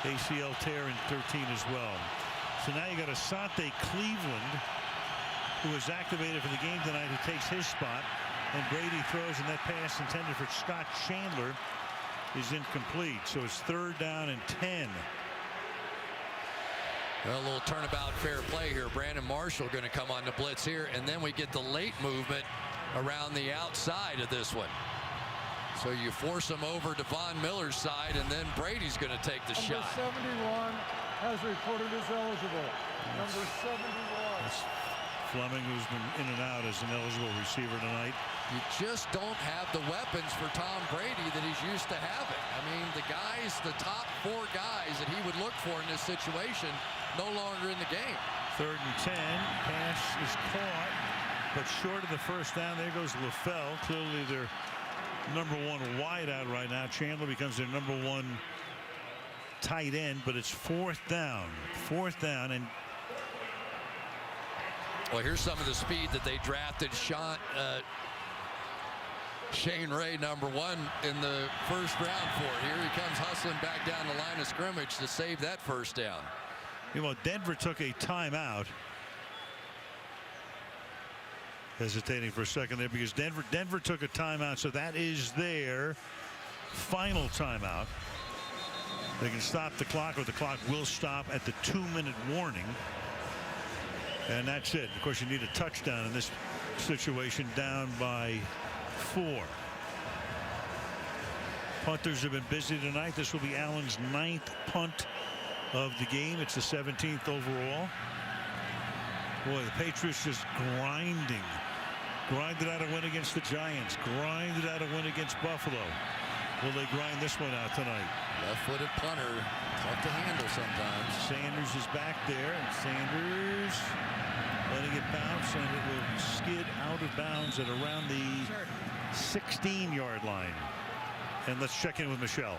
ACL tear in 13 as well. So now you got Asante Cleveland, who was activated for the game tonight, who takes his spot. And Brady throws, and that pass intended for Scott Chandler is incomplete. So it's 3rd down and 10. Well, a little turnabout fair play here. Brandon Marshall going to come on the blitz here, and then we get the late movement around the outside of this one. So you force him over to Von Miller's side, and then Brady's going to take the shot. Number 71 has reported as eligible. Number 71. That's Fleming, who's been in and out as an eligible receiver tonight. You just don't have the weapons for Tom Brady that he's used to having. I mean, the guys, the top 4 guys that he would look for in this situation, no longer in the game. 3rd and 10. Pass is caught, but short of the first down. There goes LaFell. Clearly their number 1 wideout right now. Chandler becomes their number 1 tight end, but it's 4th down. 4th down, and well, here's some of the speed that they drafted Shane Ray, number 1 in the first round for. Here he comes hustling back down the line of scrimmage to save that first down. You know, Denver took a timeout. Hesitating for a second there because Denver took a timeout, so that is their final timeout. They can stop the clock, or the clock will stop at the 2-minute warning. And that's it. Of course, you need a touchdown in this situation, down by 4. Punters have been busy tonight. This will be Allen's 9th punt of the game. It's the 17th overall. Boy, the Patriots just grinded out a win against the Giants, grinded out a win against Buffalo. Will they grind this one out tonight? Left-footed punter, tough to handle sometimes. Sanders is back there, and Sanders letting it bounce, and it will skid out of bounds at around the 16-yard line. And let's check in with Michelle.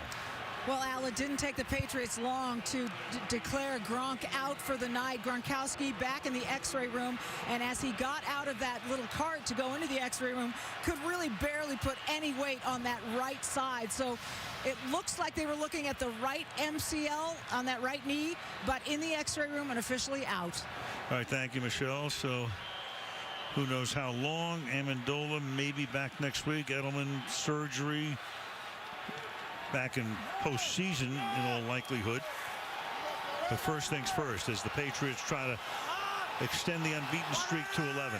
Well, Al, it didn't take the Patriots long to declare Gronk out for the night. Gronkowski back in the x-ray room, and as he got out of that little cart to go into the x-ray room, could really barely put any weight on that right side. So it looks like they were looking at the right MCL on that right knee, but in the x-ray room and officially out. All right, thank you, Michelle. So who knows how long. Amendola may be back next week. Edelman surgery back in postseason in all likelihood. But first things first, as the Patriots try to extend the unbeaten streak to 11.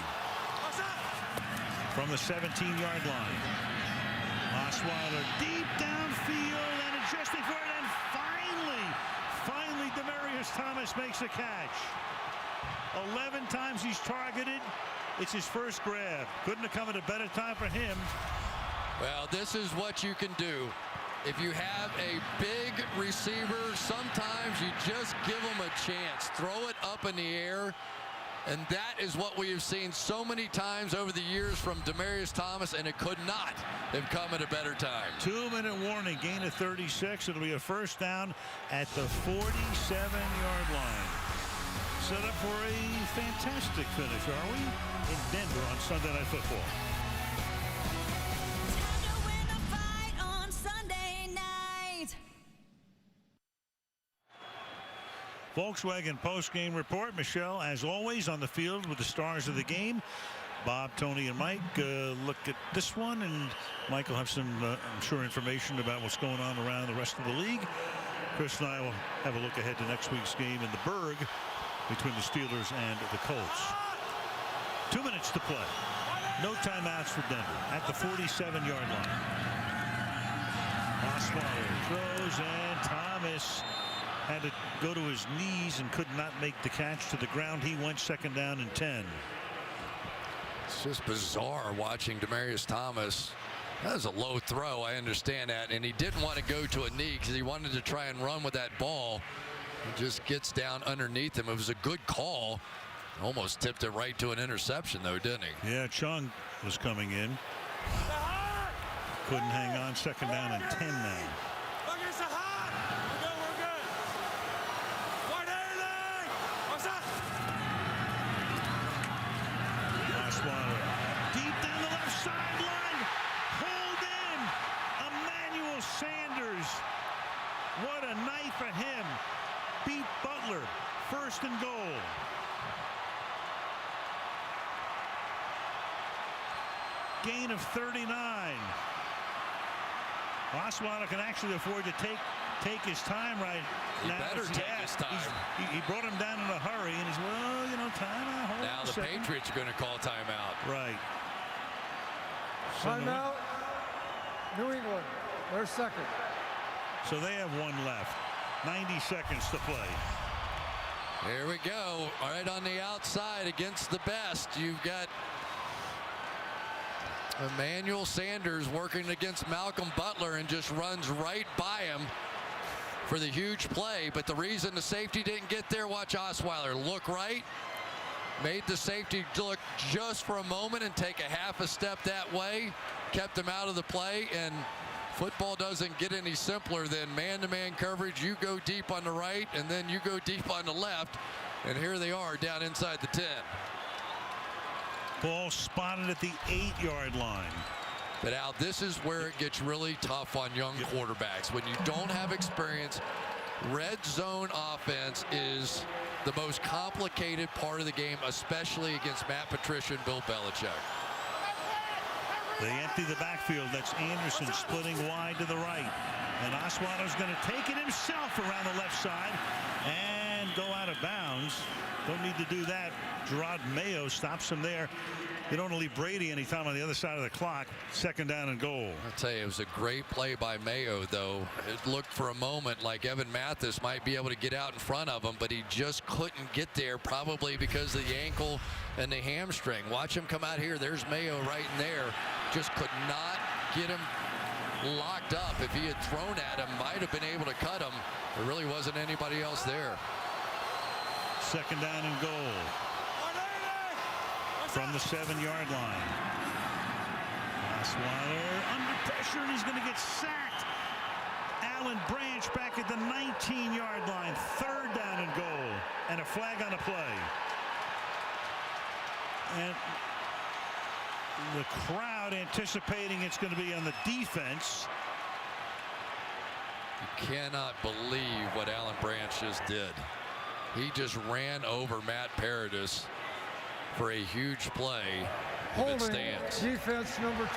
From the 17-yard line, Osweiler deep downfield and adjusting for it, and finally Demaryius Thomas makes a catch. 11 times he's targeted. It's his first grab. Couldn't have come at a better time for him. Well, this is what you can do. If you have a big receiver, sometimes you just give them a chance. Throw it up in the air. And that is what we have seen so many times over the years from Demaryius Thomas, and it could not have come at a better time. 2-minute warning, gain of 36. It'll be a first down at the 47-yard line. Set up for a fantastic finish, are we? In Denver on Sunday Night Football. Volkswagen post-game report. Michelle, as always, on the field with the stars of the game. Bob, Tony, and Mike look at this one, and Mike will have some, I'm sure, information about what's going on around the rest of the league. Chris and I will have a look ahead to next week's game in the Berg between the Steelers and the Colts. 2 minutes to play. No timeouts for Denver at the 47-yard line. Osweiler throws, and Thomas had to go to his knees and could not make the catch to the ground. He went 2nd down and 10. It's just bizarre watching Demaryius Thomas. That was a low throw, I understand that, and he didn't want to go to a knee because he wanted to try and run with that ball. He just gets down underneath him. It was a good call. Almost tipped it right to an interception, though, didn't he? Yeah, Chung was coming in. Couldn't hang on. 2nd down and 10 now. Osweiler deep down the left sideline. Hold in. Emmanuel Sanders. What a night for him. Beat Butler. 1st and goal. Gain of 39. Osweiler can actually afford to take his time right now. He better take his time. He brought him down in a hurry, and he's, well, you know, timeout. Now the Patriots are going to call timeout. Right. Timeout. New England. They're 2nd. So they have 1 left. 90 seconds to play. Here we go. Right on the outside against the best. You've got Emmanuel Sanders working against Malcolm Butler and just runs right by him for the huge play. But the reason the safety didn't get there, watch Osweiler look right, made the safety look just for a moment and take a half a step that way, kept him out of the play. And football doesn't get any simpler than man-to-man coverage. You go deep on the right and then you go deep on the left, and here they are down inside the 10. Ball spotted at the 8-yard line. But Al, this is where it gets really tough on young quarterbacks. When you don't have experience, red zone offense is the most complicated part of the game, especially against Matt Patricia and Bill Belichick. They empty the backfield. That's Anderson splitting wide to the right. And Osweiler's going to take it himself around the left side and go out of bounds. Don't need to do that. Gerard Mayo stops him there. You don't want to leave Brady any time on the other side of the clock. 2nd down and goal. I'll tell you, it was a great play by Mayo, though. It looked for a moment like Evan Mathis might be able to get out in front of him, but he just couldn't get there, probably because of the ankle and the hamstring. Watch him come out here. There's Mayo right in there. Just could not get him locked up. If he had thrown at him, might have been able to cut him. There really wasn't anybody else there. 2nd down and goal. From the 7-yard line. Osweiler under pressure, and he's going to get sacked. Alan Branch back at the 19-yard line. 3rd down and goal. And a flag on the play. And the crowd anticipating it's going to be on the defense. You cannot believe what Alan Branch just did. He just ran over Matt Paradis for a huge play. If it stands. Defense number 23.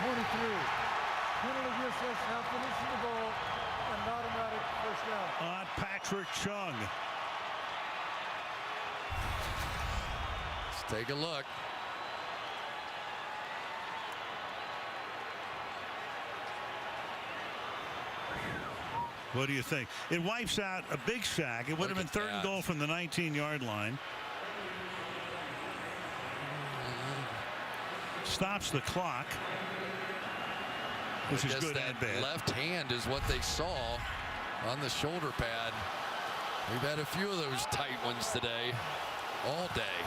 Penalty gives us half minutes of the ball and an automatic 1st down. On Patrick Chung. Let's take a look. What do you think? It wipes out a big sack. It would have been 3rd and goal from the 19-yard line. Stops the clock, which is good and bad. Left hand is what they saw on the shoulder pad. We've had a few of those tight ones today, all day.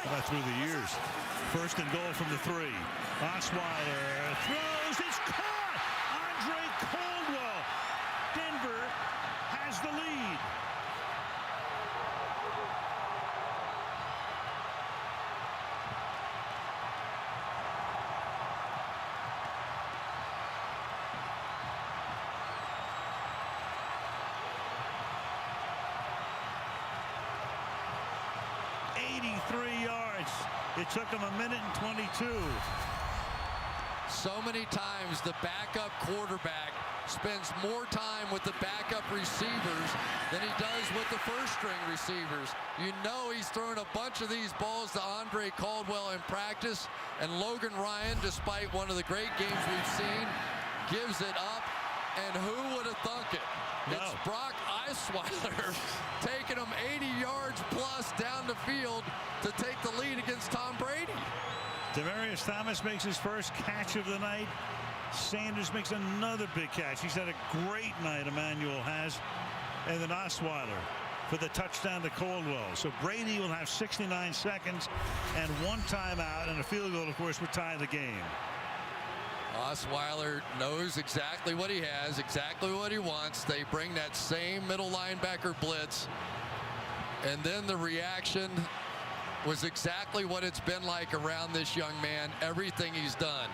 How about through the years? 1st and goal from the 3. Osweiler throws. It's caught. Andre Caldwell. Denver has the lead. It took him 1:22. So many times the backup quarterback spends more time with the backup receivers than he does with the first-string receivers. You know he's thrown a bunch of these balls to Andre Caldwell in practice, and Logan Ryan, despite one of the great games we've seen, gives it up, and who would have thunk it? No. It's Brock Osweiler taking them 80 yards plus down the field to take the lead against Tom Brady. Demaryius Thomas makes his first catch of the night. Sanders makes another big catch. He's had a great night, Emmanuel has. And then Osweiler for the touchdown to Caldwell. So Brady will have 69 seconds and 1 timeout and a field goal, of course, would tie the game. Osweiler knows exactly what he has, exactly what he wants. They bring that same middle linebacker blitz. And then the reaction was exactly what it's been like around this young man, everything he's done.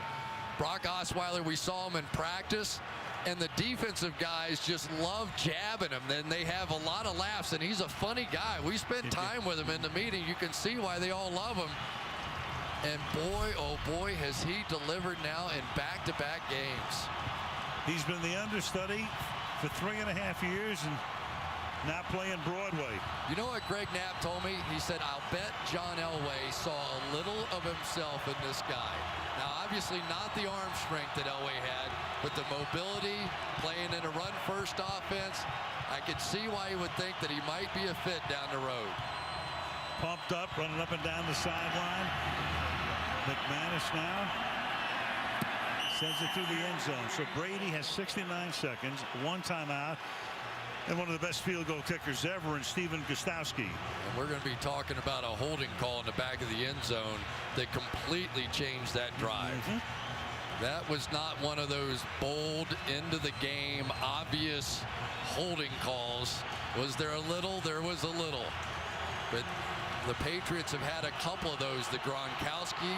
Brock Osweiler, we saw him in practice, and the defensive guys just love jabbing him. Then they have a lot of laughs, and he's a funny guy. We spent time with him in the meeting. You can see why they all love him. And boy, oh boy, has he delivered now in back-to-back games. He's been the understudy for 3.5 years and now playing Broadway. You know what Greg Knapp told me? He said, I'll bet John Elway saw a little of himself in this guy. Now, obviously not the arm strength that Elway had, but the mobility, playing in a run-first offense. I could see why he would think that he might be a fit down the road. Pumped up, running up and down the sideline. McManus now sends it through the end zone. So Brady has 69 seconds, 1 timeout, and one of the best field goal kickers ever in Stephen Gostkowski. And we're going to be talking about a holding call in the back of the end zone that completely changed that drive. That was not one of those bold, into the game, obvious holding calls. Was there a little? There was a little. But the Patriots have had a couple of those. The Gronkowski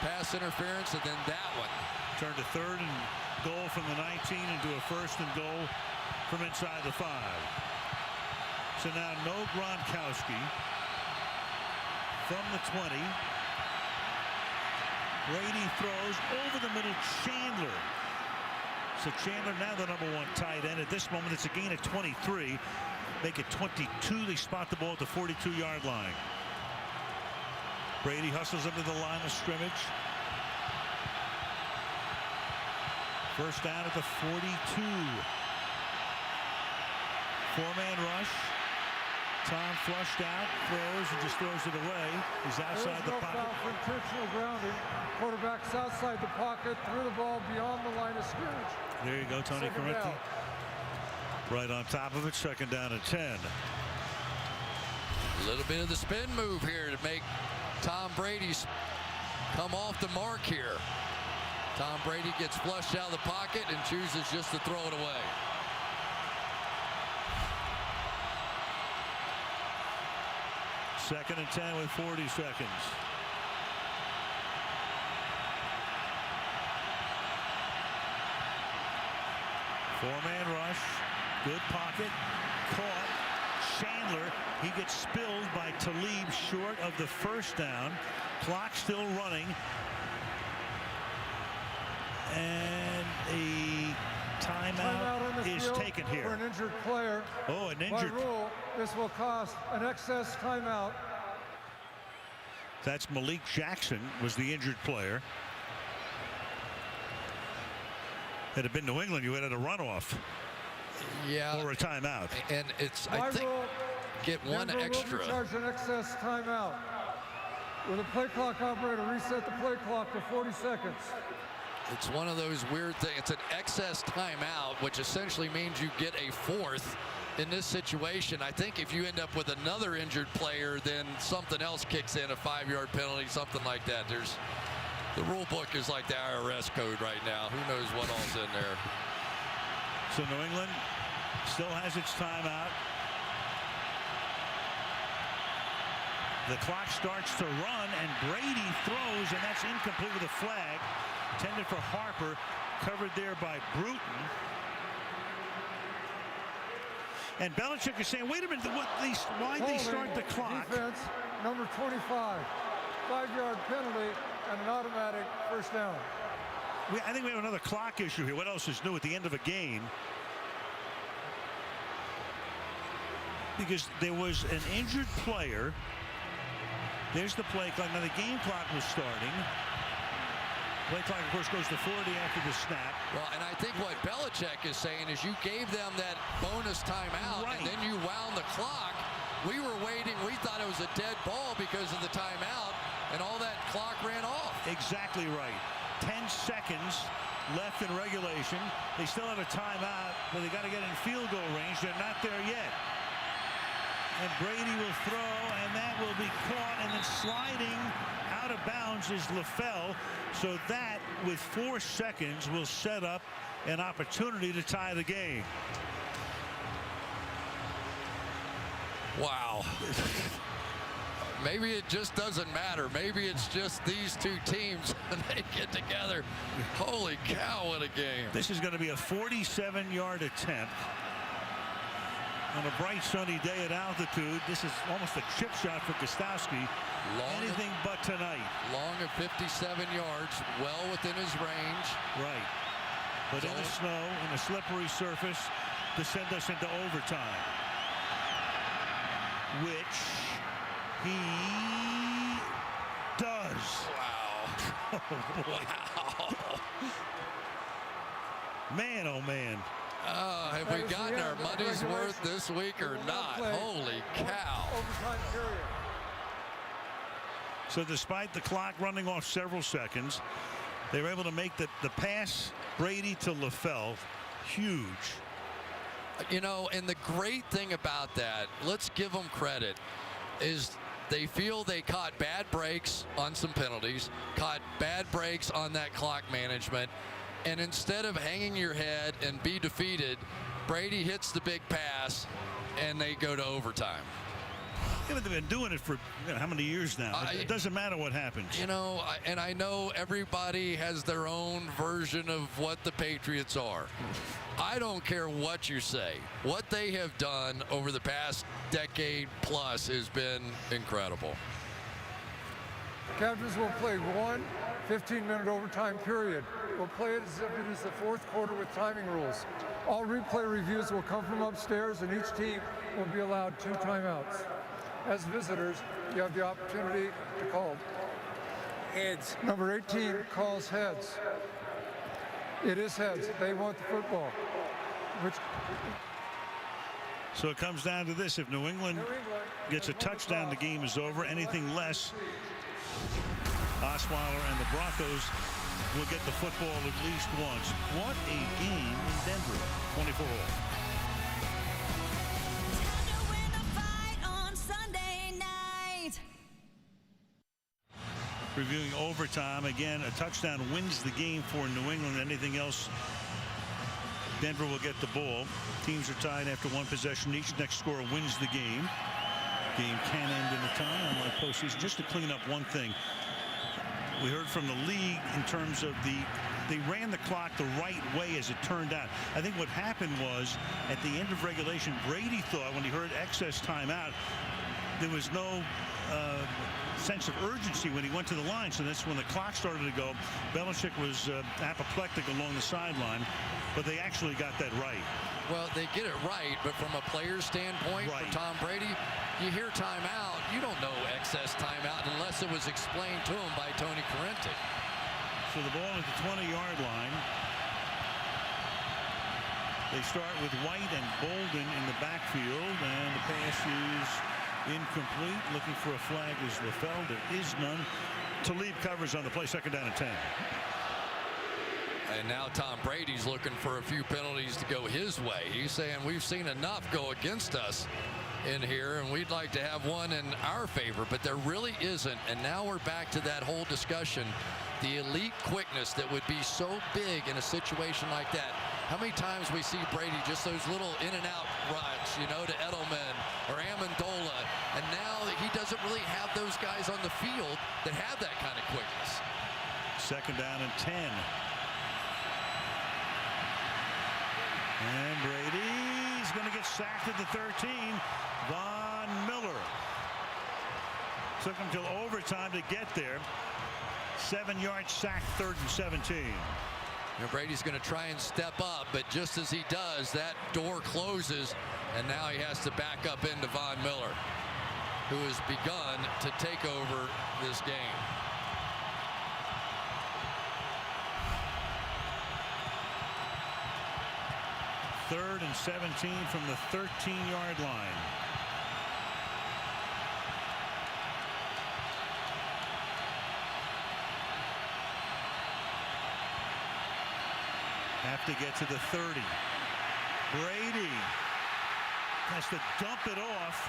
pass interference, and then that one. Turned to 3rd and goal from the 19 into a 1st and goal from inside the 5. So now no Gronkowski from the 20. Brady throws over the middle. Chandler. So Chandler now the #1 tight end. At this moment, it's a gain of 23. Make it 22. They spot the ball at the 42-yard line. Brady hustles up to the line of scrimmage. First down at the 42. 4-man rush. Tom flushed out, throws, and just throws it away. He's outside the pocket. Foul for intentional grounding. Quarterback's outside the pocket, threw the ball beyond the line of scrimmage. There you go, Tony Corretti. Right on top of it, 2nd down and 10. A little bit of the spin move here to make Tom Brady come off the mark here. Tom Brady gets flushed out of the pocket and chooses just to throw it away. Second and 10 with 40 seconds. Four-man rush. Good pocket. Caught. Chandler. He gets spilled by Talib short of the 1st down. Clock still running. And a timeout is taken here. For an injured player. Oh, an injured. By rule, this will cost an excess timeout. That's Malik Jackson was the injured player. Had it been New England, you had a runoff. Yeah. Or a timeout. And it's, I think, get one extra. Will be charged an excess timeout. With a play clock operator, reset the play clock to 40 seconds. It's one of those weird things. It's an excess timeout, which essentially means you get a 4th in this situation. I think if you end up with another injured player, then something else kicks in, a 5-yard penalty, something like that. The rule book is like the IRS code right now. Who knows what all's in there. So New England still has its timeout. The clock starts to run, and Brady throws, and that's incomplete with a flag. Intended for Harper, covered there by Bruton. And Belichick is saying, wait a minute, why'd they start the clock? Defense, number 25. 5-yard penalty and an automatic 1st down. I think we have another clock issue here. What else is new at the end of a game? Because there was an injured player. There's the play clock. Now the game clock was starting. Play clock, of course, goes to 40 after the snap. Well, and I think what Belichick is saying is you gave them that bonus timeout, and then you wound the clock. We were waiting. We thought it was a dead ball because of the timeout, and all that clock ran off. Exactly right. 10 seconds left in regulation. They still have a timeout, but they got to get in field goal range. They're not there yet. And Brady will throw, and that will be caught, and then sliding out of bounds is LaFell. So that, with 4 seconds, will set up an opportunity to tie the game. Wow. Maybe it just doesn't matter. Maybe it's just these two teams when they get together. Holy cow, what a game. This is going to be a 47-yard attempt. On a bright sunny day at altitude, this is almost a chip shot for Gostowski. Anything but tonight. Long of 57 yards, well within his range. Right. But in the snow, in a slippery surface, to send us into overtime. Which he does. Wow. Wow. Man, oh man. Have we gotten our money's worth this week or not? Holy cow. Overtime period. So despite the clock running off several seconds, they were able to make the pass Brady to LaFell huge. You know, and the great thing about that, let's give them credit, is they feel they caught bad breaks on some penalties, caught bad breaks on that clock management, and instead of hanging your head and be defeated, Brady hits the big pass, and they go to overtime. Yeah, but they've been doing it for how many years now? It doesn't matter what happens. You know, and I know everybody has their own version of what the Patriots are. I don't care what you say. What they have done over the past decade plus has been incredible. Captains will play one 15-minute overtime period. We'll play it as if it is the fourth quarter with timing rules. All replay reviews will come from upstairs, and each team will be allowed 2 timeouts. As visitors, you have the opportunity to call heads. Number 18 calls heads. It is heads. They want the football. So it comes down to this. If New England gets a touchdown, the game is over. Anything less, Osweiler and the Broncos will get the football at least once. What a game in Denver. 24-all. Reviewing overtime again, a touchdown wins the game for New England. Anything else, Denver will get the ball. Teams are tied after one possession each. Next score wins the game. Game can end in a tie, unlike postseason. Just to clean up one thing, we heard from the league in terms of they ran the clock the right way as it turned out. I think what happened was at the end of regulation, Brady thought when he heard excess timeout, there was no sense of urgency when he went to the line. So that's when the clock started to go. Belichick was apoplectic along the sideline, but they actually got that right. Well, they get it right, but from a player's standpoint, for Tom Brady, you hear timeout, you don't know excess timeout unless it was explained to him by Tony Corrente. So the ball at the 20-yard line. They start with White and Bolden in the backfield, and the pass is incomplete. Looking for a flag is LaFell. There is none. Talib covers on the play. Second down and 10. And now Tom Brady's looking for a few penalties to go his way. He's saying we've seen enough go against us in here, and we'd like to have one in our favor, but there really isn't. And now we're back to that whole discussion, the elite quickness that would be so big in a situation like that. How many times we see Brady just those little in and out runs, you know, to Edelman or Amendola, and now he doesn't really have those guys on the field that have that kind of quickness. Second down and 10. And Brady's going to get sacked at the 13. Von Miller. Took him till overtime to get there. 7-yard sack, 3rd and 17. You know, Brady's going to try and step up, but just as he does, that door closes, and now he has to back up into Von Miller, who has begun to take over this game. 3rd and 17 from the 13-yard line. Have to get to the 30. Brady has to dump it off.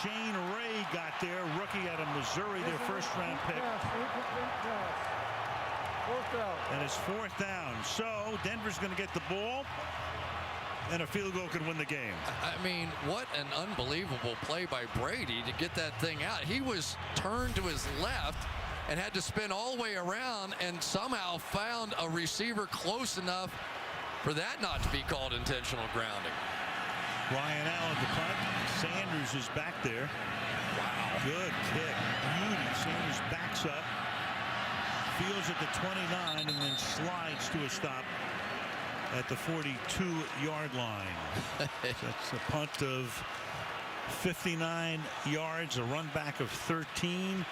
Shane Ray got there, rookie out of Missouri, their first-round pick. And it's 4th down. So Denver's going to get the ball, and a field goal could win the game. I mean, what an unbelievable play by Brady to get that thing out. He was turned to his left and had to spin all the way around and somehow found a receiver close enough for that not to be called intentional grounding. Ryan Allen to punt. Sanders is back there. Wow. Good kick. Beauty. Sanders backs up. Fields at the 29 and then slides to a stop at the 42-yard line. That's a punt of 59 yards, a run back of 13.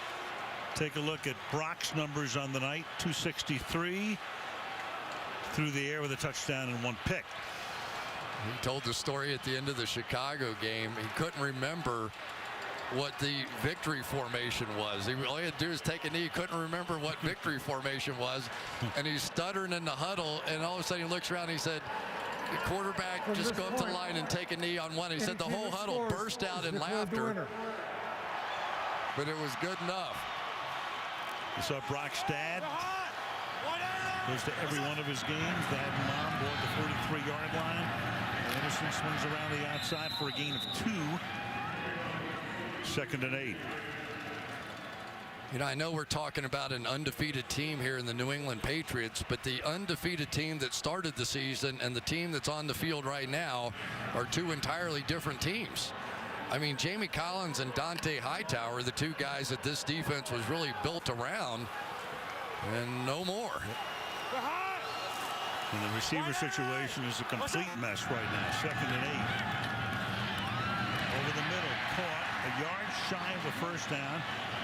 Take a look at Brock's numbers on the night. 263 through the air with a touchdown and 1 pick. He told the story at the end of the Chicago game. He couldn't remember what the victory formation was. All he had to do is take a knee. He couldn't remember what victory formation was. And he's stuttering in the huddle. And all of a sudden he looks around and he said, the quarterback, just go up to the line and take a knee on one. He said the whole huddle burst out in laughter. But it was good enough. You saw Brock's dad. Goes to every one of his games. Dad and mom board the 43-yard line. Anderson swings around the outside for a gain of 2. 2nd and 8. You know, I know we're talking about an undefeated team here in the New England Patriots, but the undefeated team that started the season and the team that's on the field right now are 2 entirely different teams. I mean, Jamie Collins and Dante Hightower, the 2 guys that this defense was really built around, and no more. And the receiver situation is a complete mess right now. 2nd and 8. Over the middle, caught a yard shy of a first down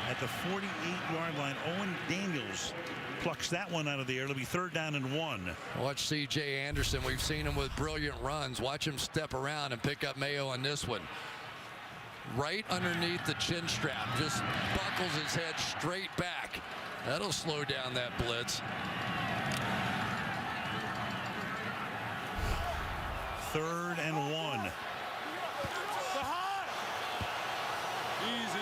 at the 48-yard line. Owen Daniels plucks that one out of the air. It'll be 3rd down and 1. Watch C.J. Anderson. We've seen him with brilliant runs. Watch him step around and pick up Mayo on this one. Right underneath the chin strap. Just buckles his head straight back. That'll slow down that blitz. 3rd and 1. Easy.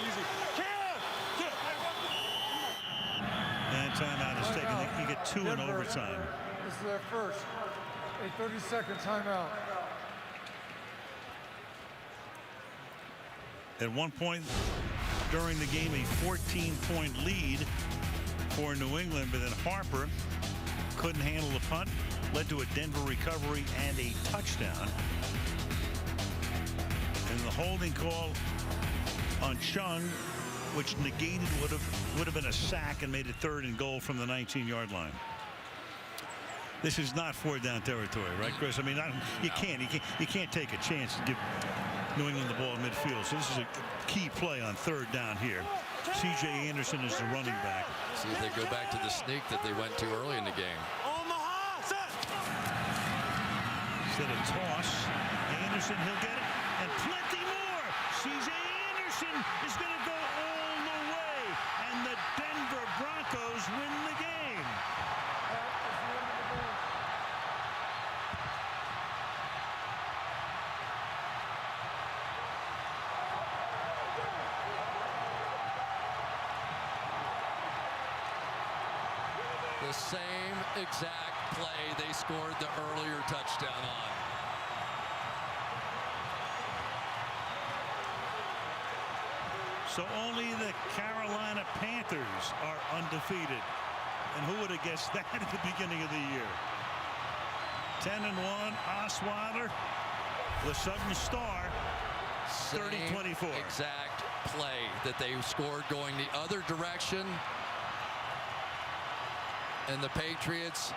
And timeout is taken. You get 2 in overtime. This is their first. A 30-second timeout. At one point during the game, a 14-point lead for New England, but then Harper couldn't handle the punt, led to a Denver recovery and a touchdown. And the holding call on Chung, which negated would have been a sack and made it 3rd and goal from the 19-yard line. This is not 4th down territory, right, Chris? I mean, you can't take a chance to give New England the ball in midfield. So this is a key play on 3rd down here. C.J. Anderson is the running back. See if they go back to the sneak that they went to early in the game. Instead of toss, Anderson, he'll get it, and plenty more. C.J. Anderson is going to go all the way, and the Denver Broncos win the game. The same exact play they scored the earlier touchdown on. So only the Carolina Panthers are undefeated. And who would have guessed that at the beginning of the year? 10-1, Osweiler, the Southern Star, 30-24. Exact play that they scored going the other direction. And the Patriots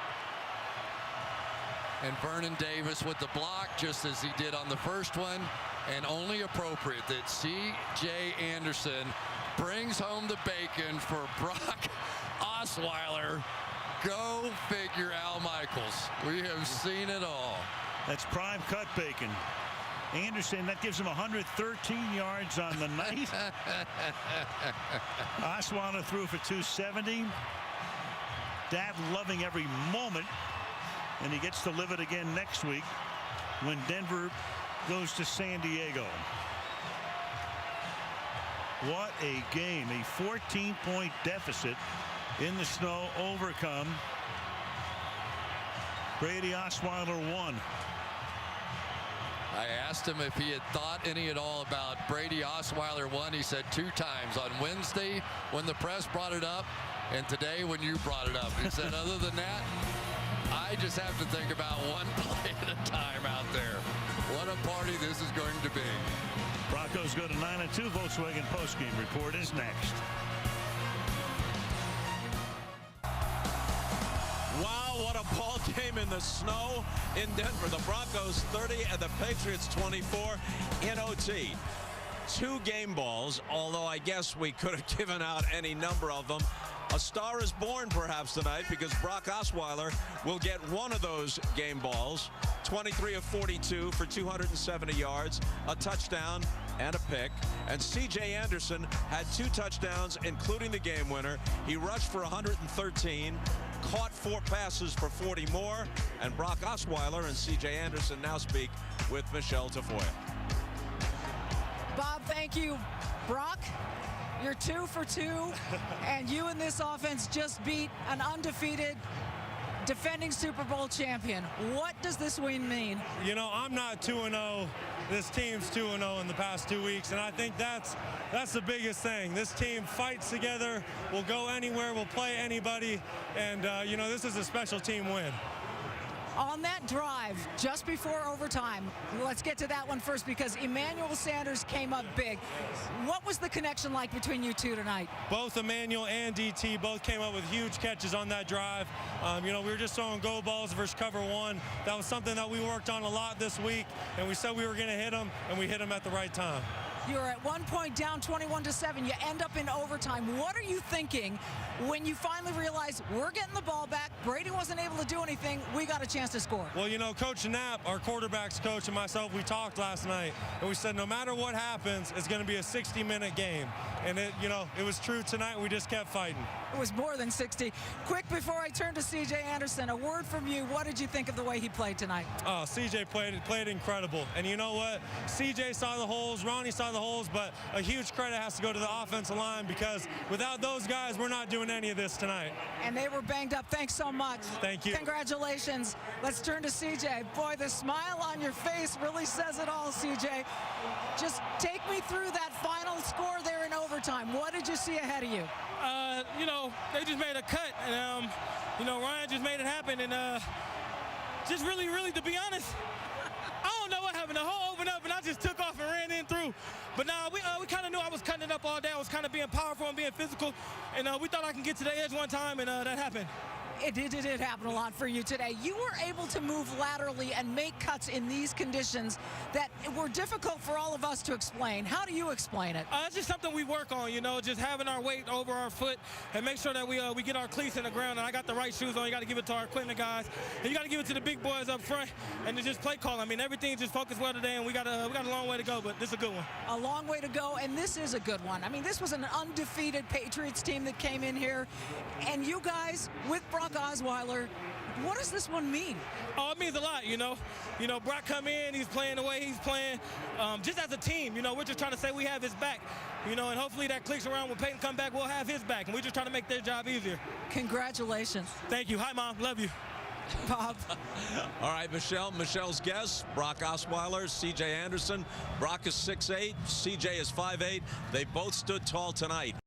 and Vernon Davis with the block, just as he did on the first one, and only appropriate that C.J. Anderson brings home the bacon for Brock Osweiler. Go figure, Al Michaels. We have seen it all. That's prime cut bacon. Anderson, that gives him 113 yards on the night. Osweiler threw for 270. Dad loving every moment, and he gets to live it again next week when Denver goes to San Diego. What a game. A 14-point deficit in the snow overcome. Brady Osweiler won. I asked him if he had thought any at all about Brady Osweiler won. He said 2 times, on Wednesday when the press brought it up and today when you brought it up. He said, other than that, I just have to think about one play at a time out there. What a party this is going to be. Broncos go to 9-2. Volkswagen postgame report is next. Wow, what a ball game in the snow in Denver. The Broncos 30 and the Patriots 24 in OT. 2 game balls, although I guess we could have given out any number of them. A star is born perhaps tonight because Brock Osweiler will get one of those game balls. 23 of 42 for 270 yards, a touchdown and a pick. And C.J. Anderson had 2 touchdowns, including the game winner. He rushed for 113, caught 4 passes for 40 more. And Brock Osweiler and C.J. Anderson now speak with Michelle Tafoya. Bob, thank you. Brock, you're 2 for 2, and you in this offense just beat an undefeated defending Super Bowl champion. What does this win mean? You know, I'm not 2-0. This team's 2-0 in the past 2 weeks, and I think that's the biggest thing. This team fights together. We'll go anywhere. We'll play anybody, and you know, this is a special team win. On that drive, just before overtime, let's get to that one first because Emmanuel Sanders came up big. What was the connection like between you two tonight? Both Emmanuel and DT both came up with huge catches on that drive. You know, we were just throwing go balls versus cover 1. That was something that we worked on a lot this week, and we said we were going to hit them, and we hit them at the right time. You were at one point down 21-7. You end up in overtime. What are you thinking when you finally realize we're getting the ball back? Brady wasn't able to do anything. We got a chance to score. Well, you know, Coach Knapp, our quarterback's coach, and myself, we talked last night, and we said no matter what happens, it's going to be a 60-minute game. And it, you know, it was true tonight. We just kept fighting. It was more than 60. Quick, before I turn to C.J. Anderson, a word from you. What did you think of the way he played tonight? Oh, C.J. played incredible. And you know what? C.J. saw the holes. Ronnie saw the holes. But a huge credit has to go to the offensive line because without those guys, we're not doing any of this tonight. And they were banged up. Thanks so much. Thank you. Congratulations. Let's turn to C.J. Boy, the smile on your face really says it all, C.J. Just take me through that final score there in overtime. What did you see ahead of you? You know, they just made a cut, and you know, Ryan just made it happen, and just really, to be honest, I don't know what happened. The hole opened up, and I just took off and ran in through. But now we kind of knew I was cutting it up all day. I was kind of being powerful and being physical, and we thought I could get to the edge one time, and that happened. It did happen a lot for you today. You were able to move laterally and make cuts in these conditions that were difficult for all of us to explain. How do you explain it? It's just something we work on, you know, just having our weight over our foot and make sure that we get our cleats in the ground. And I got the right shoes on. You got to give it to our Clinton guys, and you got to give it to the big boys up front, and to just play call. I mean, everything just focused well today, and we got a long way to go, but this is a good one. A long way to go, and this is a good one. I mean, this was an undefeated Patriots team that came in here, and you guys with Brock Osweiler. What does this one mean? Oh, it means a lot, you know. You know, Brock come in, he's playing the way he's playing. Just as a team, you know, we're just trying to say we have his back. You know, and hopefully that clicks around when Peyton come back, we'll have his back. And we're just trying to make their job easier. Congratulations. Thank you. Hi, Mom. Love you. Bob. All right, Michelle's guest, Brock Osweiler, C.J. Anderson. Brock is 6'8", C.J. is 5'8". They both stood tall tonight.